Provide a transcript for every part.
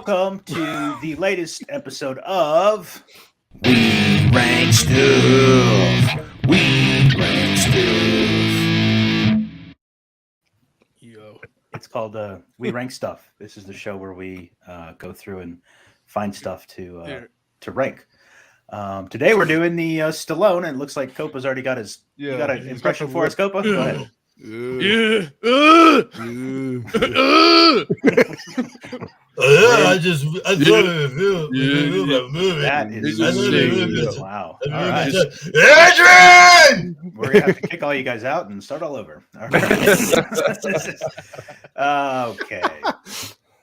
welcome to the latest episode of We Rank Stuff. We Rank Stuff. Yo. It's called We Rank Stuff. This is the show where we go through and find stuff to rank. Today we're doing the Stallone, and it looks like Copa's already got his. You got an impression for us, Copa? Go ahead. Yeah. I thought of a movie. That is wow. All right. Adrian! We're gonna have to kick all you guys out and start all over. All right. Okay.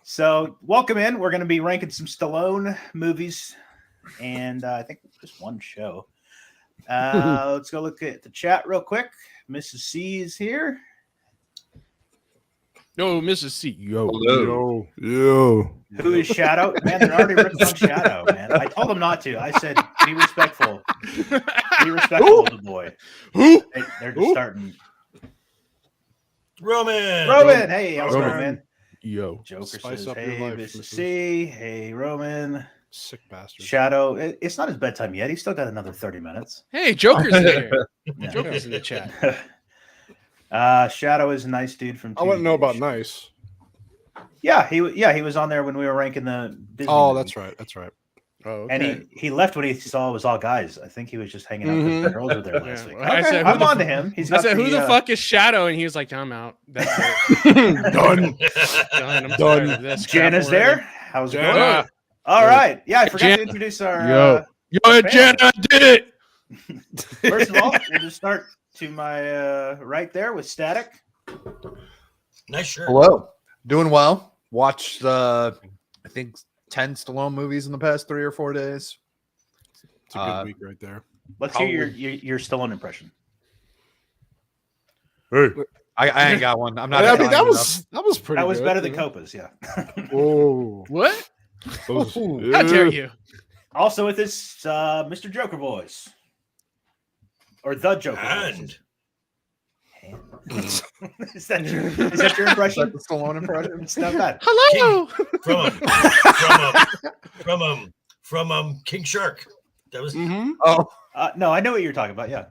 So welcome in. We're gonna be ranking some Stallone movies, and I think just one show. Let's go look at the chat real quick. Mrs. C is here. Yo, Mrs. C. Yo. Hello. Yo. Who is Shadow? Man, they're already ripping on Shadow, man. I told them not to. I said, be respectful. Be respectful of the boy. Who? They're just starting. Roman. Hey, how's it going, man? Yo. Joker Spice says, up your hey, life, Mrs. Mrs. C. Hey, Roman. Sick bastard. Shadow. It's not his bedtime yet. He's still got another 30 minutes. Hey, Joker's here. Yeah. Joker's in the chat. Shadow is a nice dude from I wouldn't know Tuesday. about nice. Yeah, he was on there when we were ranking the Disney Oh, movies. that's right. Oh, okay. And he left when he saw it was all guys. I think he was just hanging out because the girls were there last Yeah, week. well, I Okay, said, who I'm the on to f- him. He's I got said, who the fuck is Shadow? And he was like, I'm out. That's it. Done. Done. I'm Done. tired of this crap Jana's already. there. How's it going? Jana. All right. Yeah, I forgot Jana. to introduce our. Yo. Yo, fan. Jana, I did it. First of all, we'll just start to my right there with Static. Nice shirt. Hello. Doing well. Watched I think 10 Stallone movies in the past 3 or 4 days. It's a good week right there. Let's hear your Stallone impression. Hey. I ain't got one. I'm not. I mean, that Italian was pretty. That was good, better than you know? Copa's, yeah. Oh, What? those- How dare you? Also with us, Mr. Joker voice. Or the Joker And voice. Is that your impression? That's the Stallone impression. It's not bad. Hello. from King Shark. That was Mhm. Oh, No, I know what you're talking about, yeah.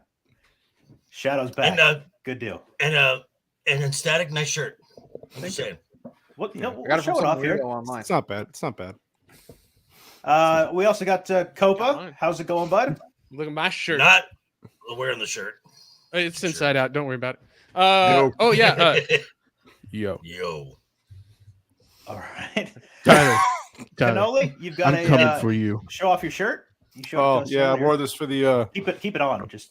Shadow's back. and Good deal. then Static. Nice shirt. I'm just saying. What, I we'll got it show from it some off here. video online. It's not bad. It's not bad. We also got Come Copa. on. How's it going, bud? Look at my shirt. Not wearing the shirt. It's inside out. Don't worry about it. Yo. Oh, yeah. Yo. Yo. All right. Tyler. Cannoli, you've got I'm coming a for you. show off your shirt. You showed it Oh to us yeah, I earlier. wore this for the. Keep it on. Just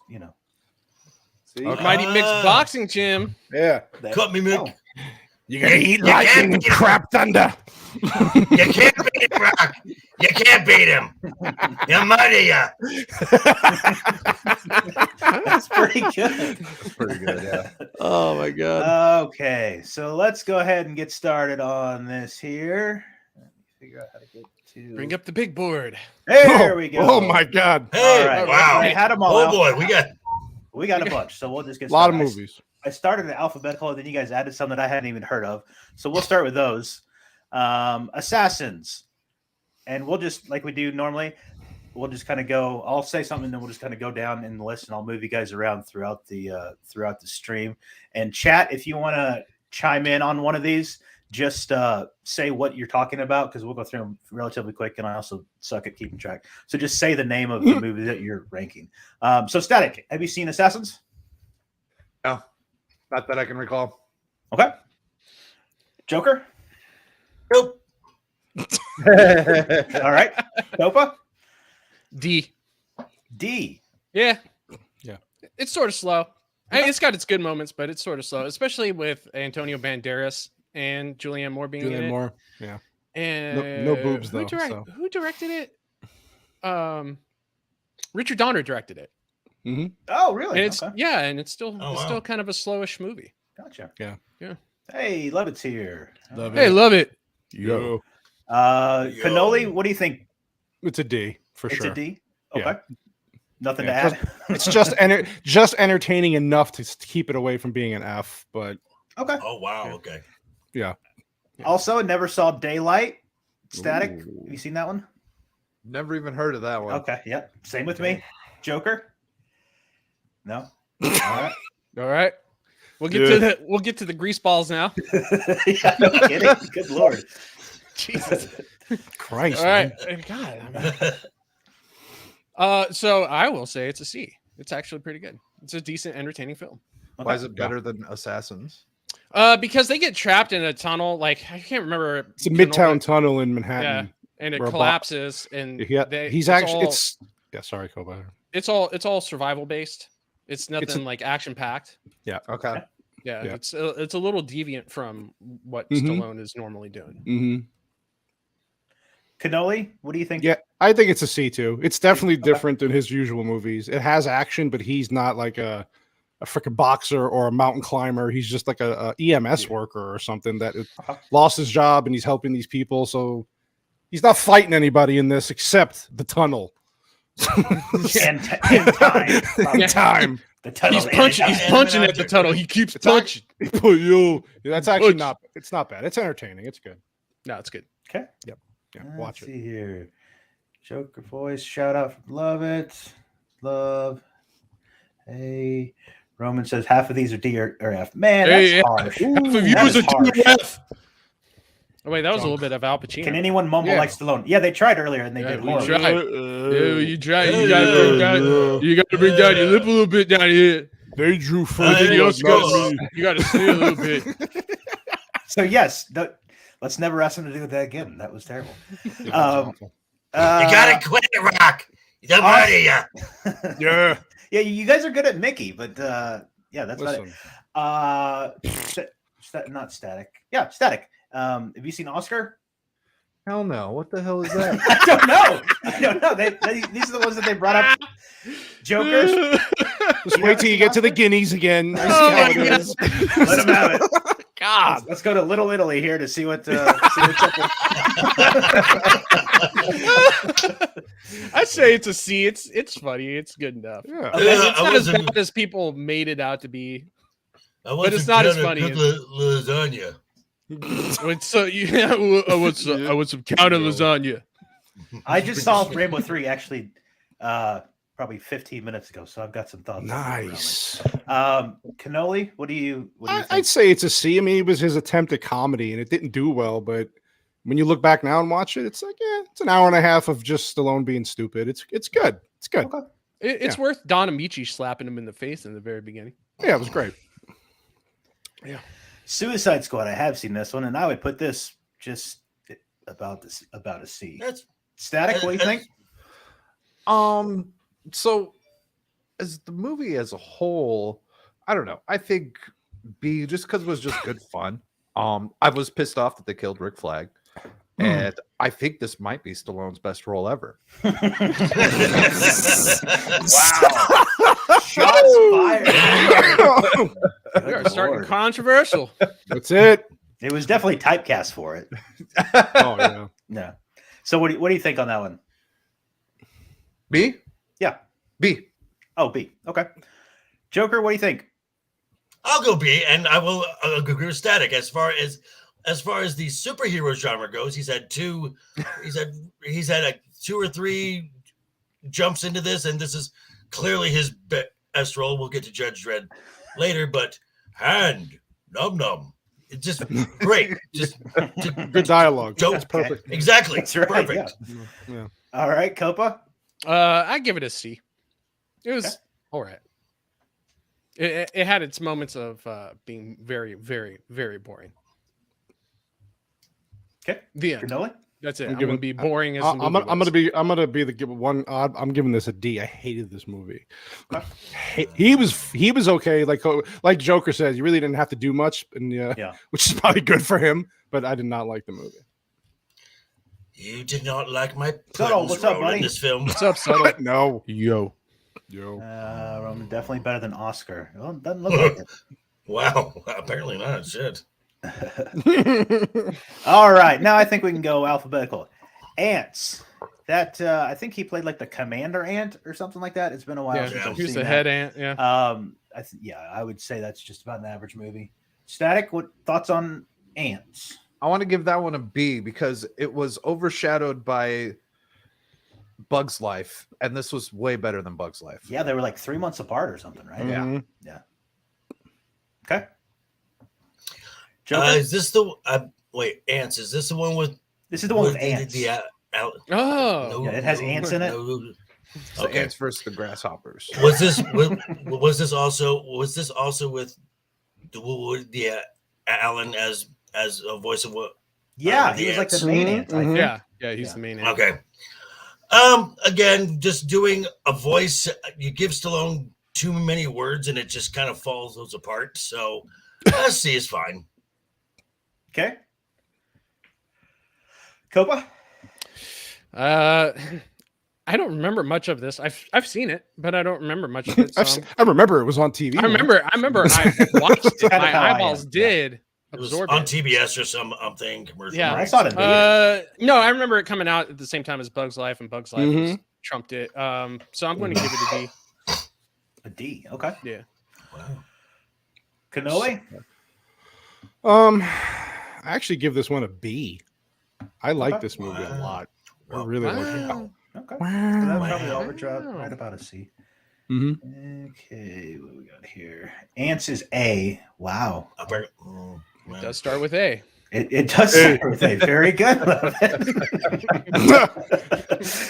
See? Okay. Mighty Mixed Boxing Gym. Yeah. Cut me, Mick. Oh. You gotta eat lightning and crap thunder. You can't beat him, Rock. You can't beat him. You're mighty. That's pretty good. Pretty good. Yeah. Oh, my God. Okay, so let's go ahead and get started on this here. Let me figure out how to get to. Bring up the big board. There we go. Oh my God. Hey, All right. wow. I had them all Oh out. boy, We got a bunch, so we'll just get A lot of started. movies. I started in alphabetical, and then you guys added some that I hadn't even heard of. So we'll start with those. Assassins. And we'll just, like we do normally, we'll just kind of go. I'll say something, then we'll just kind of go down in the list, and I'll move you guys around throughout the stream. And chat, if you want to chime in on one of these, just say what you're talking about, because we'll go through them relatively quick, and I also suck at keeping track. So just say the name of the movie that you're ranking. So Static, have you seen Assassins? No, not that I can recall. Okay. Joker? Nope. All right. Copa? D. D. Yeah. Yeah. It's sort of slow. I mean, it's got its good moments, but it's sort of slow, especially with Antonio Banderas and Julianne Moore being in Julianne it. Moore. Yeah. And No boobs, who though, so. Who directed it? Richard Donner directed it. Mm-hmm. Oh, really? And it's Okay. yeah, and it's still Oh, wow. still kind of a slowish movie. Gotcha. Yeah. Yeah. Hey, Levitt's here. Love Hey, love it. Yo. Cannoli, what do you think? It's a D for It's sure. a D? Okay. Yeah. Nothing Yeah, to add? It's just just entertaining enough to keep it away from being an F, but Okay. Oh wow. Okay. yeah. Also, never saw Daylight. Static. Ooh. Have you seen that one? Never even heard of that one. Okay. Yep. Same with me. Joker. No. All right. All right. We'll get to the grease balls now. Yeah, no kidding. Good lord. Jesus. Christ. All right. man. God. So I will say it's a C. It's actually pretty good. It's a decent, entertaining film. Okay. Why is it better than Assassins? Because they get trapped in a tunnel. Like I can't remember. It's a Midtown tunnel in Manhattan. Yeah, and it Or a collapses. And Yeah, it's actually. all- Yeah, sorry, Koba. It's all survival based. It's nothing like action packed. Okay. Yeah, Yeah. it's a little deviant from what Mhm. Stallone is normally doing. Mm-hmm. Cannoli, what do you think? Yeah, I think it's a C too. It's definitely Okay. different than his usual movies. It has action, but he's not like a freaking boxer or a mountain climber. He's just like a EMS worker or something that lost his job and he's helping these people. So he's not fighting anybody in this except the tunnel. And time. Yeah. Time. The tunnel. He's punching at the tunnel. He keeps punching. That's actually not. It's not bad. It's entertaining. It's good. No, it's good. Okay. Yeah, Let's watch it. see here. Joker voice. Shout out. Love it. Love. Hey. Roman says half of these are D or F. Man, that's Hey, yeah. harsh. Half of you That is is a harsh. 2F. Oh wait, that was a little bit of Al Pacino. Can anyone mumble Yeah. like Stallone? Yeah, they tried earlier and they Yeah, did we horrible. tried. You try. You gotta bring down your lip a little bit down here. They drew Hey, further. you You gotta stay a little bit. So yes, let's never ask them to do that again. That was terrible. You gotta quit it, Rock. The money, yeah. Yeah. Yeah, you guys are good at Mickey, but yeah, that's Listen, about it. Not Static. Yeah, Static. Have you seen Oscar? Hell no. What the hell is that? I don't know. These are the ones that they brought up. Jokers. just wait till you get to the guineas again. I see how it is. Let them have it. God. Let's go to Little Italy here to see what. See what's up with- I say it's a C. It's funny. It's good enough. Yeah. Okay. It's not as wasn't- bad as people made it out to be. I But it's not as funny as- lasagna. So I want some counter lasagna. I just saw Rainbow 3 actually probably 15 minutes ago, so I've got some thoughts. Nice. Cannoli, what do you think? I'd say it's a C. I mean, it was his attempt at comedy, and it didn't do well. But when you look back now and watch it, it's like, yeah, it's an hour and a half of just Stallone being stupid. It's good. It's good. Okay. It's worth Don Amici slapping him in the face in the very beginning. Yeah, it was great. Suicide Squad. I have seen this one, and I would put this just about a C. That's Static. What do you think? So as the movie as a whole, I don't know. I think B, just because it was just good fun. I was pissed off that they killed Rick Flag. And I think this might be Stallone's best role ever. Wow. Shots fired. We are starting controversial. That's it. It was definitely typecast for it. Oh yeah. No. So what do you think on that one? B? Yeah. B. Oh, B. Okay. Joker, what do you think? I'll go B, and I'll agree with Static as far as the superhero genre goes. He's had two like 2 or 3 jumps into this, and this is clearly his best role. We'll get to Judge Dredd later, but hand num num, it's just great. Just Good dialogue. Joke. That's perfect. Exactly. That's right. Perfect. Yeah. All right, Copa. I give it a C. It was all right. It had its moments of being very, very, very boring. Okay. The end. Cannoli. That's it. I'm I'm giving- gonna be boring as the I'm movie gonna was. be the one odd. I'm giving this a D. I hated this movie. Okay. He was okay. Like Joker says, you really didn't have to do much, and Yeah. which is probably good for him. But I did not like the movie. You did not like my Subtle, Putin's what's up, role buddy? in this film. What's up, Subtle? No, Yo. Roman, definitely better than Oscar. Well, doesn't look like it. Wow. Apparently not. Shit. All right, now I think we can go alphabetical. Ants. That I think he played like the commander ant or something like that. It's been a while Yeah, since I've he's seen the that. head ant. Yeah. I would say that's just about an average movie. Static. What thoughts on Ants? I want to give that one a B because it was overshadowed by Bug's Life, and this was way better than Bug's Life. Yeah, they were like 3 months apart or something, right? Mhm. Yeah. Okay. Joker? Is this the wait, ants? Is this the one with This is the one with ants. Oh, No, Yeah, it has ants in it. no. It's the Okay. ants versus the grasshoppers. Was this also with the Alan as a voice of what? Yeah, the he was like the ants. main ant. I think. yeah, he's Yeah. the main. Okay. Again, just doing a voice, you give Stallone too many words and it just kind of falls apart. So C is fine. Okay. Copa? I don't remember much of this. I've seen it, but I don't remember much of it. So. I remember it was on TV. I remember I watched it. Kind of My how I am, eyeballs yeah. did It was absorb on it. TBS or something commercial. Yeah. I saw it in theaters. No, I remember it coming out at the same time as Bug's Life, and Bug's Life was, Mhm. trumped it. So I'm going to give it a D. A D. Okay. Yeah. Wow. Cannoli? I actually give this one a B. I like Okay. this movie a Wow. lot. I Wow. really like it. Wow. Okay. So that Wow. probably all Wow. right about a C. Mhm. Okay, what do we got here? Ants is A. Wow. Okay. It does start with A. It does Hey. start with A. Very good.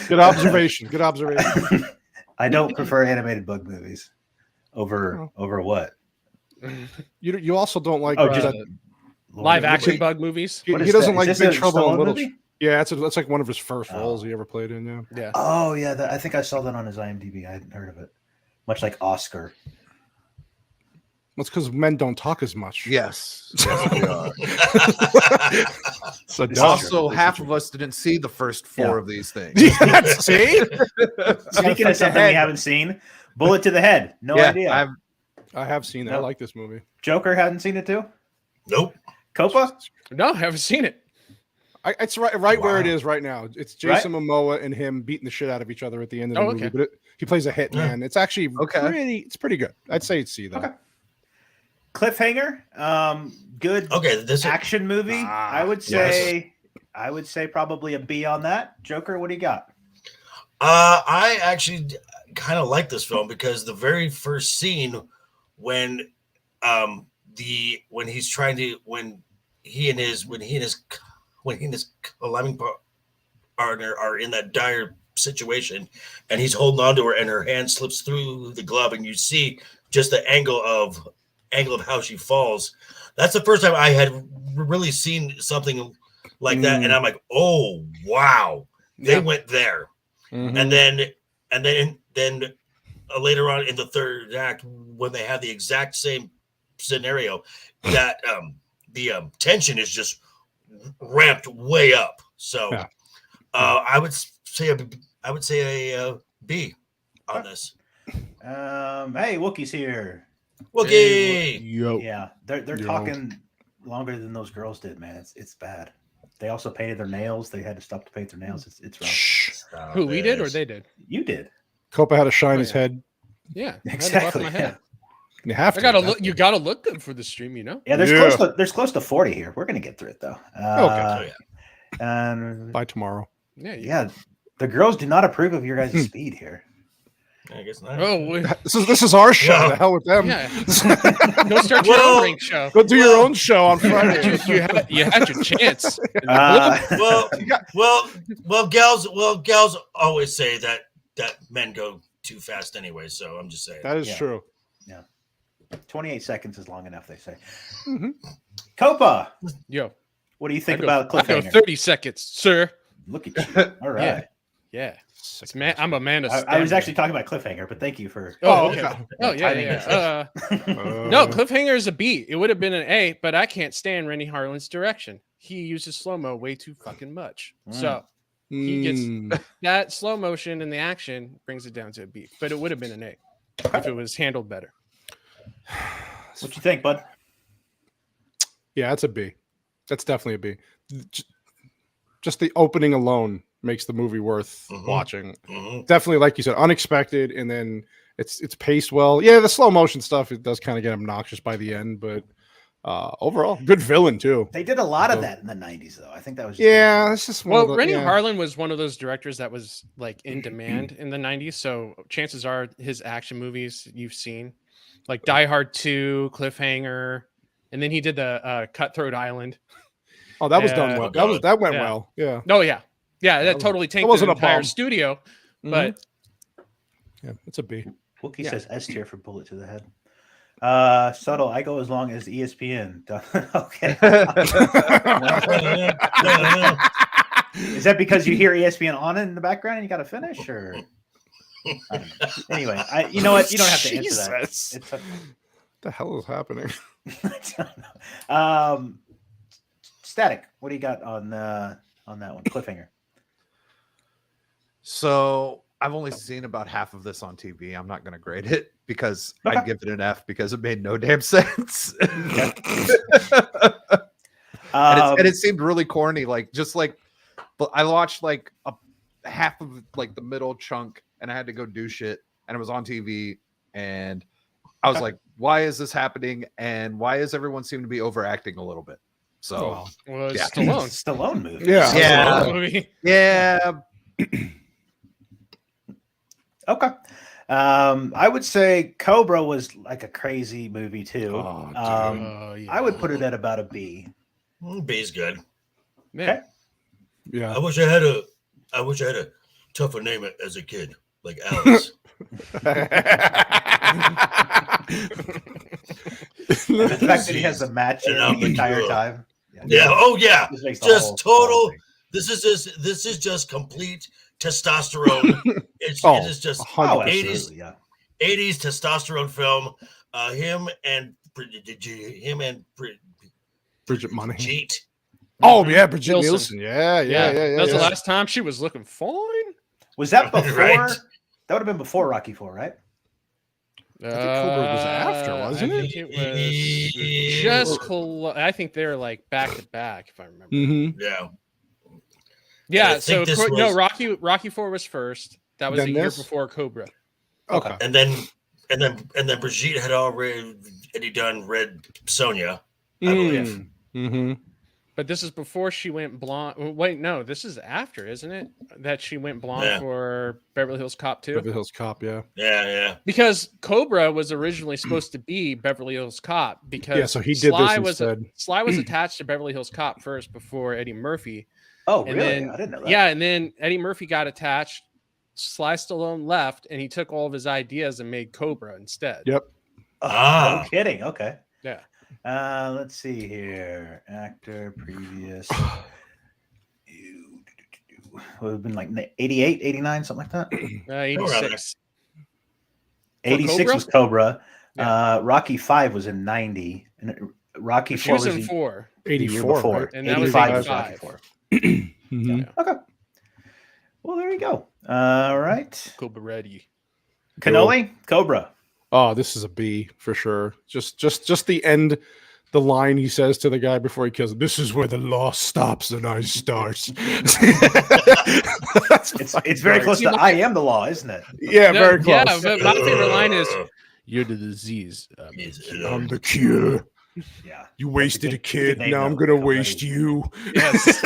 Good observation. Good observation. I don't prefer animated bug movies over what? You also don't like Oh, that- just Live action Wait, bug movies. He, what he is doesn't that? like Is this Big a Trouble in Stallone Little. movie? Yeah, that's like one of his first Oh. roles he ever played in. Yeah. Yeah. Oh yeah, I think I saw that on his IMDb. I hadn't heard of it. Much like Oscar. That's because men don't talk as much. Yes. Yes, we are. So This is dumb. true. Also, half of us didn't see the first four Yeah. of these things. Yeah, see? Speaking of something we haven't seen, Bullet to the Head. No idea. I have seen it. I Nope. like this movie. Joker hadn't seen it too. Nope. Copa. No, I haven't seen it. It's right where it Wow. is right now. It's Jason Momoa and him beating the shit out of each other at the end of the Oh, movie. okay. But he plays a hitman. It's actually Okay. it's pretty good. I'd say it's C though. Okay. Cliffhanger. Good Okay. This action movie. Ah, I would say probably a B on that. Joker, what do you got? I actually kind of like this film because the very first scene when he's trying to when he and his collabing partner are in that dire situation and he's holding on to her and her hand slips through the glove and you see just the angle of how she falls. That's the first time I had really seen something like that, and I'm like, oh wow, they Yeah. went there. Mhm. And then later on in the third act, when they have the exact same scenario, that the tension is just ramped way up. So Yeah. I would say a B on this. Hey, Wookiee's here. Wookie. Yo. Yeah, they're Yo. talking longer than those girls did, man. It's bad. They also painted their nails. They had to stop to paint their nails. It's rough. Shh. Who, we did or they did? You did. Copa had to shine Oh, his yeah. head. Yeah. I had to buff Exactly. my head. You have I to. gotta you have look. to. You gotta look good for the stream, you know. Yeah, there's Yeah. there's close to 40 here. We're gonna get through it though. Okay. And Tomorrow. Yeah. yeah, the girls do not approve of your guys' speed here. I guess not. Oh, This is our show. Yeah. The hell with them. yeah. Go start your Well- own rink show. Go do your own show on Friday. You had your chance. Uh, Well, gals always say that men go too fast anyway. So I'm just saying. That is Yeah. true. 28 seconds is long enough, they say. Mhm. Copa, Yo, what do you I think go, about I go cliffhanger? 30 seconds, sir. Look at you. All right. Yeah. It's man. I'm a man of. I was stamina. actually talking about cliffhanger, but thank you for. Oh, okay. okay. Oh yeah, timing yeah. this. No, cliffhanger is a B. It would have been an A, but I can't stand Rennie Harlan's direction. He uses slow mo way too fucking much. So he gets- Mm. that slow motion and the action brings it down to a B. But it would have been an A if it was handled better. What you think, bud? Yeah, that's a B. That's definitely a B. Just the opening alone makes the movie worth Mhm. watching. Mhm. Definitely, like you said, unexpected, and then it's paced well. Yeah, the slow motion stuff, it does kind of get obnoxious by the end, but Overall, good villain too. They did a lot of that in the 90s, though. I think that was Yeah, it's just one of Well, the, Rennie yeah. Harlan was one of those directors that was like in demand in the 90s. So chances are his action movies you've seen, like Die Hard 2, Cliffhanger, and then he did the Cutthroat Island. Oh, that was done well. That went Yeah. well. Yeah. Oh yeah, that was- totally tanked wasn't the a entire bomb. studio. Mhm. But Yeah, it's a B. Wookie Yeah. says S tier for bullet to the head. Subtle. I go as long as ESPN. Okay. Is that because you hear ESPN on in the background and you got to finish, or? I don't know. Anyway, you know what? You don't have to answer that. Jesus. It's a, What the hell is happening? I don't know. Static. What do you got on that one? Cliffhanger. So I've only seen about half of this on TV. I'm not going to grade it because Okay. I'd give it an F because it made no damn sense. and it seemed really corny. But I watched like a half of like the middle chunk and I had to go do shit and it was on TV and I was like, why is this happening? And why is everyone seeming to be overacting a little bit? So was Yeah. Stallone. Stallone movie. Yeah. Yeah. Stallone movie. yeah, Okay. I would say Cobra was like a crazy movie too. Oh, dude. Oh, yeah. I would put it at about a B. B's good. Yeah. Okay. Yeah. I wish I had a tougher name as a kid, like Alex. The fact that he has a match And I'm the entire the- time. Yeah. Oh yeah. Just makes the Just whole total. thing. This is just complete testosterone. It is just 100%. 80s Absolutely, yeah. 80s testosterone film. Him and Bridget Monahan. Cheat. Oh yeah, Bridget Nielsen. Nielsen. Yeah. That was the yeah. last time she was looking fine. Was that before? Right. That would have been before Rocky IV, right? I think Cobra was after, wasn't I it? think it was just. I think they're like back to back, if I remember. Mm-hmm. Yeah. Yeah. I think So this no, was- Rocky IV was first. That was Then a year this? before Cobra. Okay. And then Brigitte had already done Red Sonja, I believe. Mm-hmm. But this is before she went blonde. Wait, no, this is after, isn't it? That she went blonde Yeah. for Beverly Hills Cop 2? Beverly Hills Cop. Yeah. Yeah. Because Cobra was originally supposed to be Beverly Hills Cop because Yeah. So he did Sly this was instead. Sly was attached to Beverly Hills Cop first before Eddie Murphy. Oh, And really? then- I didn't know that. Yeah, and then Eddie Murphy got attached. Sly Stallone left, and he took all of his ideas and made Cobra instead. Yep. Oh, Ah. No kidding. Okay. Yeah. Let's see here. Actor, previous. Would have been like 88, 89, something like that. 86. 86 Cobra? was Cobra. Yeah. Rocky 5 was in 90. And Rocky She 4 was in the 4. the year 84. before. Right? And that was 85 was 85. Rocky 4. Mhm. Okay. Well, there you go. All right. Cobra ready. Cannoli, Cobra. Oh, this is a B for sure. Just the end, the line he says to the guy before he kills him. This is where the law stops and I starts. It's very close to I am the law, isn't it? Yeah, No, very close. Yeah, but my favorite line is, "You're the disease." I'm the cure. Yeah. You wasted a good kid. name, Now I'm though. gonna Cobra. waste you. Yes.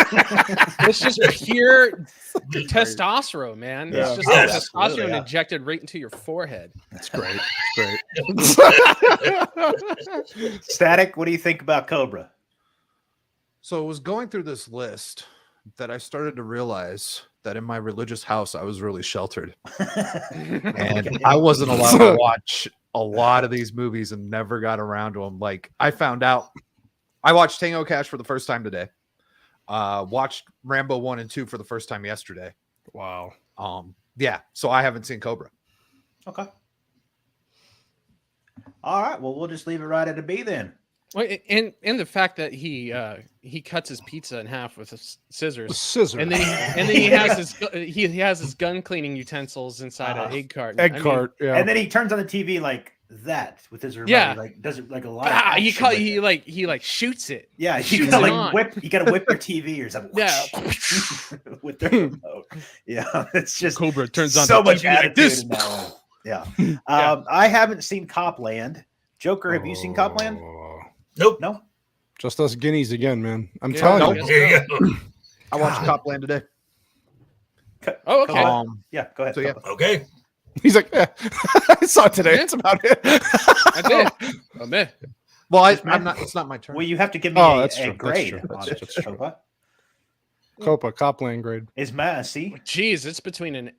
It's just pure testosterone, man. Yeah. It's just Yes. testosterone Absolutely, yeah. injected right into your forehead. That's great. It's great. Static, what do you think about Cobra? So I was going through this list that I started to realize that in my religious house I was really sheltered. And I wasn't allowed to watch a lot of these movies and never got around to them. Like I found out, I watched Tango Cash for the first time today. Watched Rambo 1 and 2 for the first time yesterday. Wow. Yeah, so I haven't seen Cobra. Okay. All right. Well, we'll just leave it right at a B then. Well, and the fact that he cuts his pizza in half with scissors, Scissor. and then he has his gun cleaning utensils inside an egg carton. Egg I mean, cart. Yeah. And then he turns on the TV like that with his remote. Yeah. Like does it like a live. he action with it. he shoots it. Yeah, you shoots gotta it like on. whip. You gotta whip your TV or something. Yeah. with the remote. Yeah, it's just Cobra turns on so the much TV like attitude this. in that one. Yeah. I haven't seen Copland. Joker, have you seen Copland? Nope. No. Just us guineas again, man. I'm Yeah, telling I you. guess There you so. go. I watched God. Copland today. Oh, okay. Yeah, go ahead. So, yeah. Okay. He's like, yeah. I saw it today. Yeah. That's about it. I did. Oh, man. Well, Just, man. I'm not. It's not my turn. Well, you have to give me Oh, a, that's a true. That's grade true. on That's it, true. Copa. Copa, Copland grade. Is Matt a C? Jeez, it's between an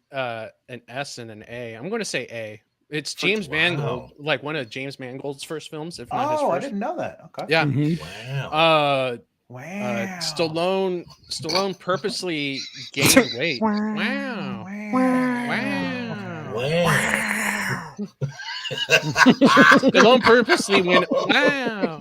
S and an A. I'm going to say A. It's For- James wow. Mangold, like one of James Mangold's first films, if not his Oh, I first. didn't know that. Okay. Yeah. Mhm. Wow. Wow. Stallone purposely gained weight. Wow. Wow. Wow. Stallone purposely went wow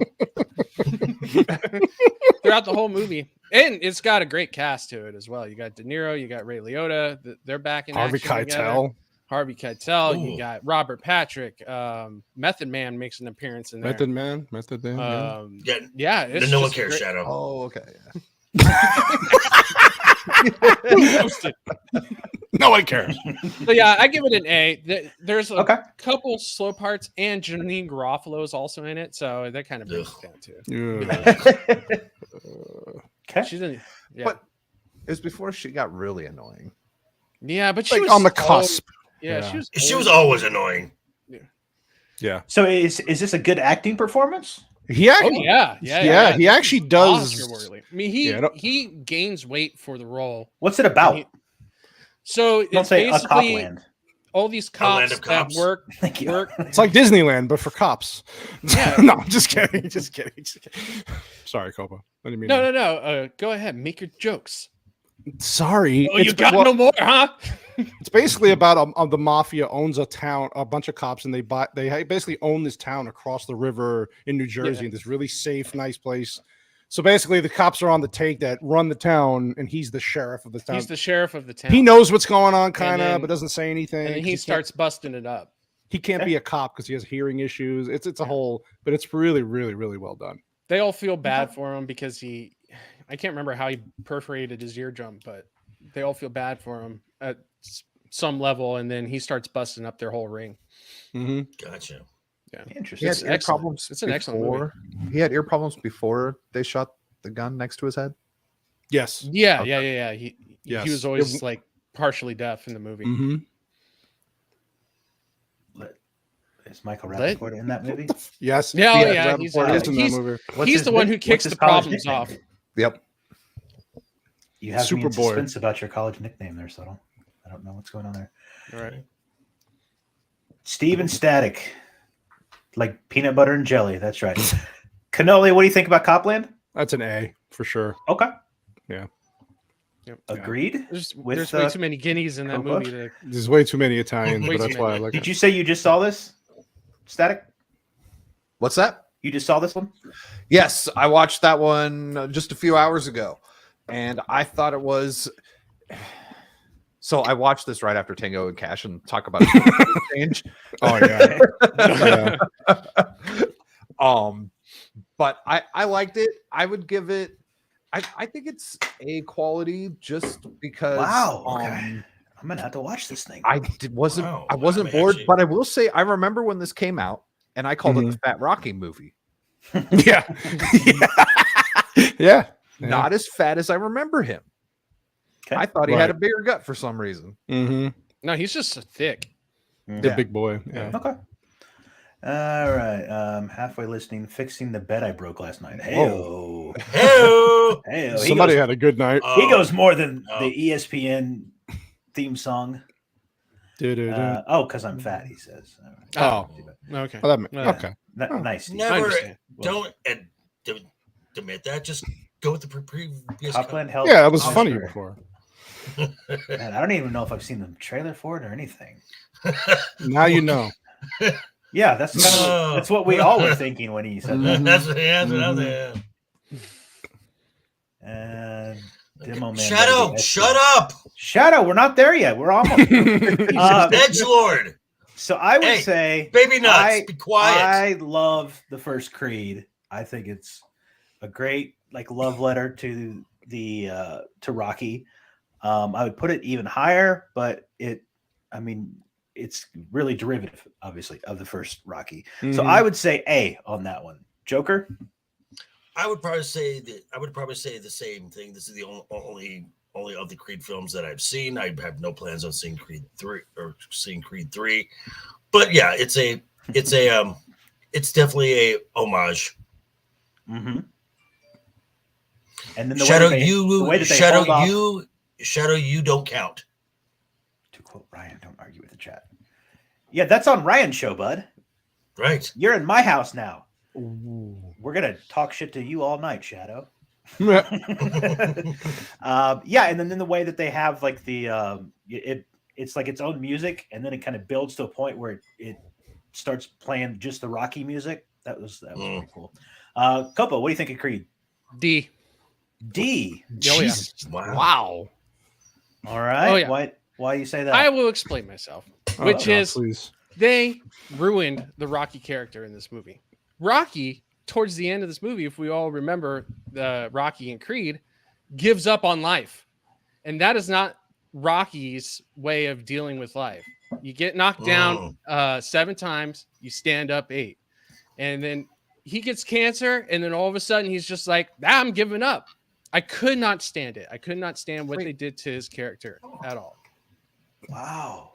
throughout the whole movie, and it's got a great cast to it as well. You got De Niro, you got Ray Liotta. They're back in Harvey action together. Keitel. Harvey Keitel. Ooh. You got Robert Patrick. Method Man makes an appearance in there. Method Man. Yeah. Yeah. Yeah, it's No one just cares, great- Shadow. Oh, okay. Roasted. No one cares. So yeah, I give it an A. There's a Okay. couple slow parts, and Janine Garofalo is also in it, so that kind of brings it down too. Yeah. Okay. She's in, yeah, But it was before she got really annoying. yeah, but she Like was on the old. cusp. Yeah, Yeah. She was old. always annoying. Yeah. So is this a good acting performance? He Oh actually, yeah. he actually does. Oscar-worthy. I mean, he Yeah, I don't- he gains weight for the role. What's it about? He- So Don't it's say a basically Copland. all these A land cops of that cops. work. Thank you. Work. It's like Disneyland, but for cops. Yeah. No, I'm just kidding. Just kidding. Sorry, Copa. I didn't mean. No. Go ahead, make your jokes. Sorry. Oh, you got no more, huh? It's basically about the mafia owns a town, a bunch of cops, and they basically own this town across the river in New Jersey, in this really safe, nice place. So basically, the cops are on the take that run the town, and he's the sheriff of the town. He's the sheriff of the town. He knows what's going on, kind then- of, but doesn't say anything. and then 'cause he can't- starts busting it up. He can't be a cop because he has hearing issues. It's a whole, but it's really, really, really well done. They all feel bad for him because I can't remember how he perforated his eardrum, but they all feel bad for him at some level, and then he starts busting up their whole ring. Mm-hmm. Gotcha. He Interesting. had It's ear excellent. problems. It's an excellent movie. before. He had ear problems before they shot the gun next to his head. Yes. Yeah, Okay. yeah. He Yes. was always like partially deaf in the movie. Mm-hmm. Is Michael Lit? Rappaport in that movie? Yes. Yeah, oh, Yes, yeah, Rappaport he's- is in that he's- movie. What's He's his the one nick- who what's kicks his the college problems nickname? off. Yep. You have me in Superboy. suspense about your college nickname there, Subtle. I don't know what's going on there. All right. Steven Static. Like peanut butter and jelly. That's right. Cannoli, what do you think about Copland? That's an A for sure. Okay. Yep. Agreed. There's With, way too many guineas in that Copa? movie. To, There's way too many Italians, Way but too that's why I many. like Did it. you say you just saw this? Static? What's that? You just saw this one? Yes, I watched that one just a few hours ago, and I thought it was. So I watched this right after Tango and Cash and talk about change. Oh yeah. Yeah. But I liked it. I would give it. I think it's A quality just because. Wow. Okay. I'm gonna have to watch this thing. Wasn't Wow, I wasn't I'm bored, actually- but I will say I remember when this came out, and I called it Mhm. the Fat Rocky movie. Yeah. Yeah. Not as fat as I remember him. Okay. I thought he had Right. a bigger gut for some reason. Mm-hmm. no, he's just so thick. The Yeah. big boy. Yeah. Okay. All right. Halfway listening, fixing the bed I broke last night. Hey, Whoa. Hey. hey, Somebody had a good night. he goes more than Oh. the ESPN theme song. Du-du-du. Because I'm fat, he says. Oh. Okay. Oh, that Yeah. okay. N- nice. Steve. I Never understand. don't admit that. Just go with the previous. Copland helped. Yeah, that was Oscar. funny before. Man, I don't even know if I've seen the trailer for it or anything. Now you know. Yeah, that's kind of that's what we all were thinking when he said that. That's what I'm saying. And Demo Man. Shadow, Baby, shut up, Shadow, we're not there yet. We're almost. Edgelord, So I would Hey, say baby nuts, I- be quiet. I love the first Creed. I think it's a great love letter to the to Rocky. I would put it even higher, but it's really derivative, obviously, of the first Rocky. So Mhm. I would say A on that one. Joker. I would probably say the same thing. This is the only of the Creed films that I've seen. I have no plans on seeing Creed 3 or seeing Creed 3. But yeah, it's definitely a homage. Mm-hmm. And then Shadow, you don't count. To quote Ryan, don't argue with the chat. Yeah, that's on Ryan's show, bud. Right. You're in my house now. Ooh. We're gonna talk shit to you all night, Shadow. Yeah. Yeah, and then in the way that they have like it's like its own music, and then it kind of builds to a point where it starts playing just the Rocky music. That was pretty cool. Copa, what do you think of Creed? D. D. Oh, yeah. Jesus. Wow. All right. Oh, yeah. Why you say that? I will explain myself, which God, is please. they ruined the Rocky character in this movie. Rocky, towards the end of this movie, if we all remember the Rocky and Creed, gives up on life. And that is not Rocky's way of dealing with life. You get knocked down 7 times, you stand up 8. And then he gets cancer, and then all of a sudden he's just like, I'm giving up. I could not stand it. I could not stand what they did to his character at all. Wow.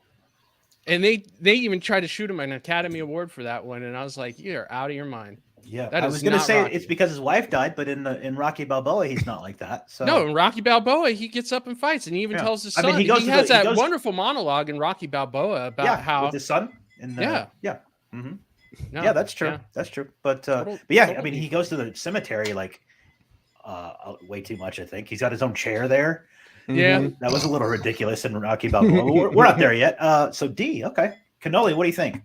And they even tried to shoot him an Academy Award for that one, and I was like, "You're out of your mind." Yeah, That I is was going to not say Rocky. it's because his wife died, but in Rocky Balboa, he's not like that. So No, in Rocky Balboa, he gets up and fights, and he even Yeah. tells his I son. mean, he has that goes- wonderful monologue in Rocky Balboa about how with his son. Yeah. Mm-hmm. No, Yeah, that's true. yeah. That's true. But Total- yeah, I total mean, he default. goes to the cemetery like way too much. I think he's got his own chair there. Yeah. Mhm. That was a little ridiculous in Rocky Balboa. We're not there yet. So D, okay. Cannoli, what do you think?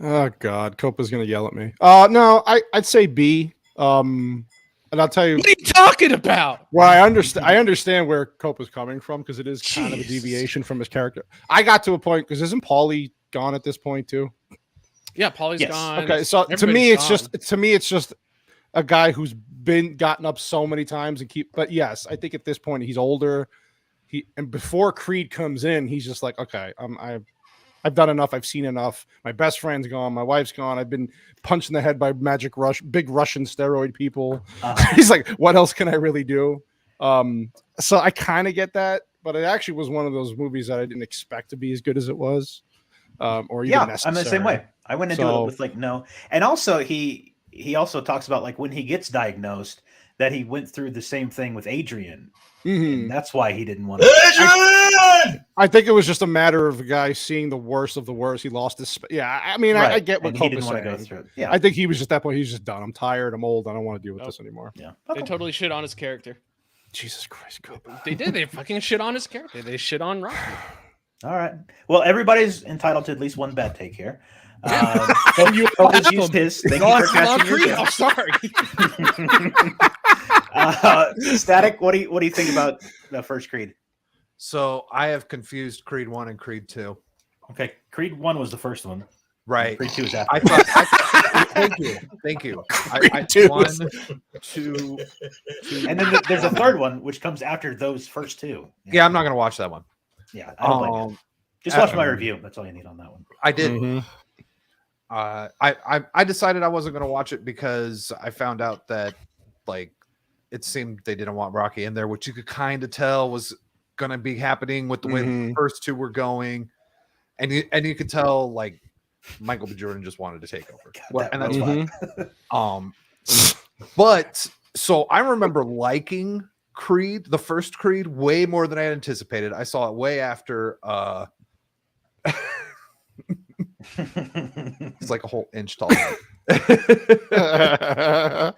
Oh God, Copa's gonna yell at me. No, I'd say B. And I'll tell you. What are you talking about? Well, I understand where Copa's coming from because it is kind of a Jesus. deviation from his character. I got to a point because isn't Paulie gone at this point too? Yeah, Paulie's Yes. gone. Okay, so to Everybody's me, it's gone. just a guy who's been gotten up so many times and keep. But yes, I think at this point he's older. And before Creed comes in, he's just like, okay, I've done enough. I've seen enough. My best friend's gone. My wife's gone. I've been punched in the head by big Russian steroid people. He's like, what else can I really do? So I kind of get that, but it actually was one of those movies that I didn't expect to be as good as it was. Or even necessary. I'm the same way. I went into it with like no, and also he also talks about like when he gets diagnosed that he went through the same thing with Adrian. Mhm. And that's why he didn't want to. I think it was just a matter of a guy seeing the worst of the worst. He lost his. Yeah, I mean, I get what and he Copa's didn't want to go saying. through it. Yeah, I think he was just at that point. He's just done. I'm tired. I'm old. I don't want to deal with this anymore. yeah. They totally shit on his character. Jesus Christ, Copa. They did. They fucking shit on his character. They shit on Rocky. All right. Well, everybody's entitled to at least one bad take here. You Copa's used his. Thank you for casting your I'm vote. sorry. Static. What do you think about the first Creed? So I have confused Creed 1 and Creed 2. Okay, Creed 1 was the first one. Right. Creed 2 is after. I thought, thank you. Creed 2 1, was- 2, And then there's a third one which comes after those first two. Yeah, I'm not gonna watch that one. Yeah, I don't blame you. Just watch my review. That's all you need on that one. I did. Mhm. I decided I wasn't gonna watch it because I found out that like it seemed they didn't want Rocky in there, which you could kind of tell was gonna be happening with the way the Mhm. first two were going, and you could tell like Michael B. Jordan just wanted to take over. God, And that that's was fine. But so I remember liking Creed, the first Creed, way more than I had anticipated. I saw it way after it's like a whole inch taller.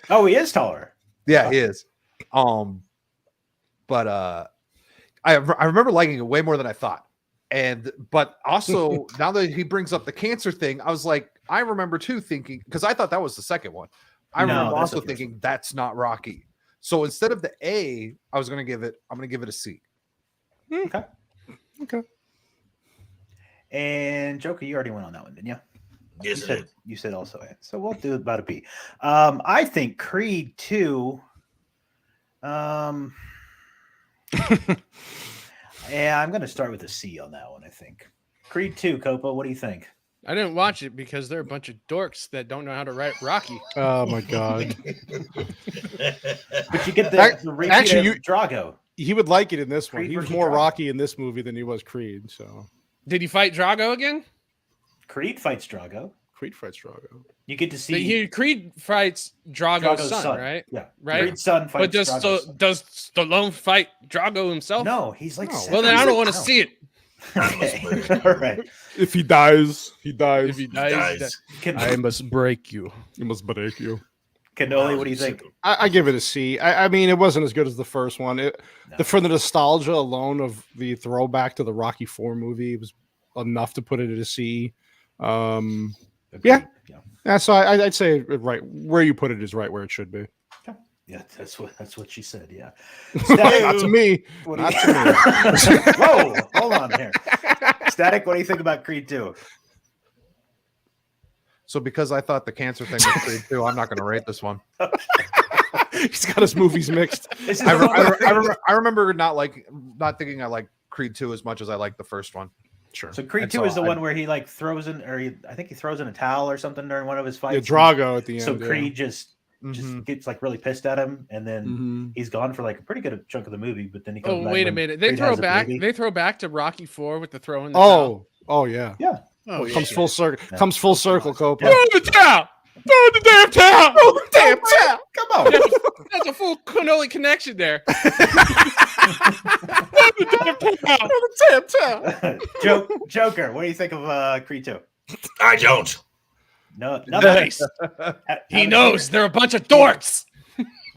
Oh, he is taller. Yeah, he is. But I remember liking it way more than I thought. But also now that he brings up the cancer thing, I was like, I remember too thinking, because I thought that was the second one. I No, remember that's also the first thinking that's not Rocky. So instead of the A, I'm gonna give it a C. Okay. Okay. And Joker, you already went on that one, didn't you? Yes, I did. You said also A. So we'll do about a B. I think Creed 2. Yeah, I'm going to start with a C on that one, I think. Creed 2, Copa, what do you think? I didn't watch it because they're a bunch of dorks that don't know how to write Rocky. Oh my god. But you get the repeat Actually, of Drago. He would like it in this one. Creed He was versus more Drago. Rocky in this movie than he was Creed. So Did he fight Drago again? Creed fights Drago. Creed fights Drago. You get to see Creed fights Drago's son, right? Yeah, Right? Creed's son fights But Drago's son. does Stallone fight Drago himself? No, he's like. No. Well, then I don't want to see it. Okay. All right. If he dies, he dies. If he dies, Dies. I must break you. He must break you. Cannoli, what do you think? I give it a C. I mean, it wasn't as good as the first one. No. For the nostalgia alone of the throwback to the Rocky IV movie, it was enough to put it at a C. Agreed. Yeah. Yeah. Yeah, so I'd say right where you put it is right where it should be. Yeah, that's what she said. Yeah. Not to me. What do Not you- Whoa, hold on here. Static, what do you think about Creed 2? So because I thought the cancer thing was Creed 2, I'm not going to rate this one. He's got his movies mixed. This is I remember not thinking I like Creed 2 as much as I like the first one. Sure. So Creed And 2 so is the I- one where he like throws in, or I think he throws in a towel or something during one of his Yeah, fights. Drago at the end. So yeah. Creed just Mhm. gets like really pissed at him, and then Mhm. he's gone for like a pretty good chunk of the movie. But then he comes Oh, back wait a when minute. They Creed throw has a back. baby. They throw back to Rocky 4 with the throw in the towel. Oh yeah. Yeah. Oh, Comes yeah. full circle. Yeah. Comes full circle, Copa. Throw the towel. Throw the damn towel. Throw the damn towel. Come on. That's a full Cannoli connection there. Throw the damn towel. Joker, what do you think of Creed 2? I don't. No, Nice. He knows they're a bunch of dorks.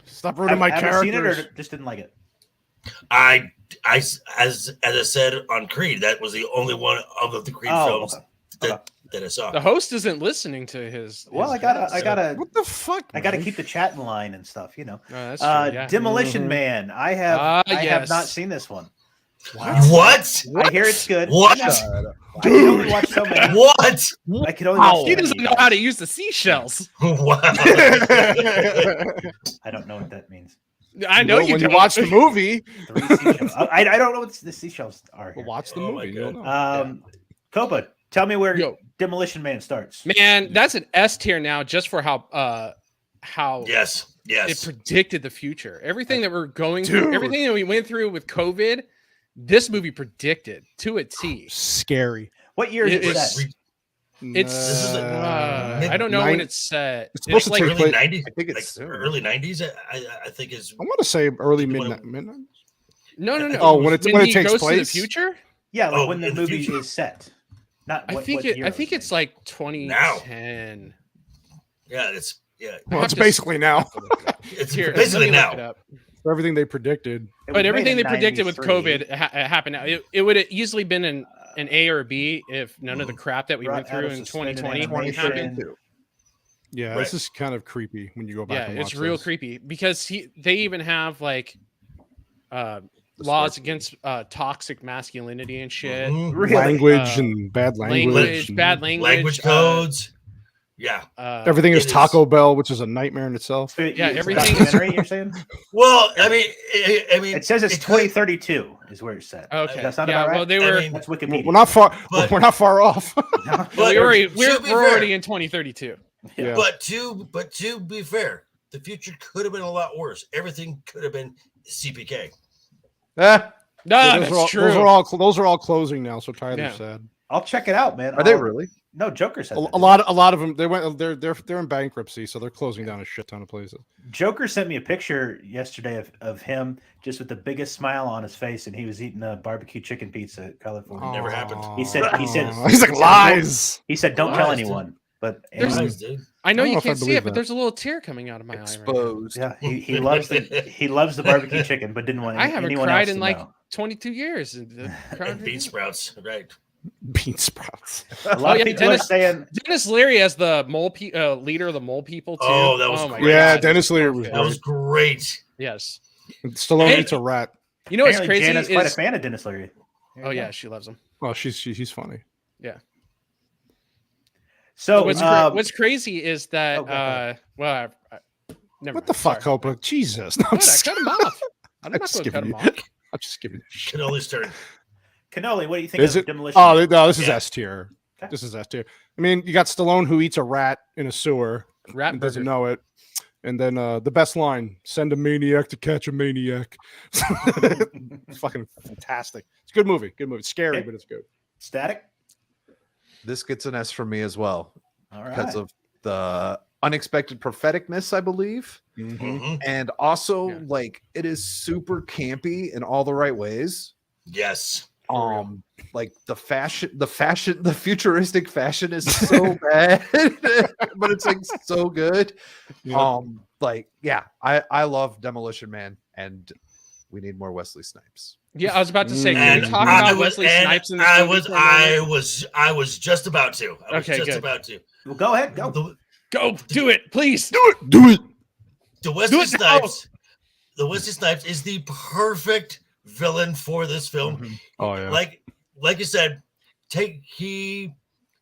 Stop ruining my Haven't seen it characters. or just didn't like it. As I said on Creed, that was the only one of the Creed films okay. that I saw. The host isn't listening to his. Well, I his gotta, guests, I so- gotta, What the fuck? I gotta man? keep the chat in line and stuff, you know. Oh, that's true, yeah. Demolition Mhm. Man. I have Yes. not seen this one. What? I hear it's good. What? I can only watch so many. What? I can only watch so He many, doesn't know guys. how to use the seashells. Wow. I don't know what that means. I know you when don't. you watch the movie. 3 seashells. I don't know what the seashells are. Here. Watch the Oh my movie. You'll God. know. Copa, tell me where Yo. Demolition Man starts. Man, that's an S tier now, just for how Yes. it Yes. predicted the future. Everything that we're going through, Dude. everything that we went through with COVID, this movie predicted to a T. Scary. What year is it It's- set? It's This is I don't know when nine- it's set. It's supposed to like take Early place- 90s. I think it's Like soon. early 90s. I think is. I want to say early You wanna- midnight. no. Oh, when it he takes goes to the place? future. Yeah, like Oh, when the in the movie future. is set. Not I what, think what year I think it's like 2010. Yeah, it's I Well, have it's to- basically now. it's Here, let basically me look it now. up. For everything they predicted. It was But made everything in they predicted with 93. COVID happened. It would have easily been an A or a B if none of the crap that we Brought went through out a in suspended 2020 animation. happened. Yeah, Right. this is kind of creepy when you go back Yeah, and watch it's real this. creepy because they even have like laws against toxic masculinity and shit. Mhm. Really? Language Uh, and bad language. Language, and bad language, Language codes. Yeah. Everything is It is- Taco Bell, which is a nightmare in itself. So Yeah, it's a everything is- documentary, you're saying? Well, I mean, It says it's it could- 2032 is where it's set. Okay, That sound yeah. about right? Well, they I were. mean, That's Wikipedia. We're not far. But- we're not far off. No? But- we're to be already fair- in 2032. Yeah. But to be fair, the future could have been a lot worse. Everything could have been CPK. Ah, No, those, that's are all, true. those are all closing now. So Tyler's Yeah. sad. I'll check it out, man. are they I'll- really? No, Joker said that. A lot of them. They're in bankruptcy, so they're closing down a shit ton of places. Joker sent me a picture yesterday of him just with the biggest smile on his face, and he was eating a barbecue chicken pizza at California. Never happened. He said- He's like lies. He said, "Don't tell Lies, dude. anyone." But There's- Lies, dude. I know I don't you know if I can't see believe it, but that. there's a little tear coming out of my eye. Right now. Exposed. yeah, he loves the barbecue chicken, but didn't want I haven't anyone cried else in to like know. 22 years. And bean sprouts, right? Bean sprouts. A lot yeah, of people are saying Dennis Leary as the leader of the mole people too. Oh, that was my great. Yeah, God. Dennis Leary was That was great. Yes. Stallone Hey. eats a rat. You know what's apparently crazy Jana's quite a is fan of Dennis Leary. There oh you yeah, go. she loves him. Well, he's funny. So What's crazy is that oh, go ahead. never What the mind, fuck, sorry. Oprah? Jesus. No, I'm What? I just cut him off. I'm I'm not just going to cut giving him you- off. I'm just giving you shit. Cannoli's turn. Cannoli, what do you think Is of it? Demolition? Oh, no, this is Yeah. S tier. This is S tier. I mean, you got Stallone who eats a rat in a sewer Rat and doesn't burger. know it. And then the best line: "Send a maniac to catch a maniac." It's fucking fantastic. It's a good movie. Good movie. Scary, Okay. but it's good. Static. This gets an S from me as well All because right. of the unexpected propheticness, I believe. Mhm. And also, Yeah. like, it is super campy in all the right ways. Yes. Like the futuristic fashion is so bad, but it's like so good. Yeah. Like, yeah, I love Demolition Man, and we need more Wesley Snipes. Yeah, I was about to say, can And we talk I about was- Wesley and Snipes in this I movie was for a moment? I was just about to. I was Okay, just good. about to. Well, go ahead. Go. Go do it, please. Do it. The Wesley it now. Snipes. The Wesley Snipes is the perfect villain for this film. Oh yeah. Like you said, he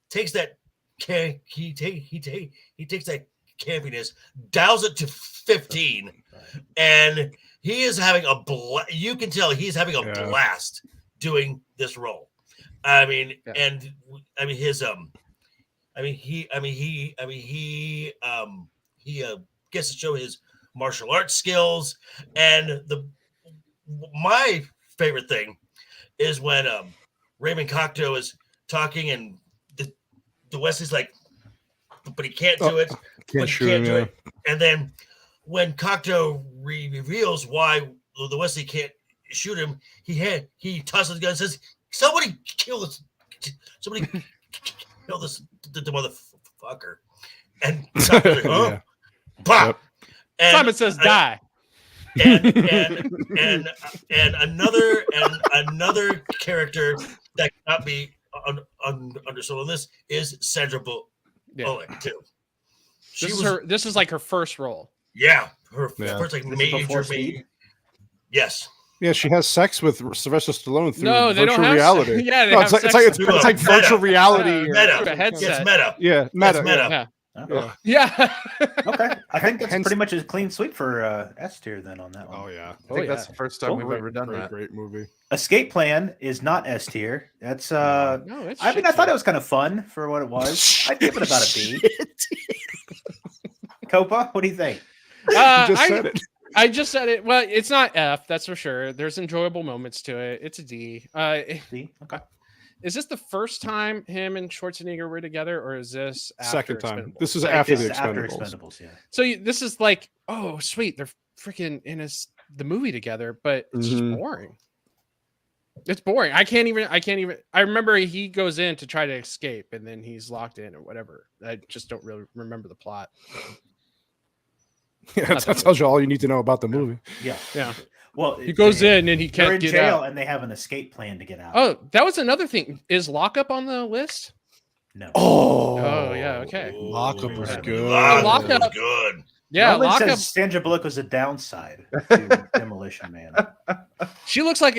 takes that he takes that campiness, dials it to 15, and he is having a you can tell he's having a Yeah. blast doing this role. I mean, Yeah. and I mean his he gets to show his martial arts skills, and my favorite thing is when Raymond Cocteau is talking and the Wesley's like, but he can't do it. Can't But he shoot can't him. do Yeah. it. And then when Cocteau reveals why the Wesley can't shoot him, he tosses the gun and says, "Somebody kill this! Somebody kill this the motherfucker!" And Cocteau's like, "Huh?" Yeah. Bah! Yep. And Simon says die. and another character that cannot be undersold on this is Sandra Bullock too. She This is like her first role. her Yeah. first like This is major before Speed? yes. Yeah, she has sex with Sylvester Stallone through No, they virtual don't have reality. Yeah, they No, have it's sex like with- it's like virtual Meta. reality. Yeah, or- Meta. a headset. It's meta. Yeah, meta. meta. Yeah. Okay. Yeah. Okay. I think that's Hence- pretty much a clean sweep for S tier then on that one. Oh yeah. I think that's the first time Cool. we've ever done great, that. Great movie. Escape Plan is not S tier. That's No, it's I mean, shit I thought tier. it was kind of fun for what it was. I'd give it about a B. Copa, what do you think? You just said it. I just said it. Well, it's not F, that's for sure. There's enjoyable moments to it. It's a D. D. Okay. Is this the first time him and Schwarzenegger were together, or is this after Second time. Expendables? This is Like, after this the is after Expendables. Expendables, yeah. So this is like, oh, sweet, they're freaking in the movie together, but it's just Mhm. boring. It's boring. I can't even. I remember he goes in to try to escape, and then he's locked in or whatever. I just don't really remember the plot. Yeah, that tells you all you need to know about the movie. Yeah. Yeah, Well, he goes in and he They're can't in get jail out. and they have an escape plan to get out. Oh, that was another thing. Is Lockup on the list? No. Oh, yeah, okay. Lockup was Yeah. good. Lockup was Lockup- good. Yeah, Roman Lockup. says Sandra Bullock was a downside to Demolition Man. She looks like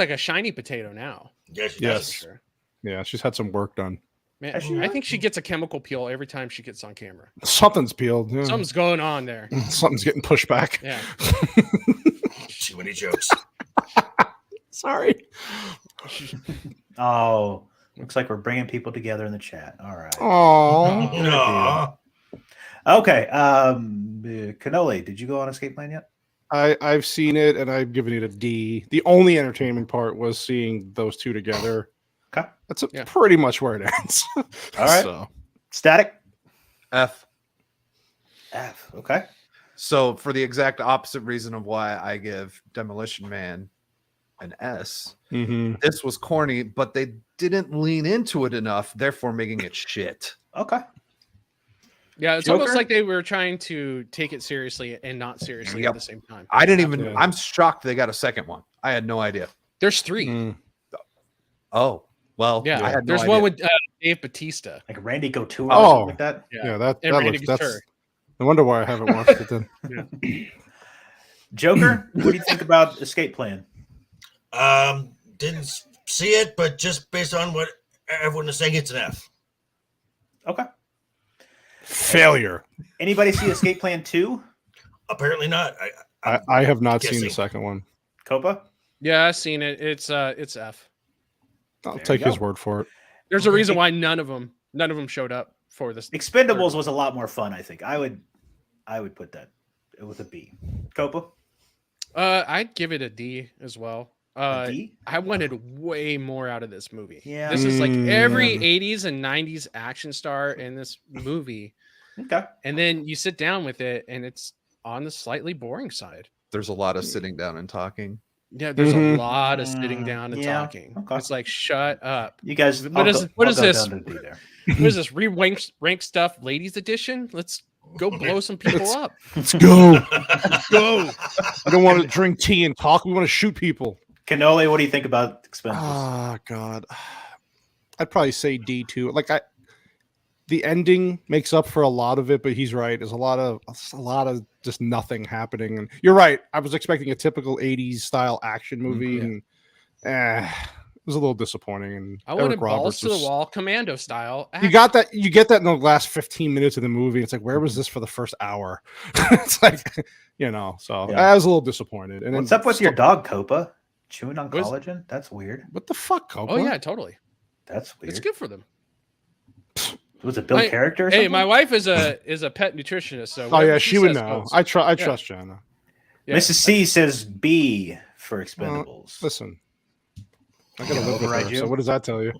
a shiny potato now. Yes, she Yes. does. Sure. Yeah, she's had some work done. Man, Has she I really? think she gets a chemical peel every time she gets on camera. Something's peeled. Yeah. Something's going on there. Something's getting pushed back. Yeah. Too many jokes. Sorry. Oh, looks like we're bringing people together in the chat. All right. Oh. Aw. Okay. Cannoli, did you go on Escape Plan yet? I've seen it and I've given it a D. The only entertaining part was seeing those two together. Okay. That's Yeah. pretty much where it ends. All right. So, Static? F. F. Okay. So for the exact opposite reason of why I give Demolition Man an S, mhm. this was corny, but they didn't lean into it enough, therefore making it shit. Okay. Yeah, it's Joker? almost like they were trying to take it seriously and not seriously Yep. at the same time. I didn't even. Yeah. I'm shocked they got a second one. I had no idea. There's 3. Mm. Oh well. Yeah, I had no there's idea. one with Dave Bautista. Like Randy Couture or Oh. something like that. Yeah, that And Randy looks, that's. Couture. No wonder why I haven't watched it then. Joker, what do you think about Escape Plan? Didn't see it, but just based on what everyone is saying, it's an F. Okay. Failure. Anybody see Escape Plan 2? Apparently not. I have not seen the guessing. second one. Copa? Yeah, I've seen it. It's F. I'll There take you his go. word for it. There's a reason why none of them showed up for this. Expendables was a lot more fun. I think I would put that with a B. Copa. I'd give it a D as well. A D? I wanted way more out of this movie. Yeah. This is like every 80s and 90s action star in this movie. Okay. And then you sit down with it and it's on the slightly boring side. There's a lot of sitting down and talking. Yeah, there's a lot of sitting down and talking. Okay. It's like, shut up. You guys, What is this? What is this? Rank stuff ladies edition? Let's go blow some people up. Let's go. Let's go. We don't want to drink tea and talk. We want to shoot people. Cannoli, what do you think about Expendables? Oh God, I'd probably say D too. Like the ending makes up for a lot of it, but he's right. There's a lot of just nothing happening. And you're right. I was expecting a typical '80s style action movie, and it was a little disappointing. And I wanted balls to the wall, commando style. You got that. You get that in the last 15 minutes of the movie. It's like, where was this for the first hour? It's like, So I was a little disappointed. And what's up with your dog, Copa? Chewing on collagen? That's weird. What the fuck, Copa? Oh yeah, totally. That's weird. It's good for them. Was it Bill character? Or hey, something? my wife is a pet nutritionist, so oh yeah, she would know. I trust Jana. Yeah. Mrs. C says B for Expendables. Listen, I gotta live with her. So what does that tell you?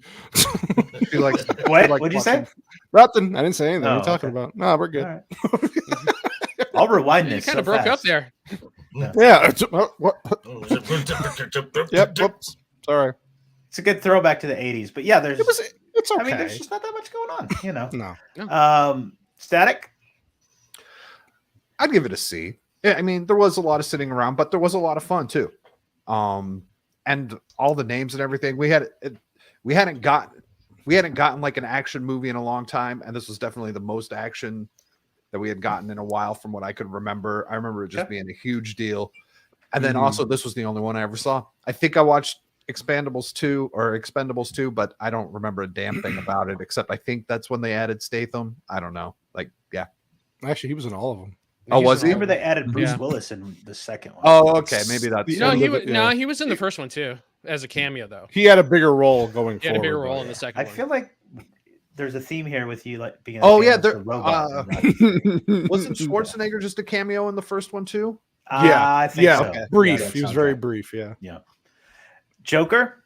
She likes what? What'd you say? Nothing. I didn't say anything. Oh, what are you talking about? No, we're good. Right. I'll rewind this. You kind of broke up there. Yeah. What? Yep. Whoops. Sorry. It's a good throwback to the 80s, but yeah, It's okay. I mean, there's just not that much going on, No. Static. I'd give it a C. Yeah, I mean, there was a lot of sitting around, but there was a lot of fun too. And all the names and everything we hadn't gotten like an action movie in a long time, and this was definitely the most action that we had gotten in a while from what I could remember. I remember it just being a huge deal. And then also this was the only one I ever saw. I think I watched Expendables 2, but I don't remember a damn thing about it, except I think that's when they added Statham. I don't know. Actually, he was in all of them. Oh, was he? Remember they added Bruce Willis in the second one. Oh, okay. Maybe that's he was in the first one too, as a cameo though. He had a bigger role going forward. He had a bigger role in the second one. I feel like there's a theme here with you like being wasn't robot. Schwarzenegger just a cameo in the first one too? I think so. Okay. Brief. Yeah, he was very brief. Yeah. Joker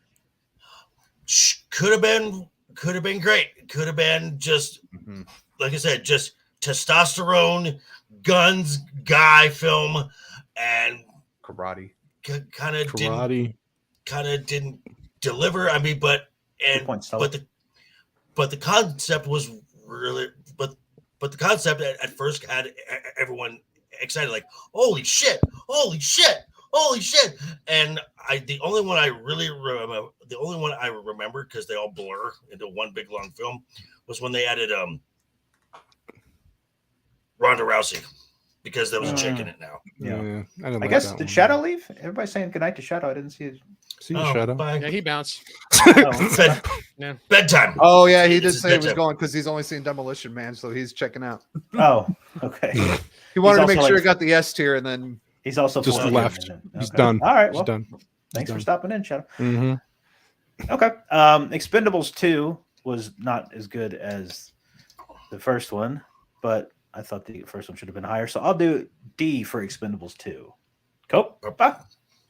could have been great. Could have been just like I said, just testosterone, guns, guy film, and karate. Kind of didn't deliver. I mean, but the concept was really, but the concept at first had everyone excited, like holy shit, and the only one I remember because they all blur into one big long film was when they added Ronda Rousey, because there was a chick in it now. Yeah. I guess did Shadow leave? Everybody's saying goodnight to Shadow. I didn't see his. See you, Shadow. Bye. Yeah, he bounced. Bedtime. Oh yeah, he did say he was going because he's only seen Demolition Man, so he's checking out. Oh, okay. He wanted to make sure he got the S tier, and then he's also just left. He's done. All right, he's done. Thanks for stopping in, Shadow. Mm-hmm. Okay. Expendables 2 was not as good as the first one, but I thought the first one should have been higher. So I'll do D for Expendables 2. Cope?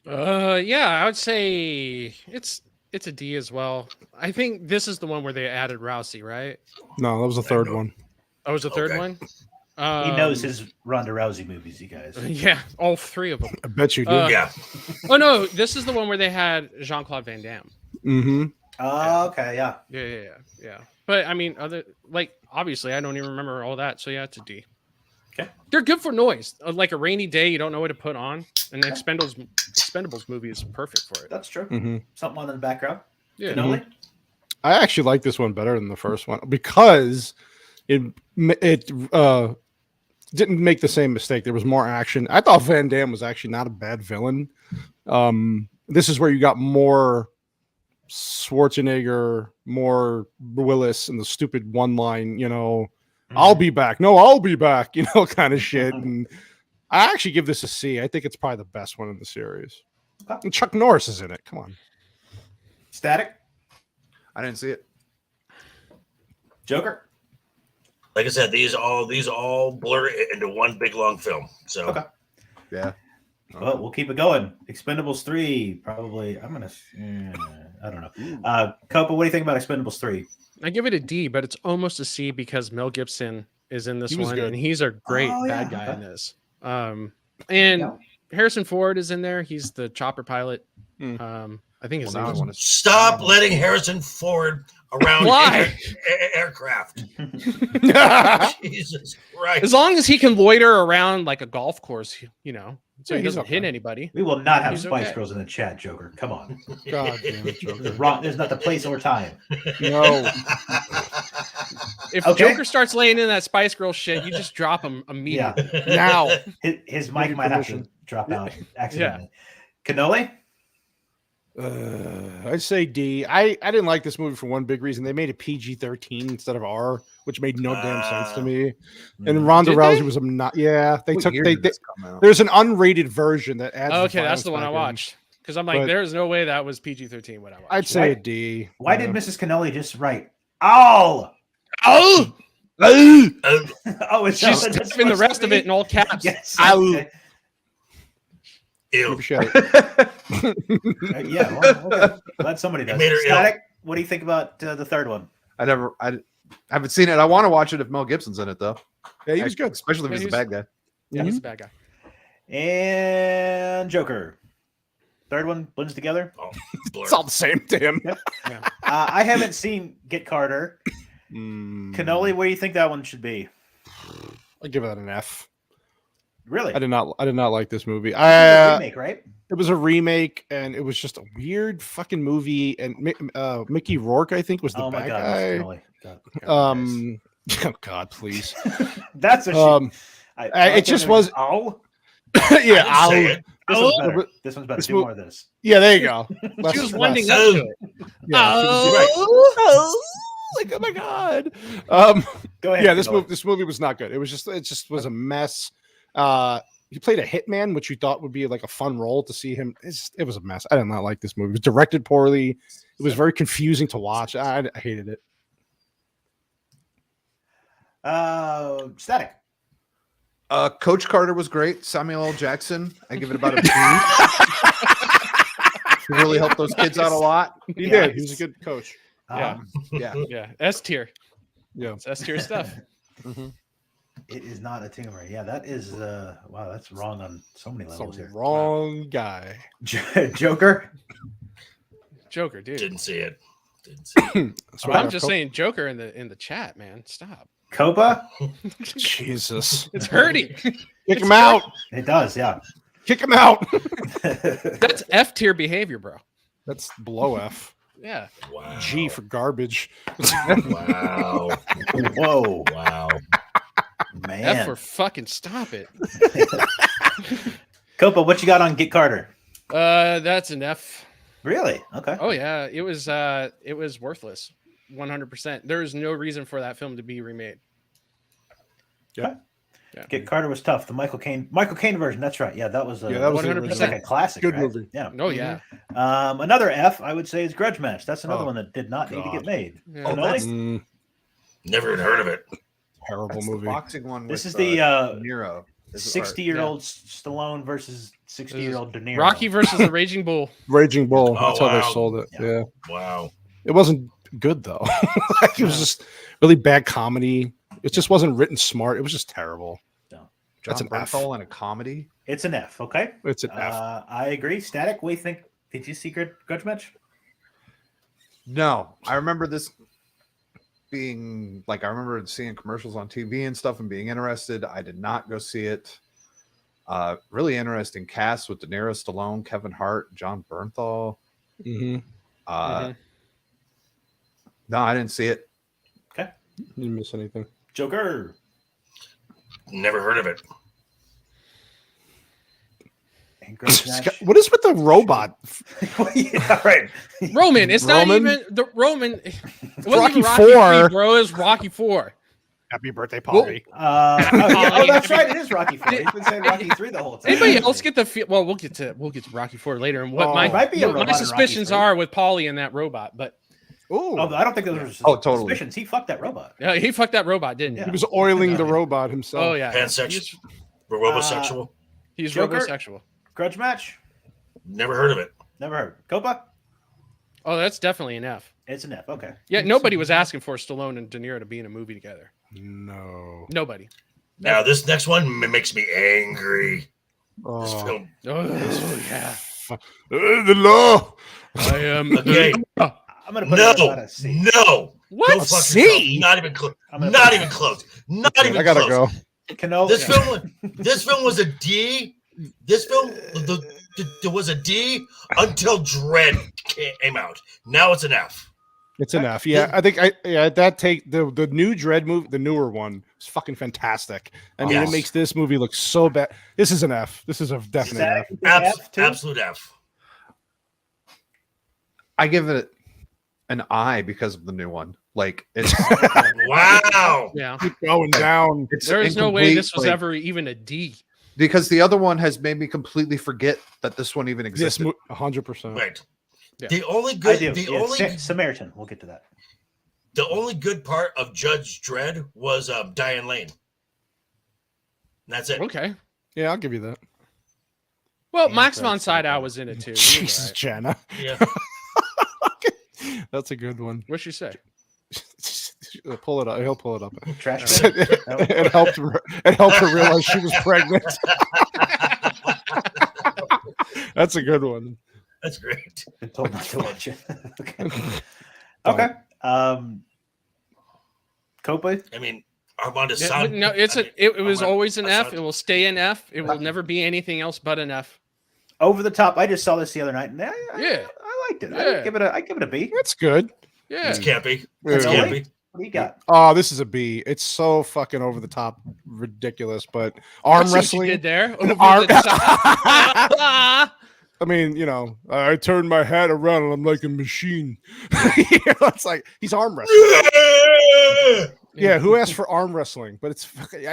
I would say it's a D as well. I think this is the one where they added Rousey, right? No, that was the third one. Oh, it was the third one? He knows his Ronda Rousey movies, you guys. Yeah, all three of them. I bet you do. Yeah. Oh no, this is the one where they had Jean-Claude Van Damme. Mm-hmm. Oh, okay, yeah. Yeah. But I mean, obviously, I don't even remember all that. So yeah, it's a D. Okay. They're good for noise. Like a rainy day, you don't know what to put on, and the Expendables movie is perfect for it. That's true. Mm-hmm. Something on in the background. Yeah. Mm-hmm. I actually like this one better than the first one because it didn't make the same mistake. There was more action. I thought Van Damme was actually not a bad villain. This is where you got more Schwarzenegger, more Willis, and the stupid one line, I'll be back. No, I'll be back, kind of shit. And I actually give this a C. I think it's probably the best one in the series. Okay. And Chuck Norris is in it. Come on. Static? I didn't see it. Joker. Like I said, these all blur into one big long film. So Okay. Yeah. Well, we'll keep it going. Expendables 3, probably. I don't know. Copa, what do you think about Expendables 3? I give it a D, but it's almost a C because Mel Gibson is in this He was one, good. and he's a great bad guy in this. And Harrison Ford is in there. He's the chopper pilot. I think his name is. Stop letting Harrison Ford around Why? aircraft. Jesus Christ! As long as he can loiter around like a golf course, so he doesn't hit anybody. We will not have He's Spice okay. Girls in the chat, Joker. Come on. God damn it, Joker. Wrong. There's not the place or time. No. If Okay. Joker starts laying in that Spice Girl shit, you just drop him immediately. Yeah. Now. His mic might have to drop out accidentally. Cannoli? I'd say D. I didn't like this movie for one big reason. They made it PG-13 instead of R, which made no damn sense to me. And Ronda Did Rousey they? was not. Yeah, they What took. year They, did this come out? there's an unrated version that adds. Okay, that's violence the one I back in. watched because I'm like, But- there's no way that was PG-13 when I watched. I'd say a Why- D. Why did Mrs. Cannoli just write all? Oh, Oh, it's she's typing the rest of it in all caps. Yes. Ow. Okay. Ew. Maybe she had- Yeah. Well, okay. Glad somebody does. made her ill. Static, what do you think about the third one? I haven't seen it. I want to watch it if Mel Gibson's in it though. Yeah, he was good. Especially if Yeah, he's he the was- bad guy. Yeah, he's a bad guy. And Joker. Third one blends together. Oh, blur. It's all the same to him. I haven't seen Get Carter. Mm, Cannoli, where do you think that one should be? I'd give that an F. Really? I did not like this movie. It's a remake, right? It was a remake, and it was just a weird fucking movie. And Mickey Rourke, I think, was the Oh my bad God, guy. Mrs. Cannoli. God. Oh God, please. That's a shit. It just was. Oh, Yeah, I didn't say this it. one's better. This one's better. This Do mo- more of this. yeah. There you go. She was Less- winding less. up to it. Yeah, she was- Oh, like, oh my God. Go ahead. Yeah, this Cannoli. movie was not good. It just was a mess. He played a hitman, which you thought would be like a fun role to see him. It was a mess. I did not like this movie. It was directed poorly. It was very confusing to watch. I hated it. Static. Coach Carter was great. Samuel L. Jackson. I give it about a B. He really helped those kids out a lot. He Yeah. did. He was a good coach. Yeah. Yeah. yeah, S tier. Yeah. It's S tier stuff. It is not a tumor. Yeah, that is. Wow, that's wrong on so many It's levels the here. wrong guy. Joker. Joker, dude. Didn't see it. Didn't see it. So I'm just saying Joker in the chat, man. Stop. Copa. Jesus. It's hurting. Kick him out. It does. Yeah. Kick him out. That's F tier behavior, bro. That's below F. Yeah. Wow. G for garbage. Wow. Whoa, Wow. man. F for fucking stop it. Copa, what you got on Get Carter? That's an F. Really? Okay. Oh yeah, it was worthless. 100%. There is no reason for that film to be remade. Get Carter was tough. The Michael Caine version. That's right. Yeah, that was. Yeah, that was the 100%. It's like a classic. Good right? movie. Yeah. Oh yeah. Another F, I would say, is Grudge Match. That's another Oh, one that did not need to get God. made. Yeah. Oh, Cannoli? that's- Never even heard of it. Terrible That's the movie. boxing one. This with, is the Nero. 60-year-old Stallone versus 60-year-old De Niro. Rocky versus the Raging Bull. Raging Bull. Oh, That's how they wow. sold it. Yeah. Yeah. Wow. It wasn't good though. It was just really bad comedy. It just wasn't written smart. It was just terrible. That's John an F. Bernthal in a comedy. It's an F. Okay. It's an F. I agree. Static. What do you think? Did you see Grudge Match? No, I remember this being like I remember seeing commercials on TV and stuff and being interested. I did not go see it. Really interesting cast with De Niro, Stallone, Kevin Hart, John Bernthal. Mm-hmm. No, I didn't see it. Okay. Didn't miss anything. Joker. Never heard of it. And Grudge Match. What is with the robot? Yeah, right. Roman. It's Roman? not even the Roman. It wasn't Rocky even Rocky IV. 3, bro. It's Rocky 4. Happy birthday, Polly. Oh, that's right. It is Rocky 4. He's been saying Rocky 3 the whole time. Anybody else get the feel? Well, we'll get to Rocky 4 later, and what Oh, my might be a what robot my in suspicions Rocky 3. are with Polly and that robot. But Oh, I don't think those were Oh, totally. suspicions. He fucked that robot. Yeah, he fucked that robot, didn't he? Yeah. he was oiling the robot himself. Oh yeah, Pansexual, robosexual. he's Joker? robosexual. Grudge match? Never heard of it. Never heard. Copa? Oh, that's definitely an F. It's an F. Okay. Yeah, nobody was asking for Stallone and De Niro to be in a movie together. No. Nobody. Now this next one makes me angry. This Oh. film. Oh yeah. The law. I am. Okay. I'm gonna put it No, about a C. no. What? Go fuck C? yourself. Not even close. I'm gonna Not put- even close. Not even I gotta close. go. Cannoli. This film was a D. This film there was a D until Dread came out. Now it's an F. It's an F. Yeah, I think that take the new Dread movie, the newer one, is fucking fantastic. I mean, Yes. it makes this movie look so bad. This is an F. This is a definite F. Static, F too? Absolute F. I give it an I because of the new one. Like it's Wow. Yeah. Keep going down. it's There is no way incomplete, this was like, ever even a D. because the other one has made me completely forget that this one even This existed. 100%. Right. Yeah. The only I good do. the Yeah, only Samaritan. We'll get to that. the only good part of Judge Dredd was Diane Lane. And that's it. Okay. Yeah, I'll give you that. Well, And Max Fred von Sydow Savage. was in it too. He was Jesus, alright. Jana. Yeah. That's a good one. What'd she say? Pull it up. He'll pull it up. Trash bin? It helped her realize she was pregnant. That's a good one. That's great. Been told not to watch it. Okay. Okay. Copa? I mean, Armand is Yeah, sound. no, it's I a. mean, It was Armand- always an I F. sound- It will stay an F. It will never be anything else but an F. Over the top. I just saw this the other night, and Yeah. I liked it. Yeah. I give it a B. That's good. Yeah. It's campy. Yeah. It's Really? campy. What do you got? Oh, this is a B. It's so fucking over the top, ridiculous. But arm I see what you wrestling. did there. Over Arm- the top. I mean, you know, I turned my hat around and I'm like a machine. You know, it's like he's arm wrestling. Yeah, who asked for arm wrestling? But it's fucking,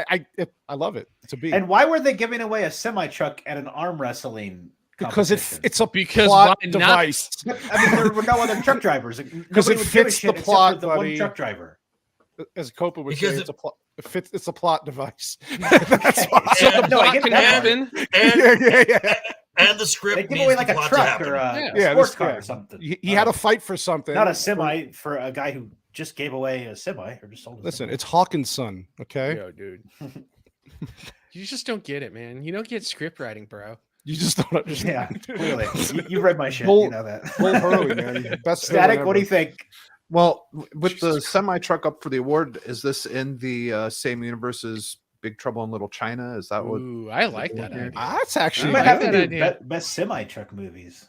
I love it. It's a B. And why were they giving away a semi truck at an arm wrestling? Because competition? it's a Because plot why not? device. I mean, there were no other truck drivers. Because Nobody it would give a fits shit the except plot, for the buddy. one truck driver. As Copa would Because say, it- it's a plot. It's a plot device. That's why. So the No, I plot get can that part. happen. And, yeah. and the script They give needs away the like a plot to truck happen. or a Yeah. sports this car guy. or something. He had to fight for something. Not a semi for a guy who just gave away a semi or just sold. Listen, it's Hawkins' son. Okay, Yo, dude. You just don't get it, man. You don't get script writing, bro. you just don't yeah, understand. clearly you read my shit. Bull- You know that. Bull Hurley, man. Best Static. villain What do you ever. think? Well, with the semi truck up for the award, is this in the same universe as Big Trouble in Little China? Is that what? Ooh, I like that idea. That's We actually I might like have to that do idea. best semi truck movies.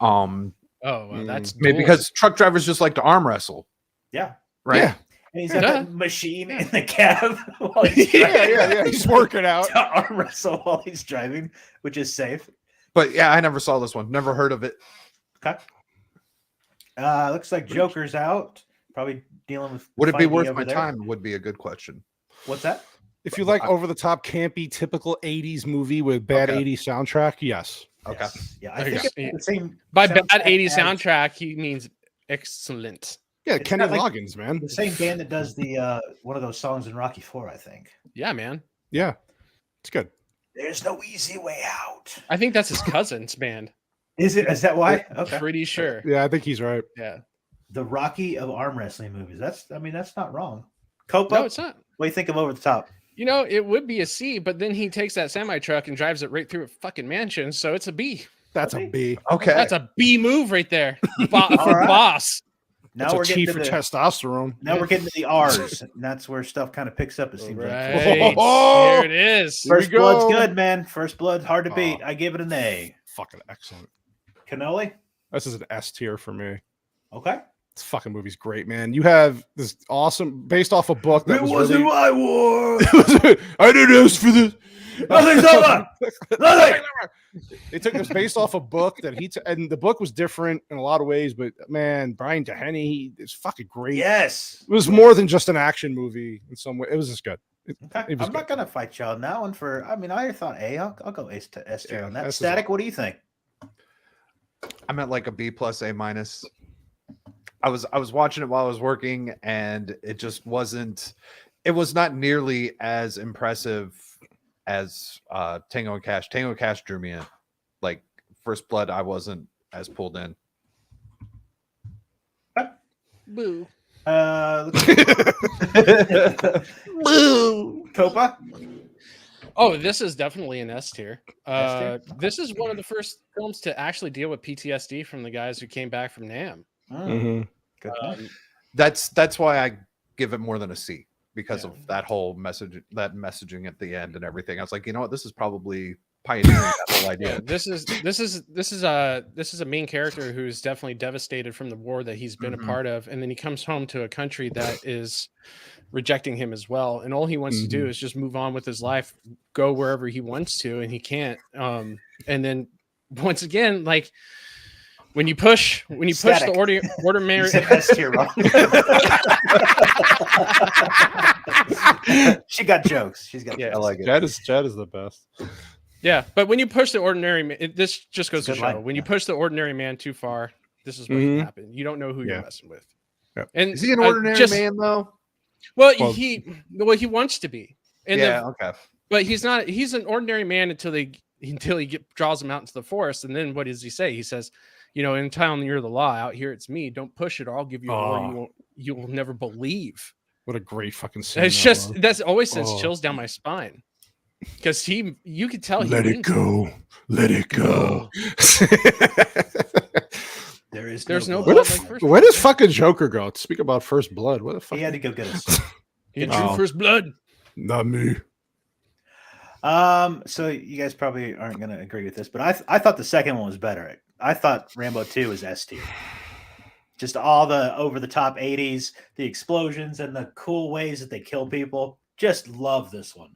Oh, well, that's Maybe dual. because truck drivers just like to arm wrestle, Yeah, right? Yeah. and he's got Duh. that machine in the cab while he's yeah. He's working out. to arm wrestle while he's driving, which is safe. But yeah, I never saw this one. Never heard of it. Okay. Looks like Joker's out. Probably dealing with. Would it be Feige worth over my there. time? Would be a good question. What's that? If you like over the top, campy, typical '80s movie with bad Okay. '80s soundtrack, yes. Okay. Yes. Yeah, I There you think go. it's the same. By bad soundtrack 80s as soundtrack, he means excellent. Yeah, It's Kenny got, like, Loggins, man. The same band that does the one of those songs in Rocky IV, I think. Yeah, man. Yeah, it's good. There's no easy way out. I think that's his cousin's band. Is it? Is that why? Okay. Pretty sure. Yeah, I think he's right. Yeah. The Rocky of arm wrestling movies. That's not wrong. Copa, No, it's not. what do you think of Over the Top? You know, it would be a C, but then he takes that semi truck and drives it right through a fucking mansion, so it's a B. That's a B. Okay. That's a B move right there. For right. boss. Now That's we're a T getting for to the, testosterone. now we're getting to the R's, and that's where stuff kind of picks up. It seems like. Right. Oh! There it is. Here we First Blood's go. good, man. First Blood's hard to Oh. beat. I give it an A. Fucking excellent. Cannoli. This is an S tier for me. Okay. This fucking movie's great, man. You have this awesome, based off a book that was really, my war. I didn't ask for this. Nothing's over. Nothing. They took this based off a book that and the book was different in a lot of ways, but man, Brian Dennehy is fucking great. Yes. It was more than just an action movie in some way. It was just good. Okay. It was I'm not good. gonna fight you on that one. I thought A. I'll go S to S tier Yeah, on that. S is Static. What do you think? I'm at like a B plus A minus. I was watching it while I was working, and it just wasn't. It was not nearly as impressive as Tango and Cash. Tango and Cash drew me in. Like First Blood, I wasn't as pulled in. Boo. Boo. Copa. Oh, this is definitely an S tier. S tier? This is one of the first films to actually deal with PTSD from the guys who came back from NAM. Mm, good point. That's why I give it more than a C, because Yeah. of that whole message, that messaging at the end and everything. I was like, you know what, this is probably pioneering that whole idea. Yeah, this is a main character who's definitely devastated from the war that he's been Mhm. a part of, and then he comes home to a country that is rejecting him as well, and all he wants to do is just move on with his life, go wherever he wants to, and he can't. And then once again, like when you push Static. the ordinary. You said S tier wrong. She got jokes. She's got. Yeah. I like it. Chad is the best. Yeah, but when you push the ordinary man, this just goes It's a to good show line, when you yeah. push the ordinary man too far, this is what Mhm. can happen. You don't know who Yeah. you're messing with. Yep. And Is he an ordinary man though? Well, Well- he wants to be. And Okay. but he's not. He's an ordinary man until he draws him out into the forest, and then what does he say? He says, in town you're the law. Out here it's me. Don't push it, or I'll give you more you will never believe. What a great fucking scene. It's that just was. that's always sends Oh. chills down my spine because you could tell. Let he it means go. Let it go. There's no Where, blood the like f- first where blood. does fucking Joker go? Speak about First Blood. What the fuck? He had to go get us. Get Oh. your first blood. Not me. So you guys probably aren't going to agree with this, but I thought the second one was better. I thought Rambo 2 was S tier. Just all the over the top 80s, the explosions and the cool ways that they kill people. Just love this one.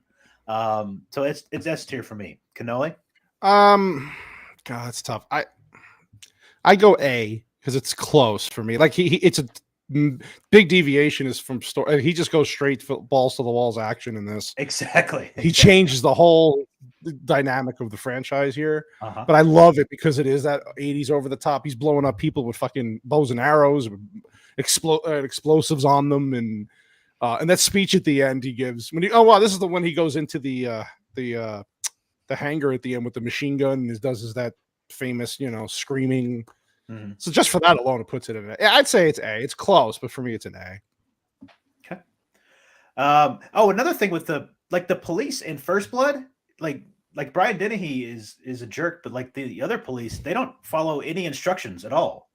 So it's S tier for me. Cannoli? God, it's tough. I go A because it's close for me. Like it's a big deviation is from story. He just goes straight balls to the walls action in this. Exactly. He changes the whole dynamic of the franchise here. Uh-huh. But I love it because it is that 80s over the top. He's blowing up people with fucking bows and arrows, with explosives on them, and that speech at the end he gives when this is the one he goes into the hangar at the end with the machine gun and does that famous screaming. Mhm. So just for that alone, it puts it in A. I'd say it's A. It's close, but for me, it's an A. Okay. Another thing with the police in First Blood, like Brian Dennehy is a jerk, but like the other police, they don't follow any instructions at all.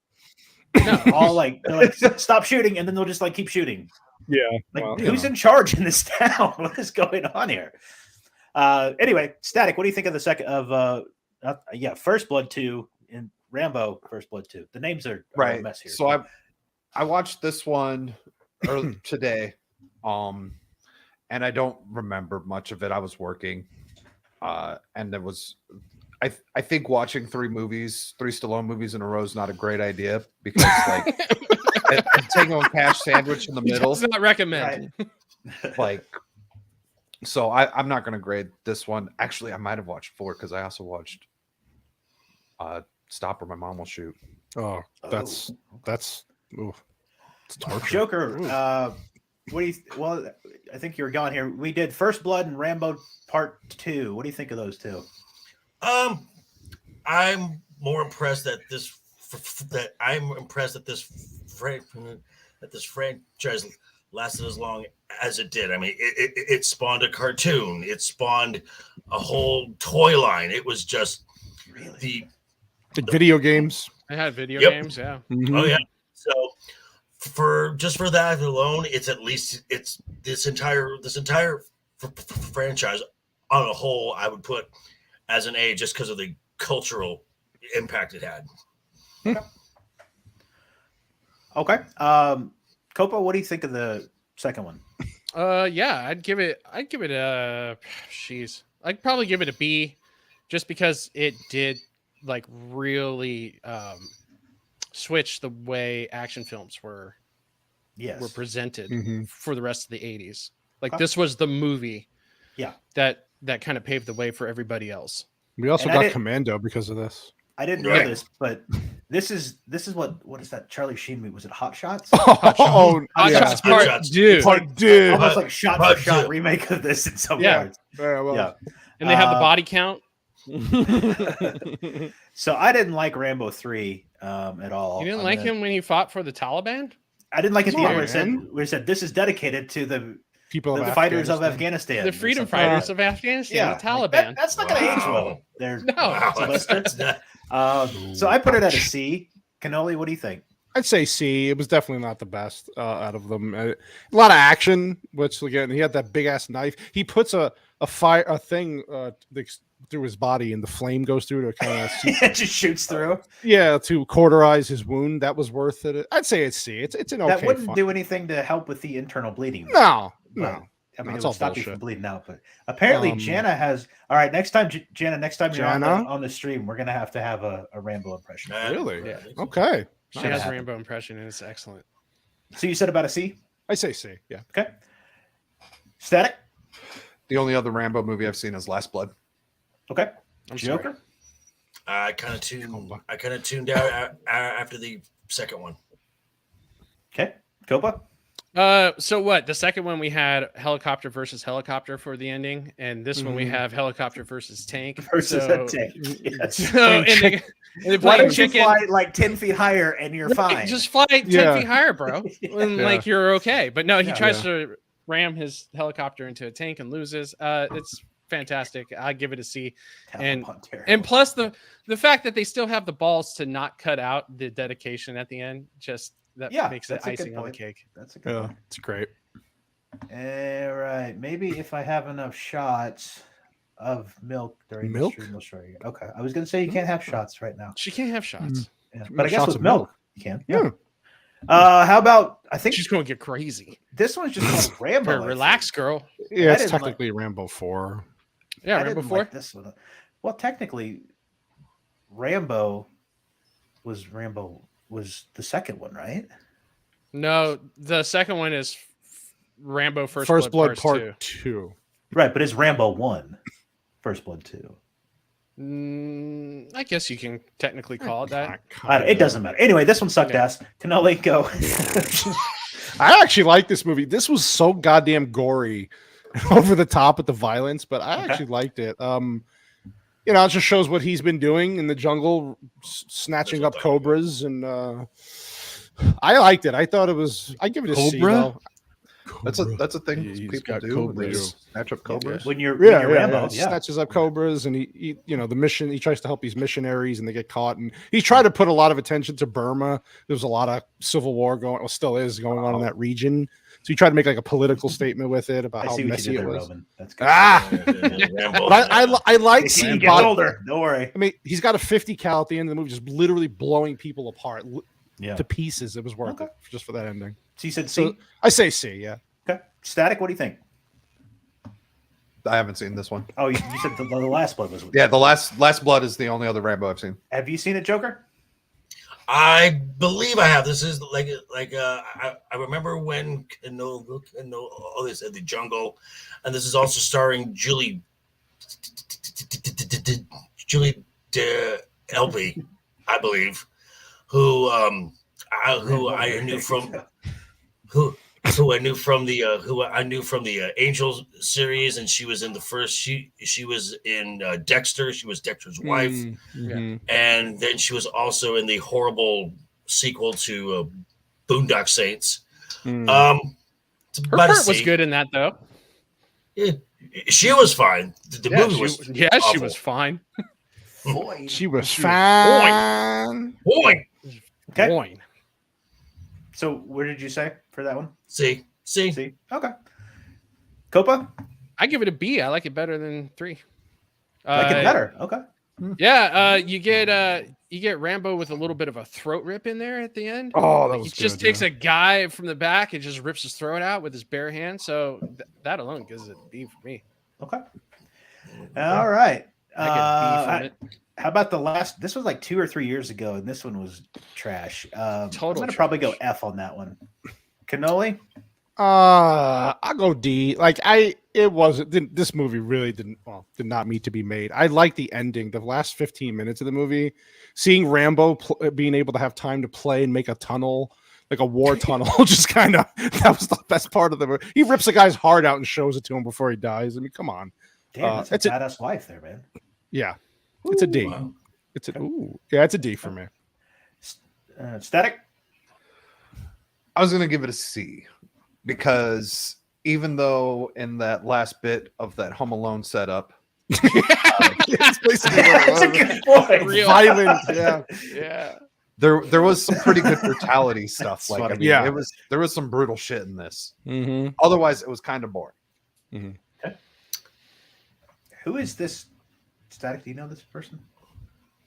No. All they're like stop shooting, and then they'll just like keep shooting. Yeah. Like Well, who's in charge in this town? What is going on here? Anyway, Static, what do you think of the second of First Blood 2 and Rambo First Blood 2? The names are a Right. mess here. So I watched this one today, and I don't remember much of it. I was working, and there was. I think watching three Stallone movies in a row is not a great idea because like a Tango and Cash sandwich in the He middle, does not recommend. like. So I'm not going to grade this one. Actually, I might have watched 4 because I also watched Stop or My Mom Will Shoot. Oh, that's oof. It's torture. Joker, what do you? Well, I think you were gone here. We did First Blood and Rambo Part 2. What do you think of those two? I'm more impressed that this franchise lasted as long as it did. I mean, it spawned a cartoon. It spawned a whole toy line. It was just Really? Like video games. I had video Yep. games, yeah. Mhm. Oh yeah. So for that alone, it's at least this entire franchise on a whole, I would put as an A just because of the cultural impact it had. Okay. Copa, what do you think of the second one? Yeah, I'd give it a I'd probably give it a B just because it did like really switch the way action films were Yes. presented Mhm. for the rest of the 80s. Like Okay. this was the movie Yeah. that kind of paved the way for everybody else. We also And I got didn't- Commando because of this. I didn't know Right. this, but This is what is that Charlie Sheen movie? Was it Hot Shots? Oh, Hot yeah. Shots Part Shots. Two. Part two. Almost like shot Part for shot two. remake of this in some Yeah. parts. Yeah, well, Yeah. And they have the body count. So I didn't like Rambo 3 at all. You didn't like him when he fought for the Taliban? I didn't like at the Come end on, where it said this is dedicated to the people of fighters of Afghanistan. Afghanistan. The or freedom something. fighters of Afghanistan, Yeah, the like, Taliban. that's not going to age well. Wow. There, No. Wow, Sylvester. that's not- So I put it at a C. Cannoli, what do you think? I'd say C. It was definitely not the best out of them. A lot of action, which again, he had that big ass knife. He puts a thing through his body, and the flame goes through to kind of It just shoots through. to cauterize his wound. That was worth it. I'd say it's C. It's an okay. That wouldn't fun. do anything to help with the internal bleeding. No, But, no. I mean, That's it all would stop you bullshit. from bleeding out. But apparently, Jana has. All right, next time, Jana, next time you're Jana? on the stream, we're gonna have to have a Rambo impression. Really? Yeah. Okay. She Nice. has a Rambo impression, and it's excellent. So you said about a C? I say C. Yeah. Okay. Static. The only other Rambo movie I've seen is Last Blood. Okay. I'm Joker. sorry. I kind of tuned out after the second one. Okay. Copa. So what? The second one we had helicopter versus helicopter for the ending, and this one we have helicopter versus tank Versus so, a tank. Yes. So and they Why playing don't you chicken. fly like 10 feet higher and you're fine? Just fly 10 Yeah. feet higher, bro. And Yeah. like you're okay. But no, he Yeah. tries to ram his helicopter into a tank and loses. It's fantastic. I give it a C. And plus the fact that they still have the balls to not cut out the dedication at the end, just that makes it that's a good icing on the point. cake. That's a good Yeah. one. It's great. All right. Maybe if I have enough shots of milk during Milk? the stream, we'll show you. Okay. I was going to say you can't have shots right now. She can't have shots. Yeah. But I guess Shots with of milk, milk. you can. Yeah. How about, I think She's going to get crazy. this one's just called Rambo. I think. Relax, girl. Yeah, I it's didn't like- technically Rambo 4. Yeah, I Rambo didn't 4. like this one. Well, technically, Rambo was the second one, right? No, the second one is Rambo First Blood Part Part 2. Right, but it's Rambo 1, First Blood 2. I guess you can technically call it that. It doesn't matter. Anyway, this one sucked Yeah. ass. Cannoli, go. I actually like this movie. This was so goddamn gory, over the top with the violence, but I actually liked it. It just shows what he's been doing in the jungle, snatching up cobras, and I liked it. I thought it was. I give it a C. Cobra? Though. That's a thing He's people got do. When they cobras. snatch up cobras. when you're Yeah, Rambo, he snatches up cobras, and he the mission. He tries to help these missionaries, and they get caught. And he tried to put a lot of attention to Burma. There was a lot of civil war still is going on in that region. So he tried to make like a political statement with it about I how see what you messy did it there, was. Roman. That's good. Rambo. But I like He seeing gets body. older. Don't worry. I mean, he's got a 50 cal at the end of the movie, just literally blowing people apart Yeah. to pieces. It was worth Okay. it just for that ending. So you said C. So I say C. Yeah. Okay. Static. What do you think? I haven't seen this one. Oh, you said the last blood was. Yeah, the last Blood is the only other Rambo I've seen. Have you seen it, Joker? I believe I have. This is I remember when they said the jungle, and this is also starring Julie Delby, I believe, who I knew from the Angels series, and she was in the first. She was in Dexter. She was Dexter's wife. Mhm. And then she was also in the horrible sequel to Boondock Saints. Mm. It's Her about a part was C. good in that though. She was fine. The movie was she awful. was fine. She was fine. Boy. Okay. Boing. So where did you say for that one? See. C. Okay. Copa. I give it a B. I like it better than 3. Like it better. Okay. Yeah, you get Rambo with a little bit of a throat rip in there at the end. Oh, that He was just good, takes yeah. a guy from the back and just rips his throat out with his bare hand. So that alone gives it a B for me. Okay. All right. I get B from it. How about the last? This was like 2 or 3 years ago, and this one was trash. I'm gonna probably go trash. F on that one. Cannoli. I'll go D. Like I It wasn't. This movie really did not need to be made. I like the ending. The last 15 minutes of the movie, seeing Rambo being able to have time to play and make a tunnel, like a war tunnel, just kind of, that was the best part of the movie. He rips a guy's heart out and shows it to him before he dies. I mean, come on. Damn, that's a badass wife there, man. Yeah. It's a D. Wow. It's a D for me. Static? I was gonna give it a C because even though in that last bit of that Home Alone setup, it's basically what it was. That's a good point. Real. Violent, yeah. Yeah. There was some pretty good brutality stuff. Like, I funny. mean, Yeah. there was some brutal shit in this. Mm-hmm. Otherwise, it was kind of boring. Okay. Who is this? Static, do you know this person?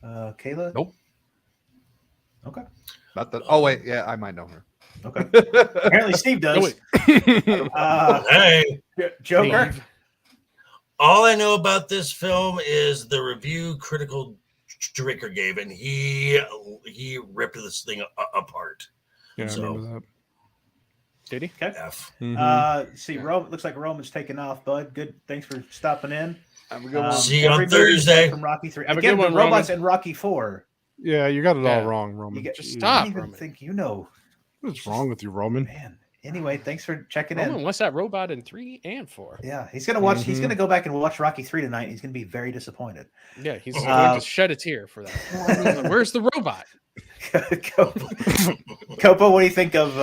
Kayla? Nope. Okay. Not that. Oh wait, yeah, I might know her. Okay. Apparently Steve does. Hey, Joker? Steve. all I know about this film is the review critical Draker gave, and he ripped this thing apart. Yeah, I So- remember that. Did he? Okay. F. See, looks like Roman's taking off, bud. Good. Thanks for stopping in. Have a good one. See you on every movie Thursday. From Rocky 3. Have a Again, good one, the robots Roman. in Rocky 4. Yeah, you got it all Yeah. wrong, Roman. You get, Just I stop, don't even Roman. think you know. What's wrong with you, Roman? Man. Anyway, thanks for checking Roman, in. what's that robot in 3 and 4? Yeah, he's gonna watch. He's Mhm. gonna go back and watch Rocky 3 tonight. He's gonna be very disappointed. Yeah, he's Uh, going to shed a tear for that. Where's the robot? Copa, what do you think of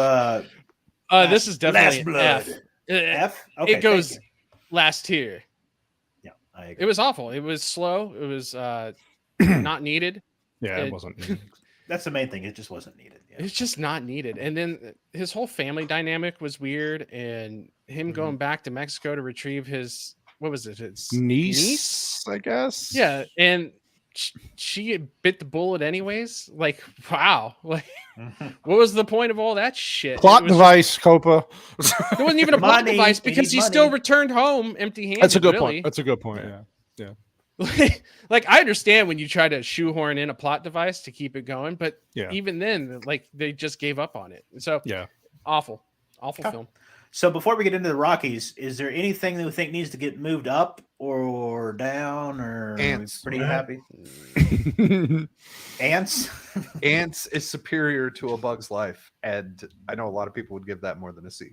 This is definitely Last Blood? F. F? Okay, It goes thank last tier. you. Yeah, I It agree. was awful. It was slow. It was not needed. Yeah, it It- wasn't. That's the main thing. It just wasn't needed. Yeah. It's just not needed. And then his whole family dynamic was weird. And him going back to Mexico to retrieve his, what was it? His Niece, I guess. Yeah. And she bit the bullet anyways. Like, wow. Like, Mhm. what was the point of all that shit? Plot It was device, Copa. just- it wasn't even a plot Money. device They because need he still money. returned home empty-handed. That's a good really. point. That's a good point. Yeah. Like I understand when you try to shoehorn in a plot device to keep it going, but Yeah. even then, like they just gave up on it. So Yeah. awful Okay. film. So before we get into the Rockies, is there anything that we think needs to get moved up or down, or are we Ants. pretty Yeah. happy? Ants. Ants is superior to A Bug's Life, and I know a lot of people would give that more than a C.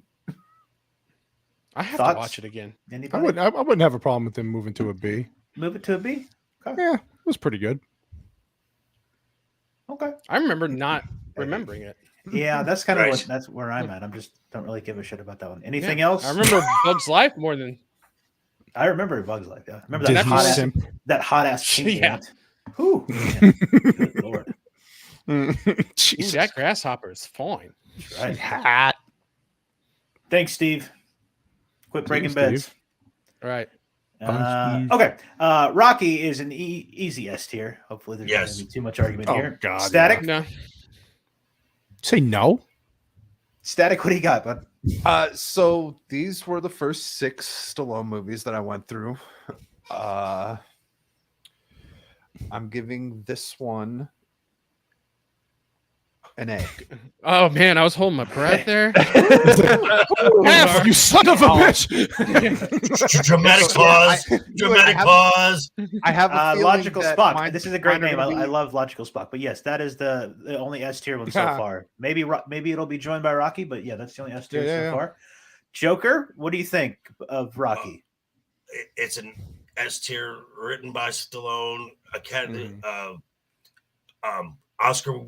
I have Thoughts? to watch it again. Anybody? I wouldn't have a problem with them moving to a B. Move it to a B. Yeah, it was pretty good. Okay. I remember not remembering it. Yeah, that's kind of Right. what that's where I'm at. I'm just don't really give a shit about that one. Anything else? I remember Bug's Life more than I remember Bugs Life. Yeah, remember that Disney hot ass, simp. that hot ass pink Yeah. ant. Whew, man. Good Lord. Ooh, Jesus. that grasshopper is fine. Right. Hat. Thanks, Steve. Quit breaking Thanks, beds. All right. Thanks, Steve. Okay. Rocky is an easy S tier. Hopefully, there's not Yes. going to be too much argument Oh, here. God, Static. No. Say no. Static. What do you got, bud? So these were the first 6 Stallone movies that I went through. I'm giving this one an A. Oh man, I was holding my breath there. F, you son of a bitch. Dramatic So, yeah, pause. Dramatic pause. I have a feeling Logical that Spock. mine- This is a great mine are name. gonna I be- love Logical Spock. But yes, that is the only S tier one so Yeah. far. Maybe it'll be joined by Rocky, but yeah, that's the only S tier Yeah, so yeah. far. Joker, what do you think of Rocky? It's an S tier written by Stallone, Academy, Oscar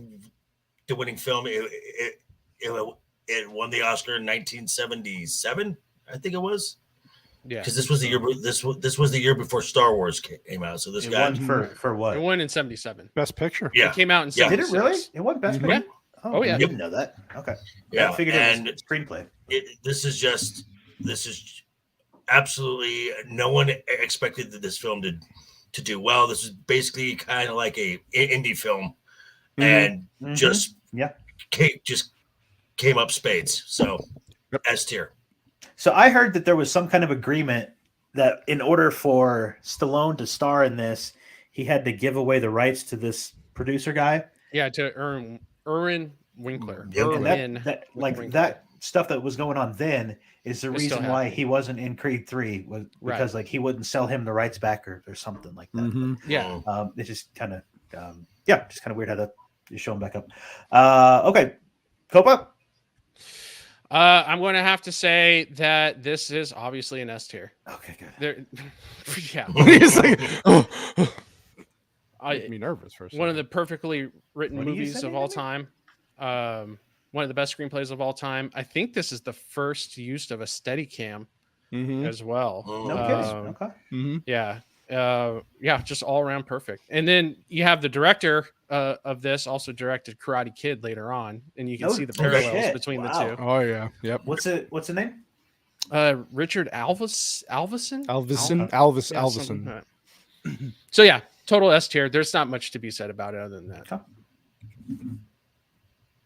the winning film. It won the Oscar in 1977, I think it was, Yeah. because this was the year. This was the year before Star Wars came out. So this It guy, won for what? It won in 77. Best picture. yeah, It came out in Yeah. Did it 76. really? It won Best Yeah. Picture? Oh, Oh, yeah. I didn't know that. Okay. yeah, I figured and it was screenplay. this is absolutely no one expected this film to do well. This is basically kind of like a indie film, and Mhm. just Yeah. came up spades. So S tier. So I heard that there was some kind of agreement that in order for Stallone to star in this, he had to give away the rights to this producer guy. Yeah, to Erwin Winkler. Yep. And Erwin that like Winkler. that stuff that was going on then is the It's still reason why happening. he wasn't in Creed 3 was Right. because like he wouldn't sell him the rights back or something like that. Mhm. Yeah. It's just kind of just kind of weird how that you show him back up. Okay, Copa. I'm going to have to say that this is obviously an S tier. Okay, good. There, yeah. He's like, made me I, nervous for a second. one of the perfectly written What do you movies say, of all David? time. One of the best screenplays of all time. I think this is the first use of a Steadicam Mhm. as well. No kidding. Okay. Mhm. Yeah. Just all around perfect. And then you have the director of this also directed Karate Kid later on, and you can No see the shit. parallels between Wow. the two. Oh yeah. Yep. What's the name? Richard Alvison. Alvison. Yeah, Alvison. something like that. So yeah, total S tier. There's not much to be said about it other than that. Okay.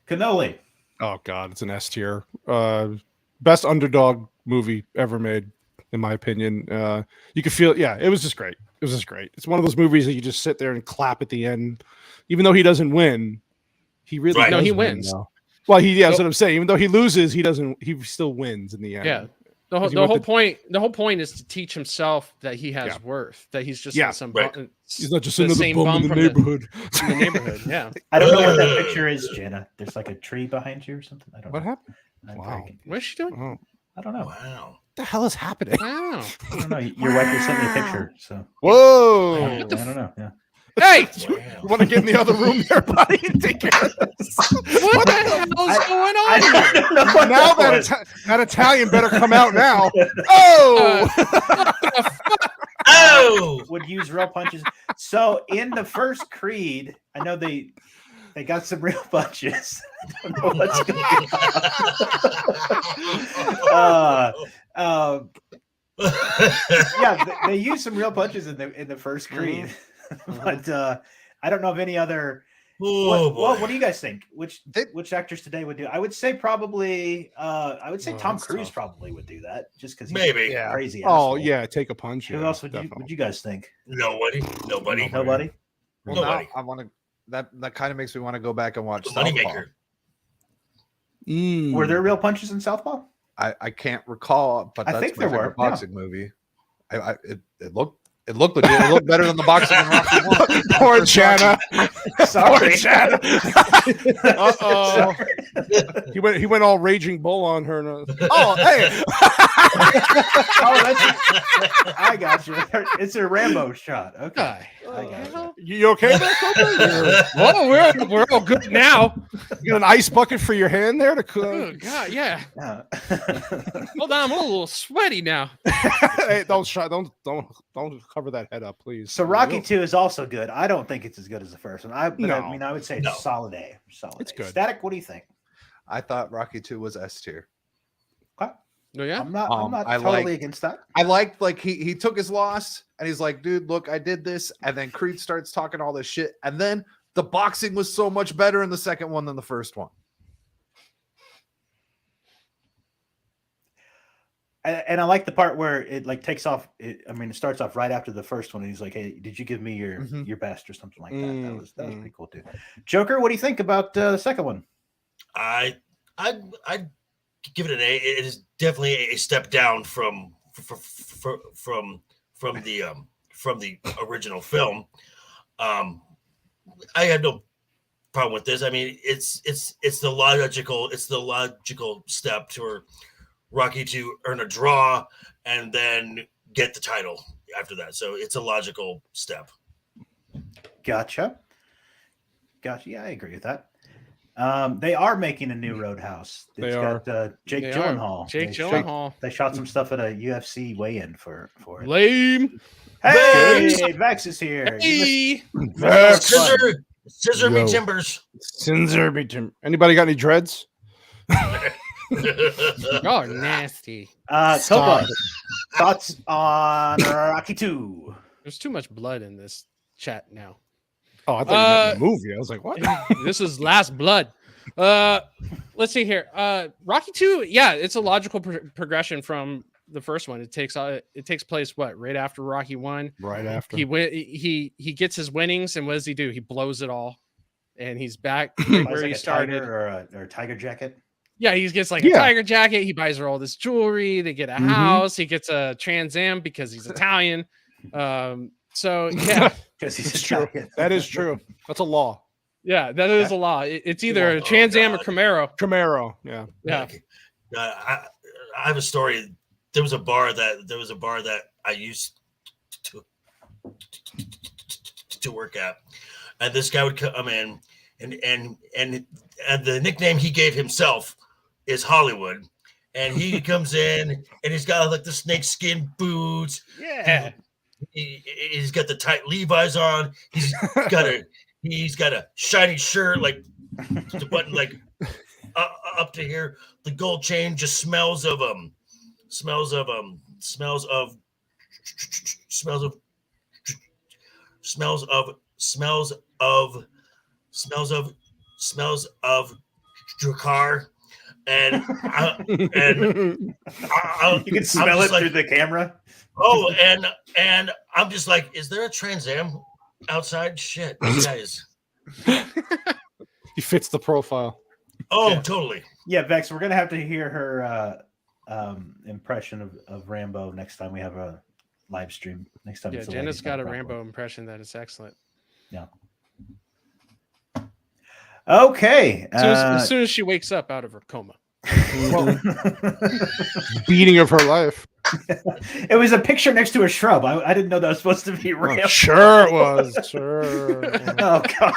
Cannoli. Oh god, it's an S tier. Best underdog movie ever made, in my opinion. You could feel, yeah, it was just great. It was just great. It's one of those movies that you just sit there and clap at the end, even though he doesn't win. He really Right. No, does he win, wins. though. Well, that's what I'm saying. Even though he loses, he doesn't. He still wins in the end. Yeah. The Because he whole went point. The whole point is to teach himself that he has Yeah. worth. That he's just Yeah, not some right. He's not just the another same bum bum in the from neighborhood. in the neighborhood. Yeah. I don't know what that picture is, Jenna. There's like a tree behind you or something. I don't What know. happened? I'm Wow. very confused. What's she doing? Oh, I don't know. Wow. what the hell is happening? Wow. I don't know. Your wife just sent me a picture, so Whoa! I don't know. Yeah. Hey, You want to get in the other room there, buddy? Take care of this. what the hell is going on I here? don't know what Now that was. that Italian better come out now. Oh! Oh! Would use real punches. So in the first Creed, I know they got some real punches. I don't know what's going on. Yeah, they use some real punches in the first Creed, but I don't know of any other. Oh, boy. What do you guys think? Which They- actors today would do? I would say probably. I would say Oh, Tom that's Cruise tough. probably would do that, just because he's Maybe. a crazy. Oh asshole. yeah, take a punch. Who yeah, else would definitely. you guys think? Nobody. Nobody. Nobody. Well, Nobody. now I want to. That kind of makes me want to go back and watch The Southpaw. moneymaker. Mm. Were there real punches in Southpaw? I can't recall, but I that's think my there favorite were, yeah. boxing movie. It looked legit. It looked better than the boxing in Rocky One. Poor Chana. Sorry, Chana. Uh-oh. He went all raging bull on her. Oh, hey. Oh, I got you. It's a Rambo shot. Okay. I got you. You okay there, Cobra? Whoa, we're all good now. You got an ice bucket for your hand there to Oh God, yeah. Yeah. Hold on, I'm a little sweaty now. Hey, don't cover that head up, please. So Rocky 2 is also good. I don't think it's as good as the first one. I No. mean, I would say it's No. solid A. Solid. It's A. good. Static. What do you think? I thought Rocky 2 was S tier. Okay. No, yeah. I'm not I totally like- against that. I liked like he took his loss and he's like, dude, look, I did this, and then Creed starts talking all this shit, and then the boxing was so much better in the second one than the first one. And I like the part where it like takes off. It starts off right after the first one, and he's like, "Hey, did you give me your best or something like that?" That was pretty cool too. Joker, what do you think about the second one? I'd give it an A. It is definitely a step down from the original film. I had no problem with this. I mean, it's the logical step to Rocky to earn a draw and then get the title after that. So it's a logical step. Gotcha. Yeah, I agree with that. They are making a new Roadhouse. It's got Jake They are. Gyllenhaal. Jake They Gyllenhaal. They shot some stuff at a UFC weigh-in for it. Lame. Hey, Vex is here. You Hey. missed fun. Scissor me Yo. timbers. Sinzer between. Anybody got any dreads? Y'all are nasty. Copa, thoughts on Rocky 2? There's too much blood in this chat now. Oh, I thought you meant the movie. I was like, what? This is Last Blood. Let's see here. Rocky 2, yeah, it's a logical progression from the first one. It takes place right after Rocky 1. Right after. He gets his winnings, and what does he do? He blows it all, and he's back Buys where like he a started. tiger or a tiger jacket. Yeah, he gets like a Yeah. tiger jacket. He buys her all this jewelry. They get a house. He gets a Trans Am because he's Italian. So yeah, because he's It's true. Italian. That is true. That's a law. yeah, that is a law. It's either a Trans Am or God. Camaro. Camaro. Yeah. Yeah. I have a story. There was a bar that I used to work at, and this guy would come in, and the nickname he gave himself is Hollywood, and he comes in and he's got like the snake skin boots. Yeah. He's got the tight Levi's on. He's got a shiny shirt, like the button like up to here. The gold chain just smells of Drakkar, and You can smell it through the camera. Oh, and I'm just like, is there a Trans Am outside? Shit, this guy is. He fits the profile. Oh, Yeah. totally. Yeah, Vex, we're gonna have to hear her impression of Rambo next time we have a live stream. Next time. Yeah, it's Jenna's ladies got night, a probably. Rambo impression that is excellent. Okay. As soon as she wakes up out of her coma. Beating of her life. It was a picture next to a shrub. I didn't know that was supposed to be real. Oh, sure it was. Sure. Oh God.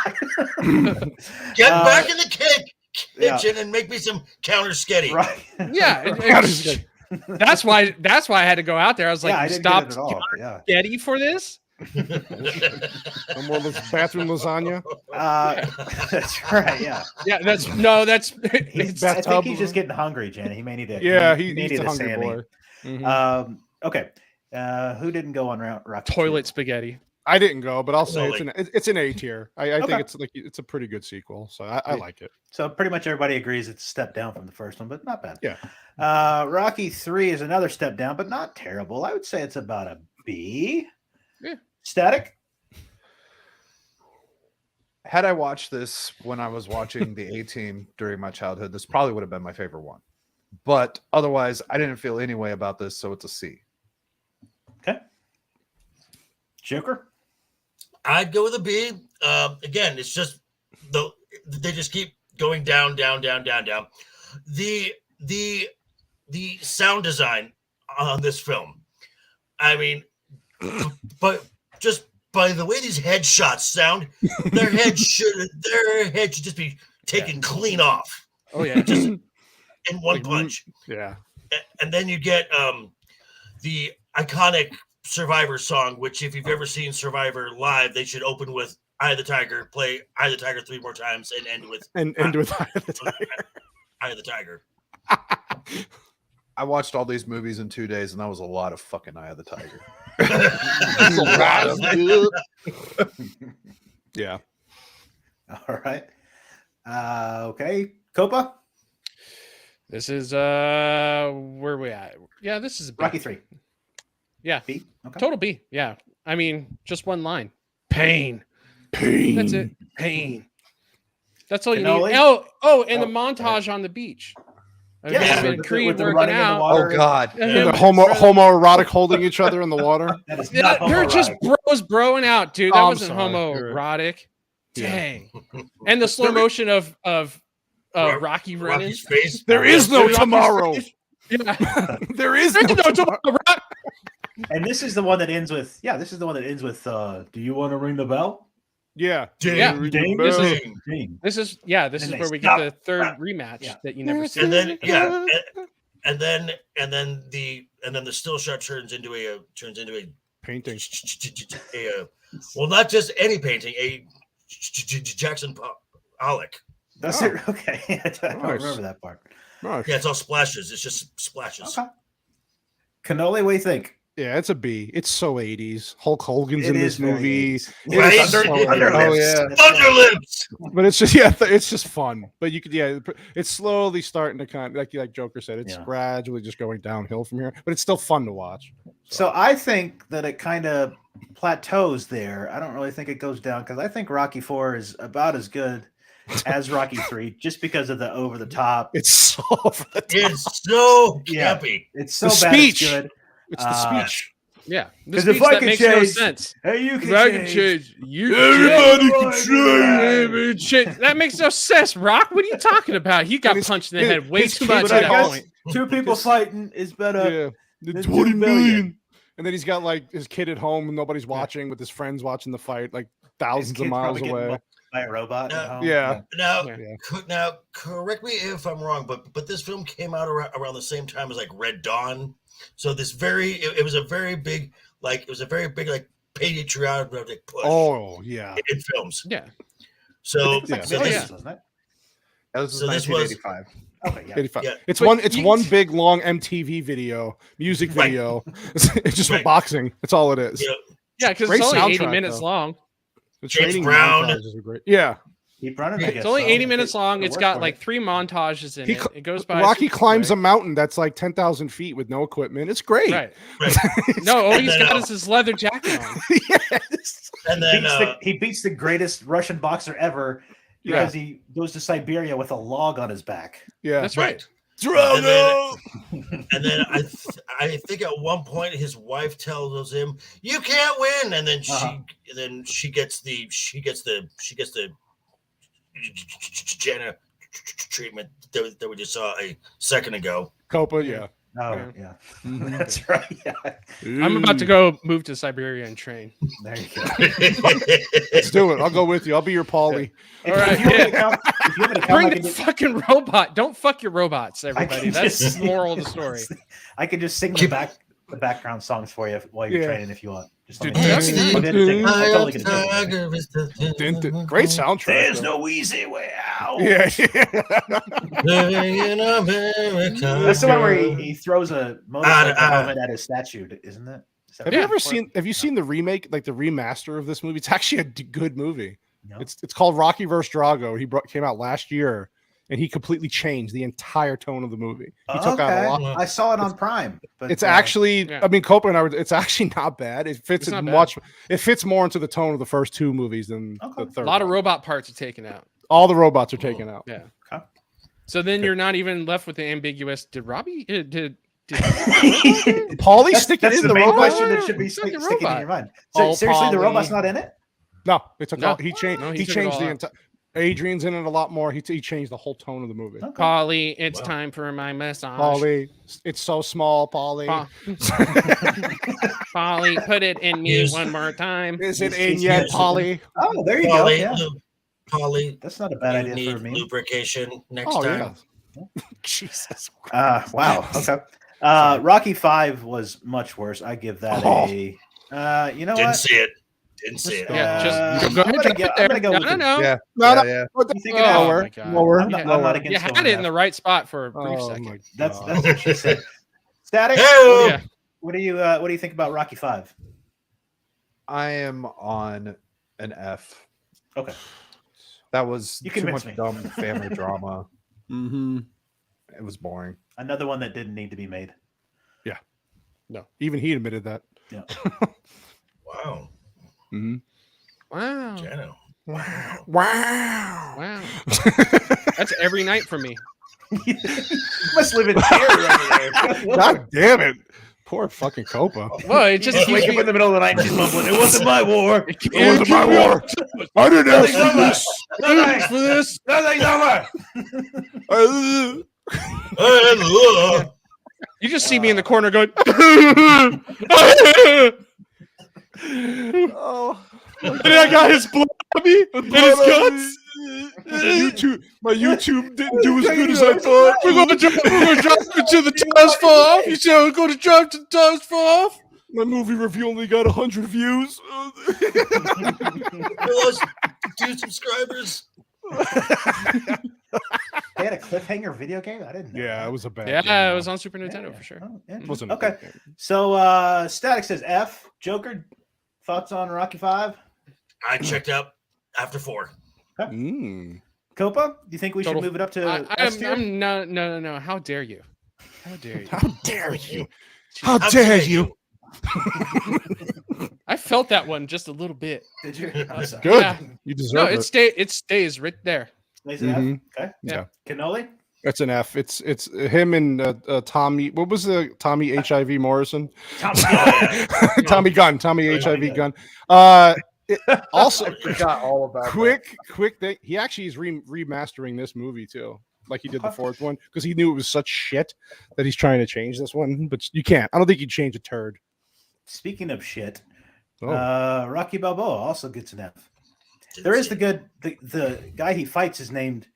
Get back in the yeah. kitchen and make me some counter sketty. Right. Yeah, that's why I had to go out there. I was like, yeah, I you didn't stopped get it at all. Yeah. Getty for this? No more bathroom lasagna. That's right. Yeah. Yeah, I bathtub. think he's just getting hungry, Janet. He may need to. Yeah, he may he's need a a hungry Sammy. boy. Mhm. Okay. Who didn't go on Rocky? Toilet spaghetti. I didn't go, but I'll say Totally. it's an A tier. I Okay. think it's a pretty good sequel, so I like it. So pretty much everybody agrees it's a step down from the first one, but not bad. Yeah. Rocky 3 is another step down, but not terrible. I would say it's about a B. Yeah. Static. Had I watched this when I was watching the A-Team during my childhood, this probably would have been my favorite one. But otherwise, I didn't feel any way about this, so it's a C. Okay. Joker. I'd go with a B. Again, it's just they just keep going down. The sound design on this film. I mean, but just by the way these headshots sound, their head should just be taken clean off Oh yeah. just in one punch. Yeah. And then you get the iconic Survivor song, which if you've ever seen Survivor live, they should open with "Eye of the Tiger," play "Eye of the Tiger" 3 more times, and end with And with Eye of the Tiger. "Eye of the Tiger." I watched all these movies in 2 days, and that was a lot of fucking Eye of the Tiger. Yeah. All right. Okay. Copa. This is where we at? Yeah, this is a B. Rocky 3. Yeah. B. Okay. Total B. Yeah. I mean, just one line. Pain. Pain. That's it. Pain. That's all you Cannoli? need. Oh, and the Oh, montage on the beach. Yeah, Him with and the- Creed with the working running in the out. water. Oh God! And And him- the homoerotic holding each other in the water. That is Yeah, not they're just homoerotic. bros broing out, dude. That Oh, I'm wasn't sorry. homoerotic. Yeah. Dang. And the slow motion of Rocky running. Rocky's face. There is no Rocky's tomorrow. face. Yeah. There is There's no no tomorrow. tomorrow. And this is the one that ends with, do you want to ring the bell? Yeah. Yeah. Ding, This is- Ding. This is And where they we stop. get the third Stop. rematch Yeah. that you never see. And then and then the still shot turns into a Painting. well, not just any painting, a Jackson Pollock. That's Oh. it. Okay. I don't Nice. remember that part. Nice. Yeah, it's all splashes. It's just splashes. Okay. Cannoli, what do you think? Yeah, it's a B. It's so 80s. Hulk Hogan's It in is this very movie. 80s. It Right? is so Thunder 80s. Oh, yeah. That's right. Underlips. But it's just it's just fun. But you could it's slowly starting to kind of like Joker said, it's Yeah. gradually just going downhill from here. But it's still fun to watch. So I think that it kind of plateaus there. I don't really think it goes down because I think Rocky 4 is about as good as Rocky 3 just because of the over the top. It's so over the top. It's so Yeah. campy. It's so The bad. speech. It's good. It's the speech. Yeah, the 'Cause if speech I that can makes no change, sense. Hey, you can I can change. change. You Everybody can can change. change. Change. That makes no sense, Rock. What are you talking about? He got And his- punched in the head way his too kid- much But at I that guess point. two people fighting is better. Yeah. The Then 20 2 million. million. And then he's got like his kid at home and nobody's watching with his friends watching the fight like His thousands of kid's miles probably getting away. molested by a robot. at No. home. Yeah. Now, Yeah. now, correct me if I'm wrong, but this film came out around the same time as like Red Dawn. So it was a very big like patriotic push Oh yeah. in films. Yeah. So, It's like so Oh, this, yeah. wasn't it? That was So this was- 1985. Okay, yeah. 85. Yeah. It's But one. It's you- one big long MTV video, music Right. video. It's just for Right. boxing. That's all it is. you know, Yeah, because Great it's only 80 soundtrack, minutes though. long. The James training Brown. montages are great. Yeah, Keep running. I It's guess only so. 80 minutes It- long. it'll It's work got for like you. 3 montages in He it. cl- It goes by. Rocky super climbs a quick. mountain that's like 10,000 feet with no equipment. It's great. Right. right. No, all And he's then, got is his leather jacket on. Yes. And then He beats the greatest Russian boxer ever Yeah. because he goes to Siberia with a log on his back. Yeah. That's right. And then I think at one point his wife tells him, "You can't win," and then she gets the Jenna treatment that we just saw a second ago. Copa. Yeah. Oh, Yeah. yeah. That's right. Yeah. I'm about to go move to Siberia and train. There you go. Let's do it. I'll go with you. I'll be your Paulie. If, All right, if you want yeah. me to count, if you want me to count, Bring I the can, just, fucking robot. Don't fuck your robots, I everybody. can That's just the moral of the story. I can just sing the background songs for you while you're Yeah. training if you want. Just let Dun, me know. dun, I'll totally Tiger get a is the- Great soundtrack. There's though. no easy way out. Yeah. Living in America. That's the one where he throws a motorcycle ah. helmet at his statue, isn't it? Is that Have right? you ever seen? Have you seen the remake, like the remaster of this movie? It's actually a good movie. No. It's called Rocky vs. Drago. Came out last year, and he completely changed the entire tone of the movie. He took out a lot. I saw it on Prime. But It's actually, Yeah. I mean, Copa and I were. It's actually not bad. It fits It's in not bad. much. It fits more into the tone of the first two movies than Okay. the third. A lot of one. robot parts are taken out. All the robots are taken out. Yeah. Okay. So then you're not even left with the ambiguous. Did Robbie? Did Paulie sticking that's in the the main robot? question that should be It's like a sticking in robot. your mind. So Oh, seriously, the Paulie. robot's not in it? No, they took No. all. He changed. No, he he took it changed all the out. entire. Adrian's in it a lot more. He changed the whole tone of the movie. Okay. Polly? It's Wow. time for my massage. Paulie, it's so small, Paulie. Polly, put it in me Yes. one more time. Is it He's- in yet, yes. Paulie? Oh, there you go. Polly, Yeah. Polly, That's not a bad you idea for need me. lubrication next Oh time. yeah. Jesus. Wow. Okay. Rocky 5 was much worse. I give that Oh. a. You know Didn't what? see it. Didn't see it. Yeah, just I'm go ahead, gonna drop go- it I'm there. gonna go with No, the- no. Yeah. No, no. yeah. You think it Oh, lower? my God. Lower. I'm not lower. against You going had it in F. the right spot for a brief Oh, second. my That's God. what she said. Static. Hey-o! Yeah. What do you think about Rocky 5? I am on an F. Okay. That was You too convinced much me. dumb family drama. Mm-hmm. It was boring. Another one that didn't need to be made. No, even he admitted that. Wow. Mm-hmm. Wow. Jano. Wow. Wow. That's every night for me. You must live in terror over there. God damn it. Poor fucking Copa. Well, it just Just keeps wake me. up in the middle of the night and she's mumbling, "It wasn't my war. It wasn't my war. I didn't ask for this. Thanks for this. Nothing's over." You just see me in the corner going. Oh, And I got his blood on me and his guts. My YouTube didn't do as good as I thought. We're gonna drop it to the tires fall off. You said we're gonna drop to the tires fall off. My movie review only got 100 views. We lost 2 subscribers. They had a cliffhanger video game. I didn't know. Yeah, that. it was a bad. Yeah, game, it was though. on Super Nintendo Yeah. for sure. Oh, yeah. It wasn't a Okay. bad game. So Static says F. Joker. Thoughts on Rocky 5? I checked out after 4. Mm. Copa, do you think we Total- should move it up to I'm S tier? no. How dare you? How dare you? How dare you? How dare you? I felt that one just a little bit. Did you? I'm sorry. Good. Yeah. You deserve No, it. it stays right there. Is it F? Mhm. Okay. Yeah. Cannoli? That's an F. It's him and Tommy. What was the Tommy HIV Morrison? Tommy Gunn. Tommy Gunn. Tommy Tommy HIV Gunn. Gunn. Also, I forgot all about quick thing. He actually is remastering this movie too, like he did the fourth one, because he knew it was such shit that he's trying to change this one. But you can't. I don't think you'd change a turd. Speaking of shit, Oh. Rocky Balboa also gets an F. There is the guy he fights his name's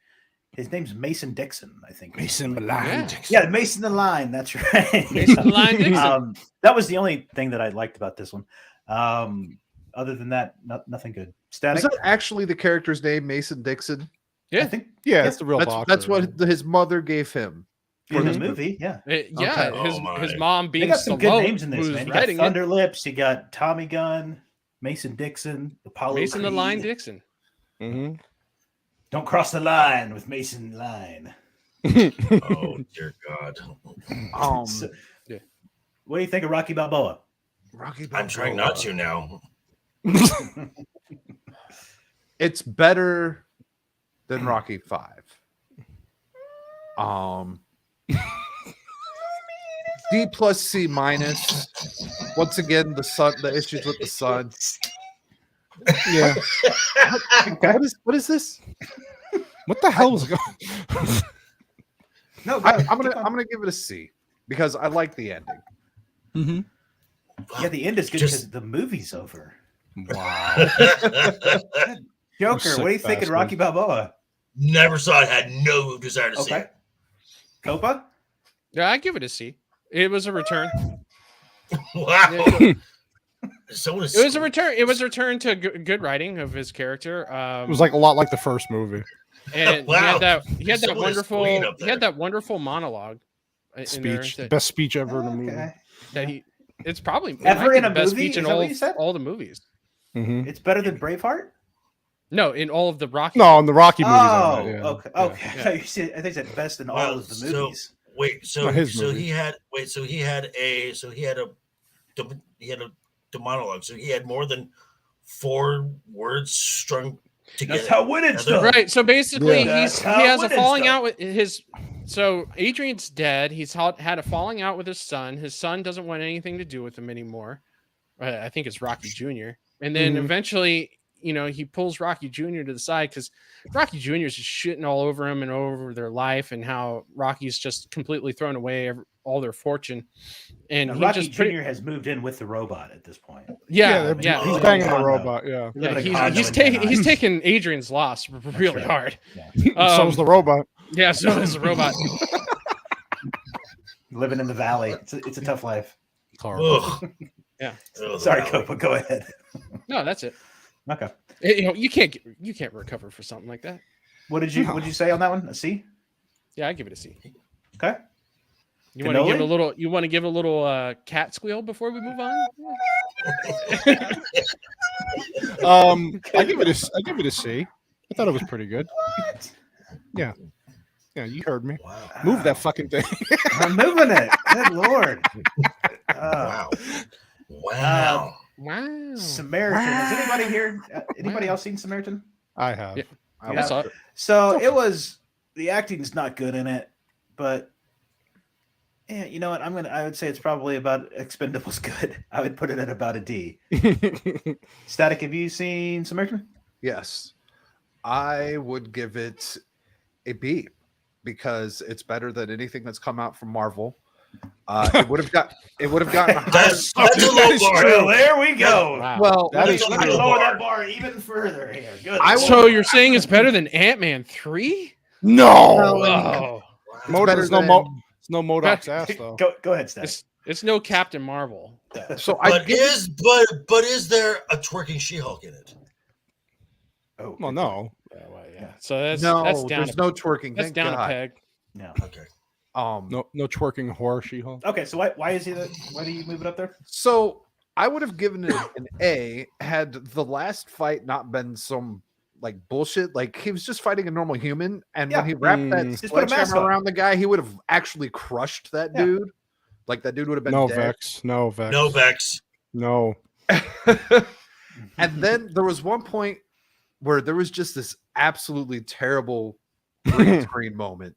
Mason Dixon, I think. Mason Milan. Yeah. Yeah, Mason the Line. That's right. Mason the Line Dixon. That was the only thing that I liked about this one. Other than that, nothing good. Static. Is that actually the character's name, Mason Dixon? I think Yeah, it's the real That's boxer. what his mother gave him. in the movie. Yeah, Yeah, Okay. his mom they being got some good Stallone, names in this. who's Man, you got writing it. Thunder Lips. You got Tommy Gunn, Mason Dixon, Apollo. Mason the Creed. Line Dixon. Mhm. Don't cross the line with Mason Line. Oh dear God. So, what do you think of Rocky Balboa? Rocky I'm trying not to now. It's better than Rocky 5. D plus C minus. Once again, the issues with the sun. Yeah. What is this? What the hell is going? No, I'm gonna give it a C because I like the ending. Mm-hmm. Yeah, the end is good Just- because the movie's over. Wow. Joker, sick what do you think of bastard. Rocky Balboa? Never saw it. Had no desire to see Okay. it. Copa? Yeah, I give it a C. It was a return. Wow. It So was a return. It was a return to good writing of his character. It was like a lot like the first movie. And Wow. he had that Someone is wonderful clean up he had there. that wonderful monologue in there Speech, that, best speech ever in a movie. Okay. that he it's probably it Ever might be in the a best movie? speech in Is that what you said? all the movies. Mm-hmm. It's better than Braveheart? No, in all of the Rocky. No, in the Rocky movies. Oh, I meant, yeah. okay. Yeah. Okay. I thought you said, I think you said best in all Wow, of the so- movies. Wait, so Not his so movie. he had the monologue. So he had more than 4 words strung together. That's how Winnet's done. Right. So basically, Yeah. he That's how has a it is falling done. out with his. So Adrian's dead. He's had a falling out with his son. His son doesn't want anything to do with him anymore. I think it's Rocky Jr. And then Mhm. eventually, he pulls Rocky Jr. to the side because Rocky Jr. is just shitting all over him and over their life and how Rocky's just completely thrown away all their fortune. And Now, he Rocky just Jr. has moved in with the robot at this point. yeah. He's Oh, banging condo. a robot. Yeah. They live in a He's condo he's in taking Van he's Nuys. taking Adrian's loss really right. hard. Yeah. So is the robot. Yeah, so is the robot. Living in the valley. It's a tough life. It's horrible. Ugh. Yeah. Ugh, Sorry, wow. Copa. Go ahead. No, that's it. Okay. You can't recover for something like that. What did you say on that one? A C? Yeah, I give it a C. Okay. You want to give it a Cannoli? little? You want to give a little cat squeal before we move on? I give it a C. I thought it was pretty good. Yeah. Yeah, you heard me. Wow. Move that fucking thing. I'm moving it. Good lord. Wow. Wow. Wow. Samaritan. Has anybody here? Anybody else seen Samaritan? I have. Yeah. I Yeah. saw it. So it was the acting's not good in it, but yeah, you know what? I would say it's probably about Expendables good. I would put it at about a D. Static, have you seen Samaritan? Yes, I would give it a B because it's better than anything that's come out from Marvel. It would have gotten higher. That's a low bar. Well, there we go. Wow. Well, That is Let me true. lower that bar even further here. Good. I lord. So you're saying it's better than Ant-Man 3? No. Oh, better It's no than- it's no Modoc's ass though. Go ahead, Static. it's no Captain Marvel. so I But is there a twerking She-Hulk in it? Oh, Well, no. Yeah. So that's no, that's down. there's no twerking. That's Thank down a God. peg. no. Okay. No twerking whore She-Hulk. Okay, so why is he why do you move it up there? So I would have given it an A had the last fight not been some like bullshit. Like he was just fighting a normal human, and Yeah. when he wrapped that Just put a mask sledgehammer on. around the guy, he would have actually crushed that Yeah. dude. Like that dude would have been No dead. Vex. No Vex. No Vex. No. And then there was one point where there was just this absolutely terrible green screen moment.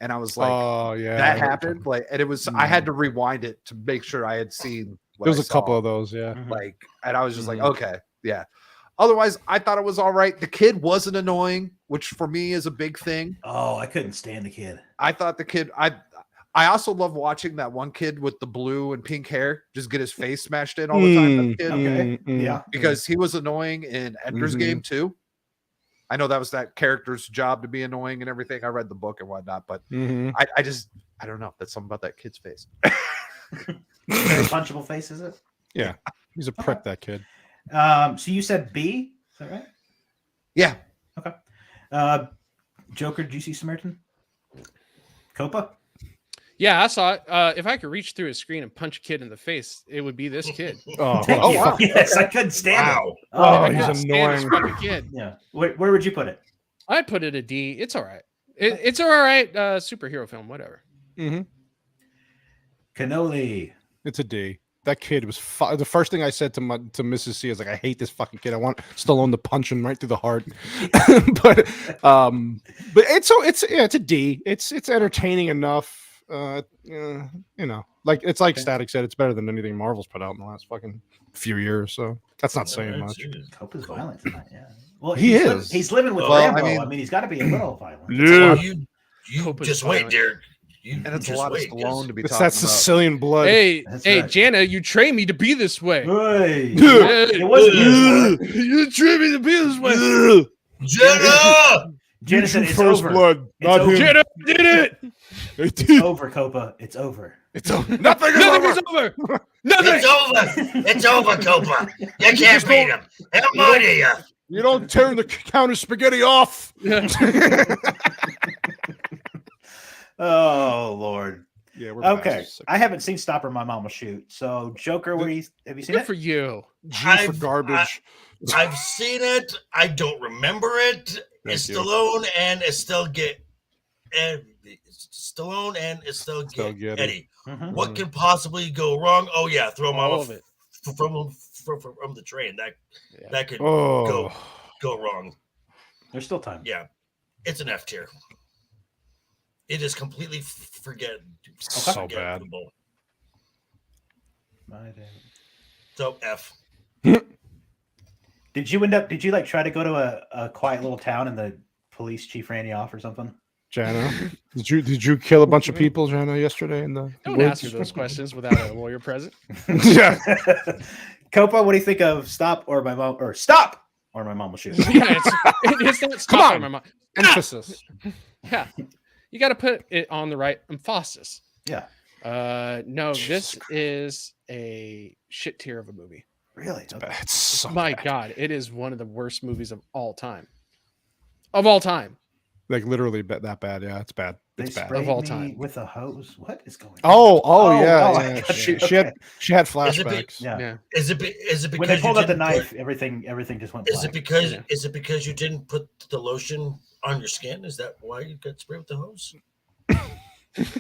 And I was like, oh yeah, that happened. Like, and it was, I had to rewind it to make sure I had seen what There was I a couple saw. of those, yeah. Like, and I was just like, okay, yeah. Otherwise, I thought it was all right. The kid wasn't annoying, which for me is a big thing. Oh, I couldn't stand the kid. I thought the kid, I also love watching that one kid with the blue and pink hair just get his face smashed in all the time. That kid, Okay. Yeah. because he was annoying in Ender's Game too. I know that was that character's job to be annoying and everything. I read the book and whatnot, but I don't know. That's something about that kid's face. Very punchable face, is it? Yeah, he's a prick, that kid. So you said B, is that right? Yeah. Okay. Joker, did you see Samaritan? Copa? Yeah, I saw it. If I could reach through a screen and punch a kid in the face, it would be this kid. Oh, Thank you. wow. Yes, I couldn't stand it. Wow. Oh, I my he's couldn't God. stand this annoying. fucking kid. Yeah. Where would you put it? I'd put it a D. It's all right. It's all right. Superhero film, whatever. Cannoli. It's a D. That kid was the first thing I said to Mrs. C is like, I hate this fucking kid. I want Stallone to punch him right through the heart. but it's a D. It's entertaining enough. You know, like it's like Static said, it's better than anything Marvel's put out in the last fucking few years. So that's not saying much. Copa's violent tonight, yeah. Well, He is. He's living with Well, I Rambo. mean- I mean, he's got to be a little violent. Yeah. You Copa's just wait, violent. Derek. You And it's a just lot of wait, Stallone to be It's talking that about. Sicilian blood. Hey, That's hey, right. Jana, you trained me to be this way. Hey. Yeah. It wasn't his word. You trained me to be this way. Jenna! Jenna said it's First over. blood, It's not over. him. Jana did it. It's over, Copa. It's over. It's over. Nothing Nothing is is over. over. Nothing. It's over. It's over, Copa. You can't beat him. How more do you? You don't turn the counter spaghetti off. Oh Lord. Yeah, we're Okay. I haven't seen Stop or My Mom Will Shoot. So Joker, have you seen Good it? for you. G for I've- garbage. I've seen it. I don't remember it. It's you. Stallone and Estelle Stallone and Estelle Getty. Eddie. Mhm. What could possibly go wrong? Oh yeah, throw him All off of it. from the train. Yeah. That could Oh, go wrong. There's still time. Yeah, it's an F tier. It is completely so bad. forgettable. My day. So F. Did you like try to go to a quiet little town and the police chief ran you off or something? Jana, did you kill a bunch of people, Jana, yesterday in the Don't woods? ask her those questions without a lawyer present. Yeah. Copa, what do you think of Stop or My Mom Will Shoot? Yeah, it's not stop on. on my mind. Emphasis. Yeah, you got to put it on the right emphasis. Yeah. No, Jesus this is a shit tier of a movie. Really? Okay. It's so My bad. God, it is one of the worst movies of all time. Of all time. Like literally that bad. Yeah, it's bad. They It's bad. sprayed Of all me time. with a hose. What is going on? Oh, yeah. oh, yeah. I got She, you. she had Okay. she had Is it flashbacks. Yeah. Yeah. Is it because When they pulled you out the didn't knife, everything just went Is it black. because Yeah. you didn't put the lotion on your skin? Is that why you got sprayed with the hose?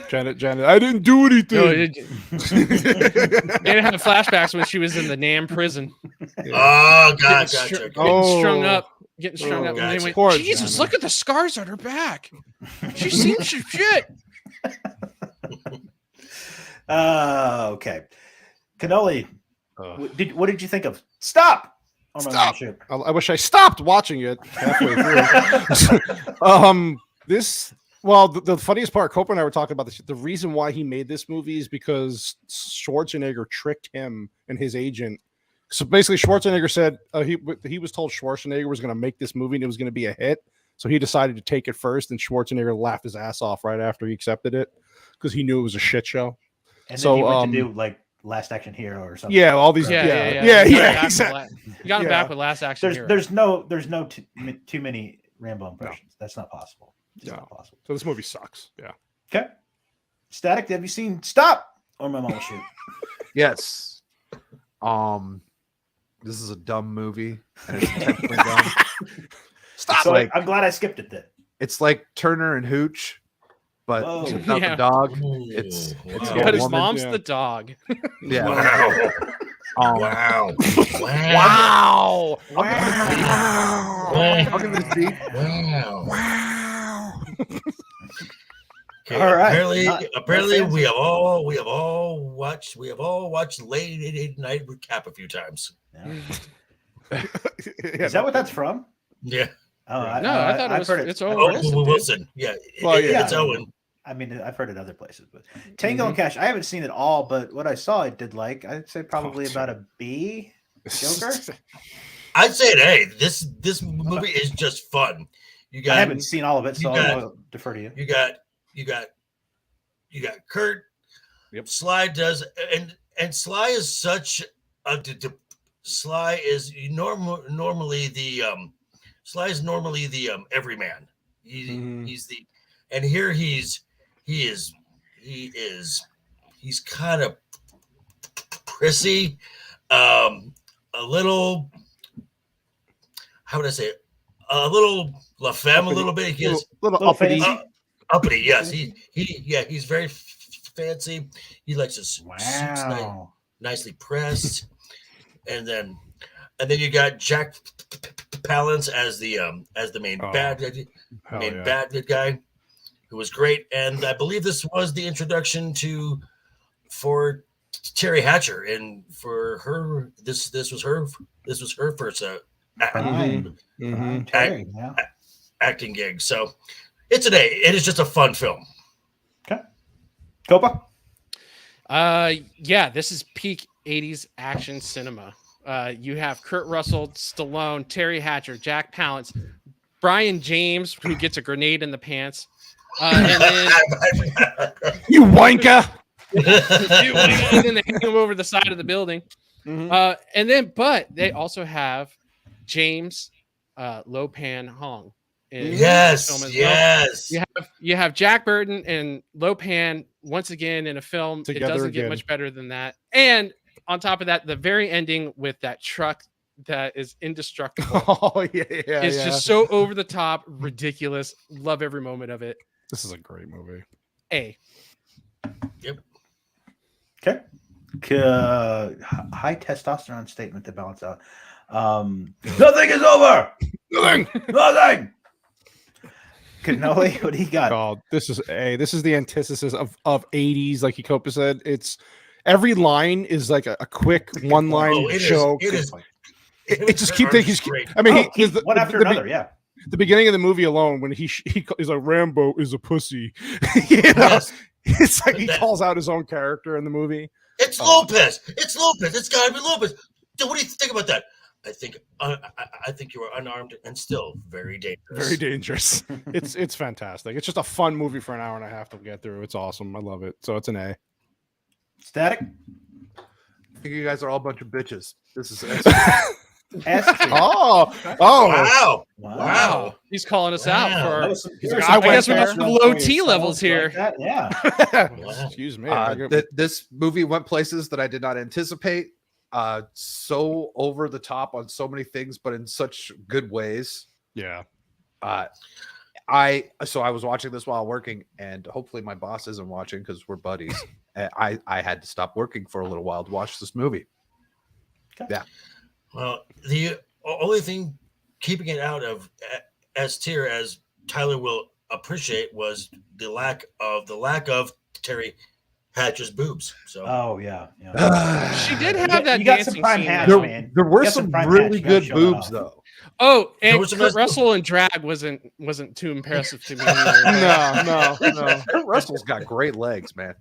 Janet, I didn't do anything. No, it didn't have flashbacks when she was in the Nam prison. Oh, Getting, gotcha. getting Oh. strung up. Getting strung Oh, up. And they gotcha. went, Poor Jesus, Janet. look at the scars on her back. She's seen some shit. Okay. Cannoli, Ugh. what did you think of Stop or My Mom Will Stop. Shoot? I wish I stopped watching it halfway through. The funniest part, Copa and I were talking about this. The reason why he made this movie is because Schwarzenegger tricked him and his agent. So basically, Schwarzenegger said he was told Schwarzenegger was going to make this movie and it was going to be a hit. So he decided to take it first, and Schwarzenegger laughed his ass off right after he accepted it because he knew it was a shit show. And then So, he went to do like Last Action Hero or something. Yeah, all these. Yeah. Yeah. You got him Yeah. back with Last Action Hero. There's no too many Rambo impressions. That's not possible. It's No. not possible. So this movie sucks. Yeah. Okay. Static, have you seen Stop or My Mom Will Shoot? Yes. This is a dumb movie, and it's intentionally dumb. Stop. So like- I'm glad I skipped it then. It's like Turner and Hooch, but Whoa. without Yeah. the dog. Ooh, It's wow. got But his woman, mom's yeah. the dog. Yeah. Wow. Wow. Wow. Wow. I'll give it a C. Wow. Okay, All right. Apparently, Not we have all watched Late Night Recap a few times. Yeah. Yeah, Is that what that's from? Yeah. Oh, No, I thought it I've was. heard it. It's Owen Oh, Wilson. dude. Wilson. Yeah. Well, yeah. It's Owen. I mean, I've heard it other places, but Tango and Cash, I haven't seen it all, but what I saw, I did like. I'd say probably about a B. Joker. I'd say an A. This movie is just fun. You I got haven't seen all of it, so you got- I'll defer to you. you got Kurt. Yep. Sly does, and Sly is such a Sly is normally the Sly is normally the everyman. He's the, and here he's kind of prissy, a little, how would I say it? A little La Femme, a little bit. He is little uppity. uppity. Yes, he's very fancy. He likes his suits nicely pressed, and then you got Jack Palance as the main bad guy, who was great. And I believe this was the introduction for Terry Hatcher, and for her, this was her first Terry, yeah. acting gig. So it's an A. It is just a fun film. Okay. Copa. Yeah, this is peak 80s action cinema. You have Kurt Russell, Stallone, Terry Hatcher, Jack Palance, Brian James, who gets a grenade in the pants. And then You wanker. and then they hang him over the side of the building. And then, but they also have James Lopan Hong. in this film as well. You have Jack Burton and Lopan once again in a film. Together it doesn't again. get much better than that. And on top of that, the very ending with that truck that is indestructible Oh yeah, is just so over the top, ridiculous. Love every moment of it. This is a great movie. A. Okay. High testosterone statement to balance out. Nothing is over. Nothing. Nothing. Cannoli, what do you got? Oh, this is the antithesis of 80s, like Copa said. It's every line is like a quick one line joke. It just keep thinking. I mean, One after another. Yeah. The beginning of the movie alone, when he's like, Rambo is a pussy. You know? Yes. It's like he calls out his own character in the movie. It's Lopez. It's Lopez. It's got to be Lopez. Dude, what do you think about that? I think you are unarmed and still very dangerous. Very dangerous. It's fantastic. It's just a fun movie for an hour and a half to get through. It's awesome. I love it. So it's an A. Static. I think you guys are all a bunch of bitches. This is S. Oh. Wow. He's calling us Wow. out for. I I guess we went have low T levels here. Like that, yeah. Excuse me. This movie went places that I did not anticipate. So over the top on so many things, but in such good ways. Yeah. I was watching this while working, and hopefully my boss isn't watching because we're buddies. I had to stop working for a little while to watch this movie. Yeah. Well, the only thing keeping it out of S tier, as Tyler will appreciate, was the lack of Terry Hatcher's boobs. So, Oh yeah. She did have that You got some dancing prime scene. hatch, though. man. There were You got some prime really hatch, you gotta good show boobs, that off. though. Oh, There and was some Kurt nice- Russell and drag wasn't too impressive to me. Either. No. Kurt Russell's got great legs, man.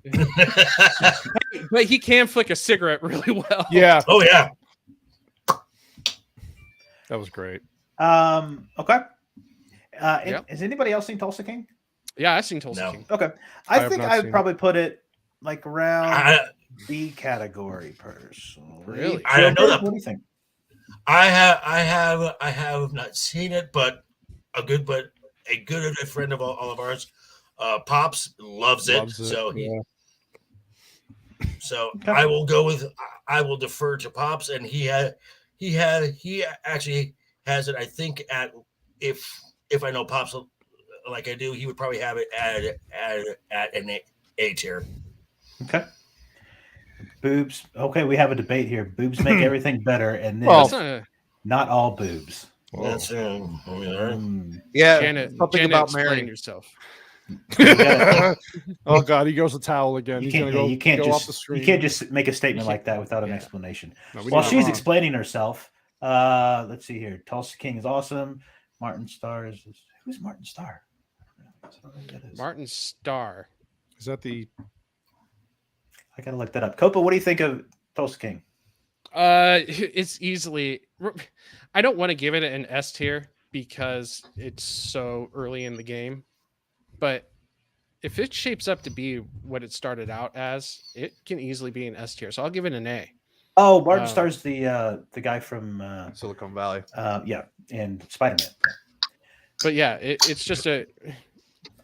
But he can flick a cigarette really well. Yeah. oh yeah. That was great. Okay. Yep. Has anybody else seen Tulsa King? Yeah, I've seen Tulsa No. King. Okay. I I have think not I'd seen probably put it like around I B category personally. Really? I know that. What do you think? I have not seen it, but a good friend of all of ours, Pops loves it. So Okay. I will defer to Pops, and he actually has it. I think if I know Pops like I do, he would probably have it at an A tier. Okay. Boobs. Okay, we have a debate here. Boobs make everything better, and then Well, That's not a, not all boobs. That's I mean, all right. Yeah, Janet. something Janet, about explain Mary. yourself. Oh God, he goes to towel again. You He's can't, gonna go. you can't go just off the screen. you can't just make a statement You like that without an yeah. explanation. No, we While need to she's move on. explaining herself, let's see here. Tulsa King is awesome. Martin Starr is who's Martin Starr? I don't know who that is. Martin Starr. Is that the? I gotta look that up. Copa, what do you think of Tulsa King? It's easily. I don't want to give it an S tier because it's so early in the game, but if it shapes up to be what it started out as, it can easily be an S tier. So I'll give it an A. Oh, Martin Starr's the guy from Silicon Valley. yeah, and Spider-Man. But yeah, it's just a.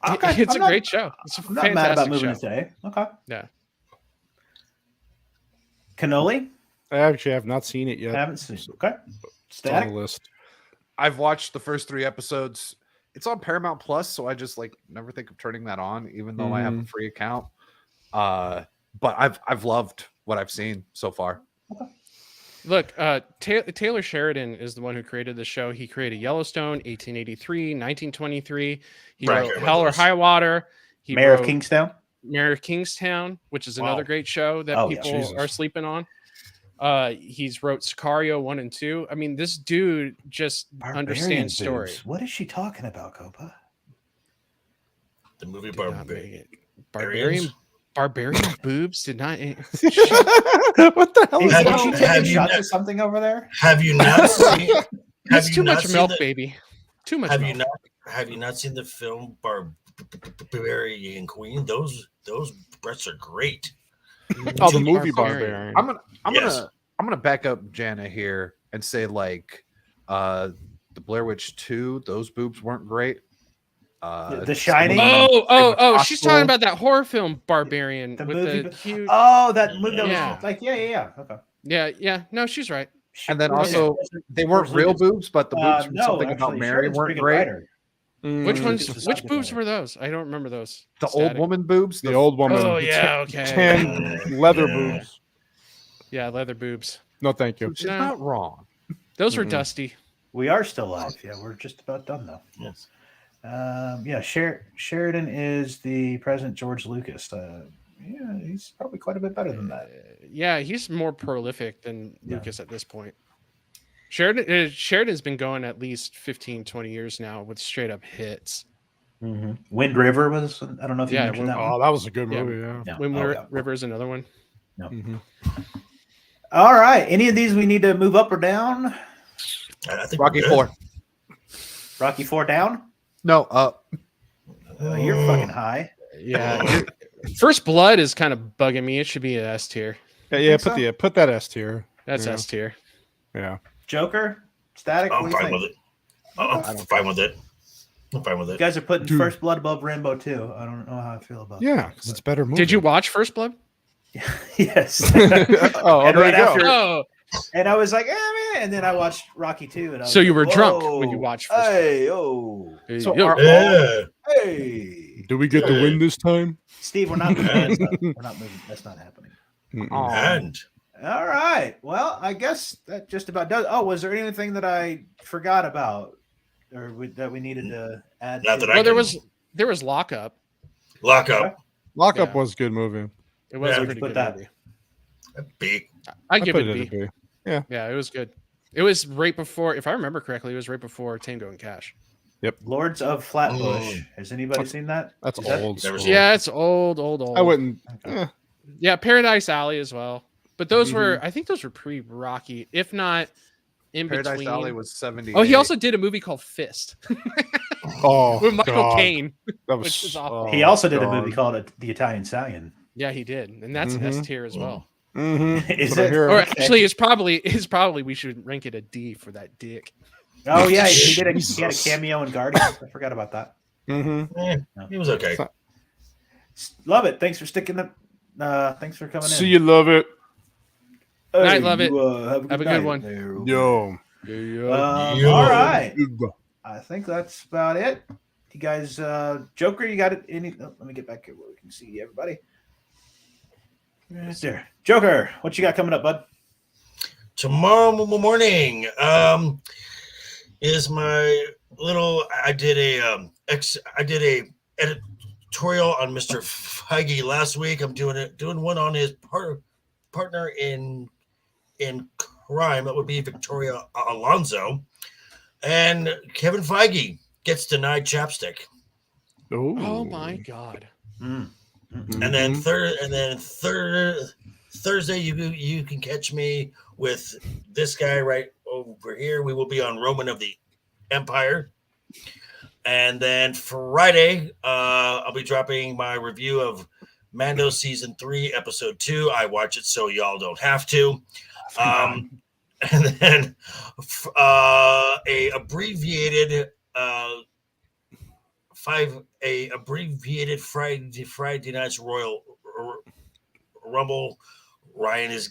Okay, It's I'm a not- great show. It's a I'm not mad about fantastic moving show. it today. Okay. Yeah. Cannoli? I actually have not seen it yet. Haven't seen. Okay. It's on Static. the list. I've watched the first 3 episodes. It's on Paramount Plus, so I just like never think of turning that on, even though I have a free account. But I've loved what I've seen so far. Look, Taylor Sheridan is the one who created the show. He created Yellowstone, 1883, 1923. He Right, wrote right, Hell or right. High Water. He Mayor of wrote Kingstown. Mayor of Kingstown, which is Wow. another great show that Oh, yeah. people Jesus. are sleeping on. He's wrote Sicario 1 and 2. I mean, this dude just Barbarian understands story. boobs. What is she talking about, Copa? The movie Did not make it. Barbarians? Barbarian boobs did not. What the hell is Have Is you- she that? taking have you shots not- at something over there? Have you not seen? Have It's you too not much seen milk, the- baby. Too much Have milk. you not? Have you not seen the film Barbarian Queen? Those breasts are great. Oh, the movie Barbarian. I'm Yes. gonna back up Jana here and say like the Blair Witch 2, those boobs weren't great. The Shining? Oh! She's Hostel. talking about that horror film Barbarian The with movie. the huge. Oh, that movie. That Yeah. was like yeah. Okay. Yeah. No, she's right. And then Okay. also they weren't real boobs, but the boobs from no, something about actually, Mary Sheridan's a weren't pretty good great. writer. Which Mm, ones? This is Which something boobs better. were those? I don't remember those. The Static. old woman boobs, The old woman. Oh the yeah, okay. tan leather Yeah. boobs. Yeah, leather boobs. No, thank you. which is No. not wrong. Those were Mm-mm. dusty. We are still live. Yeah, we're just about done though. Yes. Yeah, Sheridan is the President George Lucas. Yeah, he's probably quite a bit better than that. Yeah, he's more prolific than Yeah. Lucas at this point. Sheridan's been going at least 15, 20 years now with straight up hits. Wind River was. I don't know if you Yeah, mentioned that one. Oh, that was a good Yeah. movie. Yeah. No. Wind Oh, yeah. River's another one. Mhm. All right. Any of these we need to move up or down? I think Rocky we're 4. Rocky 4 down? No, up. You're fucking high. Yeah. First Blood is kind of bugging me. It should be an S tier. Yeah. Think so? Put that S tier. That's Yeah. S tier. Yeah. Joker? Static? I'm What do you fine think? with it. I'm fine with it. I'm fine with You it. guys are putting Dude. First Blood above Rainbow too. I don't know how I feel about Yeah, because it's a better movie. Did you watch First Blood? that. Yes. Oh, And there right you go. after- Oh, And I was like, man. And then I watched Rocky 2. And I was So you like, were drunk when you "Whoa, watched First Blood." Hey, oh. So Yo, are Yeah. Hey. Do we get the win this time? Steve, we're not moving. We're not moving. That's not happening. Mm-mm. And All right. Well, I guess that just about does. Oh, was there anything that I forgot about or that we needed to add? Not to? that I well, there can- was Lockup. lock up. Lockup Yeah. was a good movie. It was Yeah, a would pretty you put good that? movie. Big. I give put it a at B. a B. Yeah, it was good. It was right before, if I remember correctly, it was right before Tango and Cash. Lords of Flatbush. Oh. Has anybody seen that? That's Is that- old. Never school. seen Yeah, it's old. I wouldn't. Yeah, Paradise Alley as well. But those were, Mm-hmm. I think those were pre-Rocky, if not in Paradise between. Alley was 70. Oh, he also did a movie called Fist Oh, with Michael God. Caine. That was which is awful. He also did a God. movie called The Italian Stallion. Yeah, he did, and that's an S Mhm. tier as well. Mhm. Is That's what I it? hear. Or Okay. actually, it's probably we should rank it a D for that dick. Oh yeah, he had a Jesus. cameo in Guardians. I forgot about that. Mhm. He was okay. Love it. Thanks for sticking up. Thanks for coming See, in. you love it. Night, love it. Have a Have a night good one. there. Yo. Yo. All right. Good. I think that's about it. You guys, Joker, you got it? Let me get back here where we can see everybody. Yes, sir. Joker, what you got coming up, bud? Tomorrow morning is my little. I did a editorial on Mr. Feige last week. I'm doing one on his partner in crime. That would be Victoria Alonso, and Kevin Feige gets denied chapstick. Oh my god. Mm. And then Thursday, you can catch me with this guy right over here. We will be on Roman of the Empire. And then Friday, I'll be dropping my review of Mando Season 3, Episode 2. I watch it so y'all don't have to. And then a abbreviated Friday night's Royal Rumble. Ryan's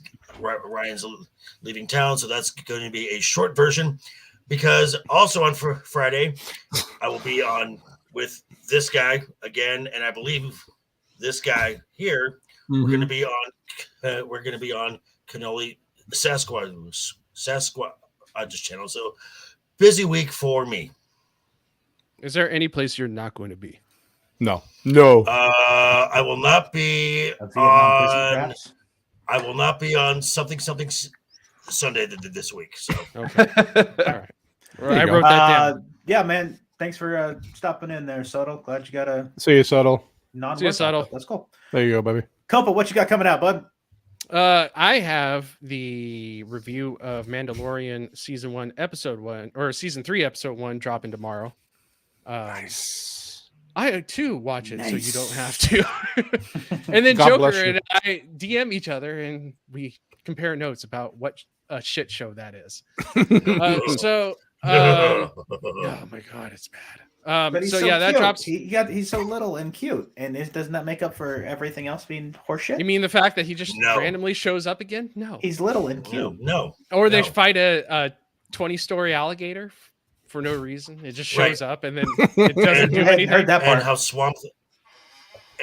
leaving town, so that's going to be a short version. Because also on Friday, I will be on with this guy again, and I believe this guy here. We're going to be on. We're going to be on Cannoli Sasquatch channel. So busy week for me. Is there any place you're not going to be? No. I will not be on. I will not be on something Sunday this week. So Okay. All right. Well, I wrote that down. Yeah, man. Thanks for stopping in there, Subtle. Glad you got a See you, Subtle. non. See you, Subtle. That's cool. There you go, baby. Copa, what you got coming out, bud? I have the review of Mandalorian season 1, episode 1, or season 3, episode 1 dropping tomorrow. Nice. I too watch it, so you Nice. don't have to. And then God bless Joker you. and I DM each other, and we compare notes about what a shit show that is. Oh my god, it's bad. But he's So yeah, that cute. drops. He's so little and cute, and doesn't that make up for everything else being horseshit? You mean the fact that he just No. randomly shows up again? No. He's little and cute. no. Or they No. fight a 20-story alligator for no reason. It just Right. shows up and then it doesn't do I hadn't anything. heard that part. And how Swamp.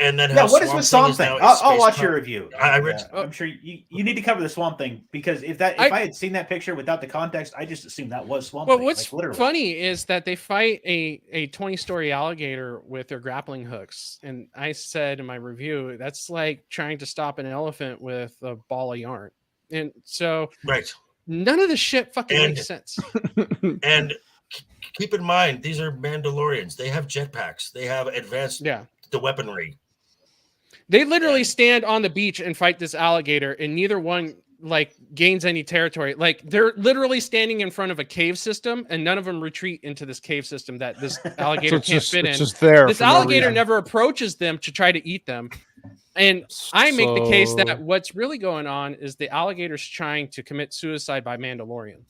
And then Yeah, how what is with Swamp Thing Thing? is now a I'll space watch punk. your review. I read- I'm sure you need to cover the Swamp Thing, because if I had seen that picture without the context, I just assumed that was Swamp Well, Thing. what's like, literally. funny is that they fight a 20-story alligator with their grappling hooks. And I said in my review, that's like trying to stop an elephant with a ball of yarn. And so Right. none of the shit fucking And- makes sense. And keep in mind, these are Mandalorians. They have jetpacks. They have advanced Yeah. the weaponry. They literally stand on the beach and fight this alligator, and neither one like gains any territory. Like they're literally standing in front of a cave system, and none of them retreat into this cave system that this alligator it's can't just, fit it's in. just there. This for no alligator reason. never approaches them to try to eat them. And I make the case So- that what's really going on is the alligator's trying to commit suicide by Mandalorian.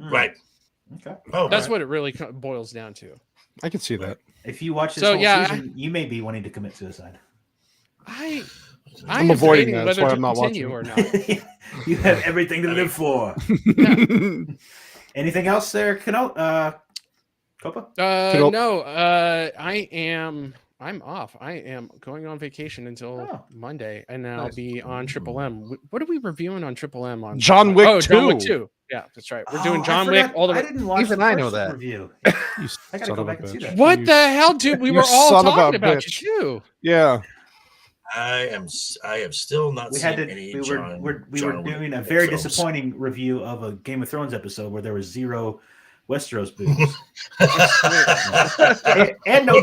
Hmm. Right. Okay. Oh, That's right. what it really boils down to. I can see that. If you watch this So, whole yeah, season, you may be wanting to commit suicide. I'm I'm avoiding debating that. That's whether why to I'm not continue watching or not. You have everything to live for. Anything else there, Copa? Cool. No, I'm off. I am going on vacation until Oh. Monday, and then I'll Nice. be on Triple M. What are we reviewing on Triple M on? John Wick Oh, John Wick 2. 2. Yeah, that's right. We're Oh, doing I John Wick forgot- all the I way. didn't watch Even the I know first that. review. You I gotta son go of a back and see bitch. that. What You- the hell, dude? We you were all son of a talking about bitch. you too. Yeah. I have still not We seen had to. any We were John. we John were Wick doing a very films. disappointing review of a Game of Thrones episode where there was 0 Westeros boobs and no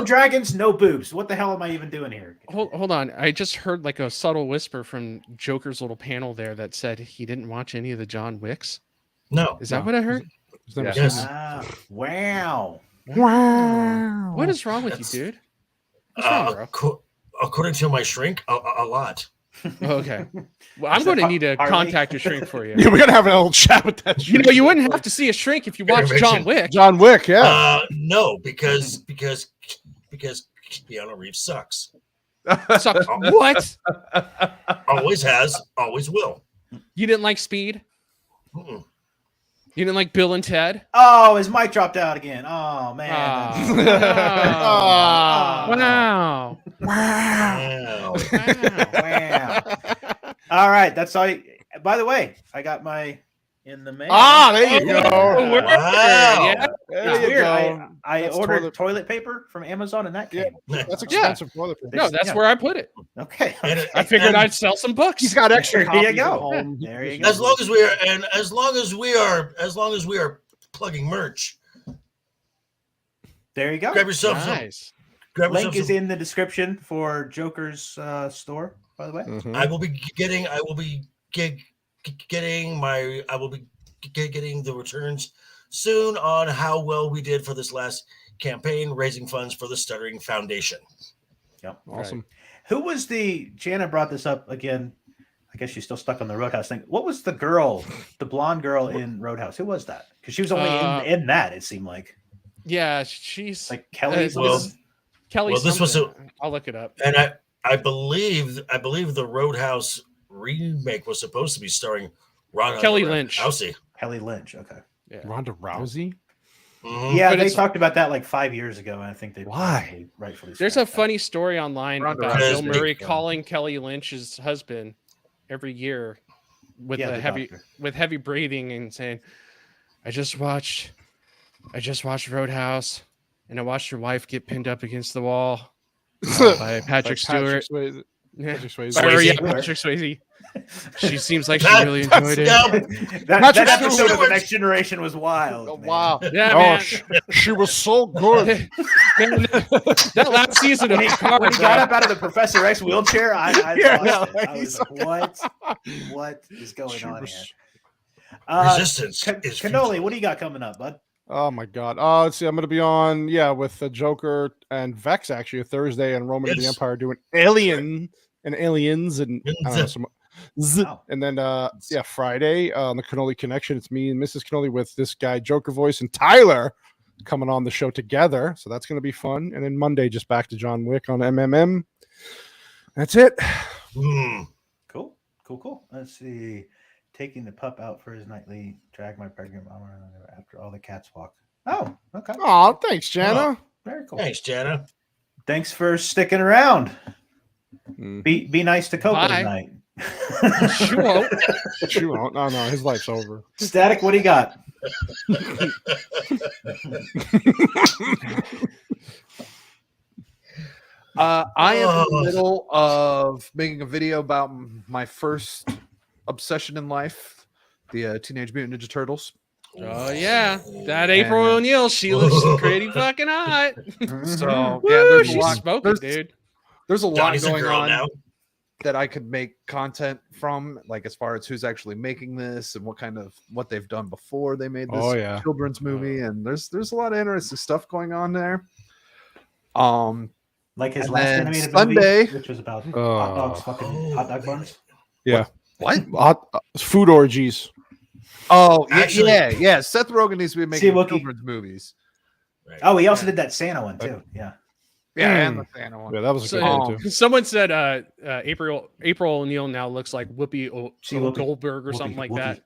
dragons, no boobs. What the hell am I even doing here? Hold on. I just heard like a subtle whisper from Joker's little panel there that said he didn't watch any of the John Wicks. No. Is that No. what I heard? He's never Yeah. seen Yes. it. Wow. Wow. What is wrong with That's- you, dude? What's wrong, bro? According to my shrink, a lot. Oh, okay. Well, I'm Is going to that need to Harley? contact your shrink for you. Yeah, we're gonna have an old chat with that. You know, you wouldn't have to see a shrink if you watched John Intervention. Wick. John Wick, yeah. No, because Keanu Reeves sucks. So- what? Always has, always will. You didn't like Speed? Mm-mm. You didn't like Bill and Ted? Oh, his mic dropped out again. Oh man. Wow. Wow. Wow. All right, that's all. By the way, I got my in the mail. There you go. Oh, Wow. yeah. There It's you weird. go. I That's ordered toilet paper from Amazon, and that Yeah. came. That's expensive toilet paper. No, that's Yeah. where I put it. Okay. I figured I'd sell some books. He's got extra There you copies go. at home. There you go. As long as we are plugging merch, There you go. grab yourself some. Nice. Grab Link yourself is some. in the description for Joker's store. By the way. Mhm. I will be getting the returns soon on how well we did for this last campaign, raising funds for the Stuttering Foundation. Yep. Awesome. Who was Jana brought this up again. I guess she's still stuck on the Roadhouse thing. What was the girl, the blonde girl in Roadhouse? Who was that? Because she was only in that, it seemed like. Yeah, she's Like Kelly. Kelly. Well, this was I'll look it up. And I believe the Roadhouse remake was supposed to be starring Kelly Lynch. Rousey. Kelly Lynch. Okay. Yeah. Ronda Rousey? Mhm. Yeah, But they it's- talked about that like 5 years ago, and I think they Why? probably rightfully. There's a scrapped that. funny story online Ronda about Rousey. Bill Murray Yeah. calling Kelly Lynch's husband every year with Yeah, the the heavy doctor. heavy breathing and saying, I just watched Roadhouse and I watched your wife get pinned up against the wall by Patrick Stewart. Swayze. Yeah. Patrick Swayze. Swayze. Yeah, Patrick Swayze. She seems like she That- really enjoyed it. Yeah, that Patrick episode of The Stewart. Next Generation was wild. Oh, man. wow. Yeah, Oh, man. she was so good. Man, that last season of When he Picard, got up out of the Professor X wheelchair, I Yeah, lost it. I he's was like, what is going She on was- here? Resistance is Cannoli, what do you got coming up, bud? Oh my god. Let's see. I'm gonna be on, with the Joker and Vex actually a Thursday, and Roman of the Yes. Empire doing Aliens and I don't know, some Wow. and then Friday on the Cannoli Connection, it's me and Mrs. Cannoli with this guy Joker voice and Tyler coming on the show together. So that's gonna be fun. And then Monday just back to John Wick on MMM. That's it. Cool. Let's see. Taking the pup out for his nightly drag my pregnant mama after all the cats walk. Oh, okay. Oh, thanks, Jana. Very cool. Thanks, Jana. Thanks for sticking around. Mm. Be nice to Copa Bye. tonight. She won't. She won't. No, his life's over. Static, what do you got? I am in the middle of making a video about my first obsession in life, the Teenage Mutant Ninja Turtles. Oh yeah, that April O'Neil, she looks pretty fucking hot. So yeah, there's a She's lot. smoking, dude. There's a lot Johnny's a going girl on now. that I could make content from, like as far as who's actually making this and what they've done before they made this Oh, yeah. children's movie, and there's a lot of interesting stuff going on there. Like his And last then animated Sunday- movie, which was about hot dogs, fucking hot dog buns. Yeah. What? Food orgies. Oh, Actually- yeah. Seth Rogen needs to be making Wookie. children's movies. Right. Oh, he also did that Santa one too. Yeah. Yeah, and the Santa one. Yeah, that was a good So, one too. someone said April O'Neil now looks like Whoopi Goldberg or something like that.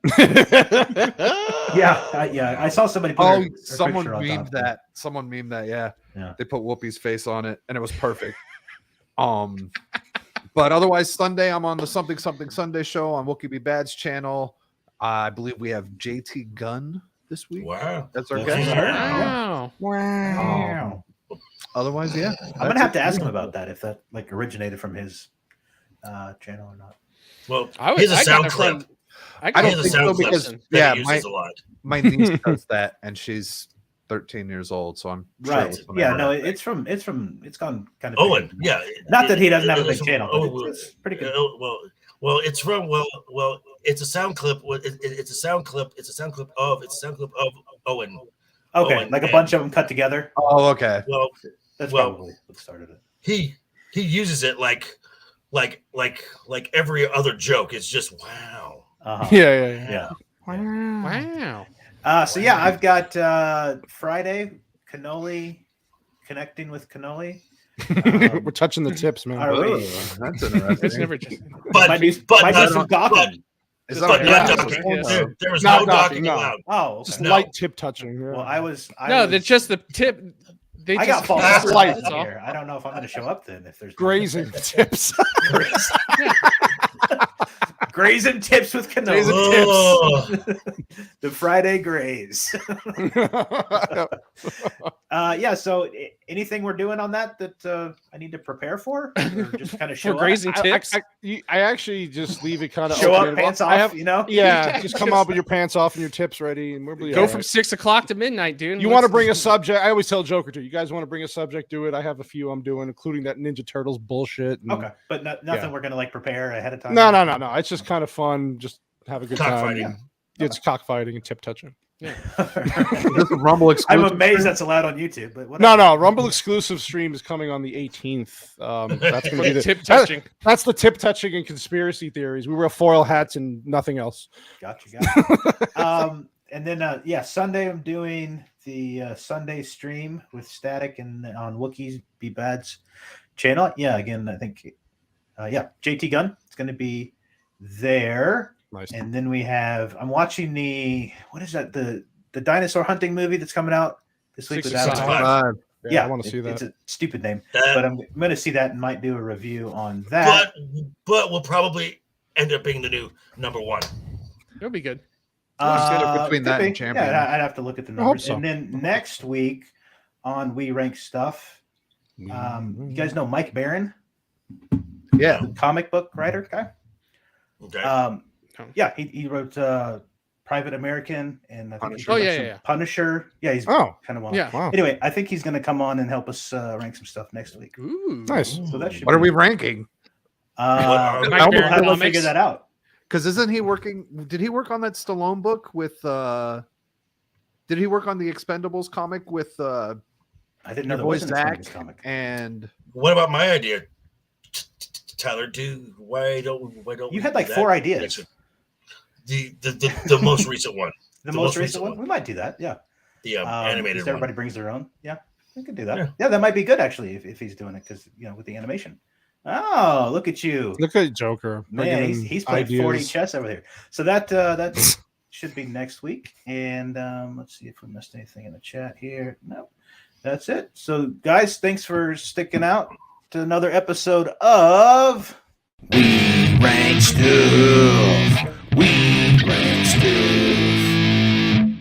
Yeah, I saw somebody. Put Oh, her someone picture on memed top. that. Someone memed that. Yeah. Yeah. They put Whoopi's face on it, and it was perfect. But otherwise, Sunday I'm on the Something Sunday show on Wookie Be Bad's channel. I believe we have JT Gunn this week. Wow. That's our Yes, guest. sir. Wow. Otherwise, yeah. I'm gonna have to ask him about that if that like originated from his channel or not. Well, I here's a got sound it clip. from. I got don't it Here's a think from so sound clip because Simpson. that yeah, he uses a lot. my niece does that, and she's 13 years old, so I'm sure Right. it's Yeah. whatever. No, it's gone kind of. Owen, yeah. Not that he doesn't have a It was big from channel. Owen But Wilson. it's pretty good. Well, it's from it's a sound clip. It's a sound clip. It's a sound clip of Owen. Okay, Owen, like a man. bunch of them cut together. Oh, okay. Well, That's Well- probably what started it. he uses it like every other joke. It's just wow. Uh-huh. Yeah. Yeah. Wow. So yeah, I've got Friday Cannoli connecting with Cannoli. We're touching the tips, man. Are we? That's It's interesting. never just. But Might do but some not, Gotham. Is Just that But a not Yeah. docking. Yeah. There was Not no docking, docking no. allowed. Oh, okay. Just No. light tip touching. Yeah. Well, I was. No, that's just the tip. They I just got false That's advertising that's all. here. I don't know if I'm going to show up then. If there's Grazing tips. grazing tips with cannoli. Grazing Oh, The Friday graze. Yeah. So, anything we're doing on that I need to prepare for, or just kind of show For grazing up? tips. I actually just leave it kind of Show up, pants off. I have, you know. yeah, just come up with your pants off and your tips ready, and we'll be Go all from right. 6 o'clock to midnight, dude. You want to bring a subject? I always tell Joker to. You guys want to bring a subject? Do it. I have a few I'm doing, including that Ninja Turtles bullshit. And Okay, but nothing Yeah. we're going to like prepare ahead of time. No. It's just kind of fun. Just have a good time. Cockfighting. and- It's cockfighting and tip touching. Is this a Rumble I'm exclusive? amazed that's allowed on YouTube, but whatever. No. Rumble exclusive stream is coming on the 18th. That's going to be the tip touching. That's the tip touching and conspiracy theories. We wear foil hats and nothing else. Gotcha. And then Sunday I'm doing the Sunday stream with Static and on Wookiees Be Bad's channel. Yeah, again, I think JT Gunn is going to be there. Nice. And then I'm watching the dinosaur hunting movie that's coming out this week with 65. Avatar. Yeah, I want to see It's that. a stupid name, that- but I'm going to see that and might do a review on that. but will probably end up being the new number one. It'll be good. Between could that and be. Champion. Yeah, I'd have to look at the I hope numbers. so. And then next week on We Rank Stuff, you guys know Mike Barron, Yeah. the comic book writer guy. Okay. Yeah, he wrote Private American and I think Punisher. Oh, yeah. Punisher. Yeah, he's Oh, kind of well. Yeah. wow. Anyway, I think he's going to come on and help us rank some stuff next week. Ooh. Nice. So that should. What are we ranking? We'll Mike have Barron to comics? figure that out. Because isn't he working? Did he work on that Stallone book with? Did he work on the Expendables comic with? I didn't know Your there boy was an Zach Expendables comic. And What about my idea, Tyler? Why don't You we had do like that 4 ideas. next week? The most recent one. The most recent one. We might do that. Yeah. The animated just one. everybody brings their own. Yeah, we could do that. Yeah. Yeah, that might be good actually if he's doing it because with the animation. Oh, look at you, Look at Joker. man! bringing He's playing ideas. 40 chess over there. So that should be next week. And let's see if we missed anything in the chat here. No, that's it. So guys, thanks for sticking out to another episode of We Rank Stuff.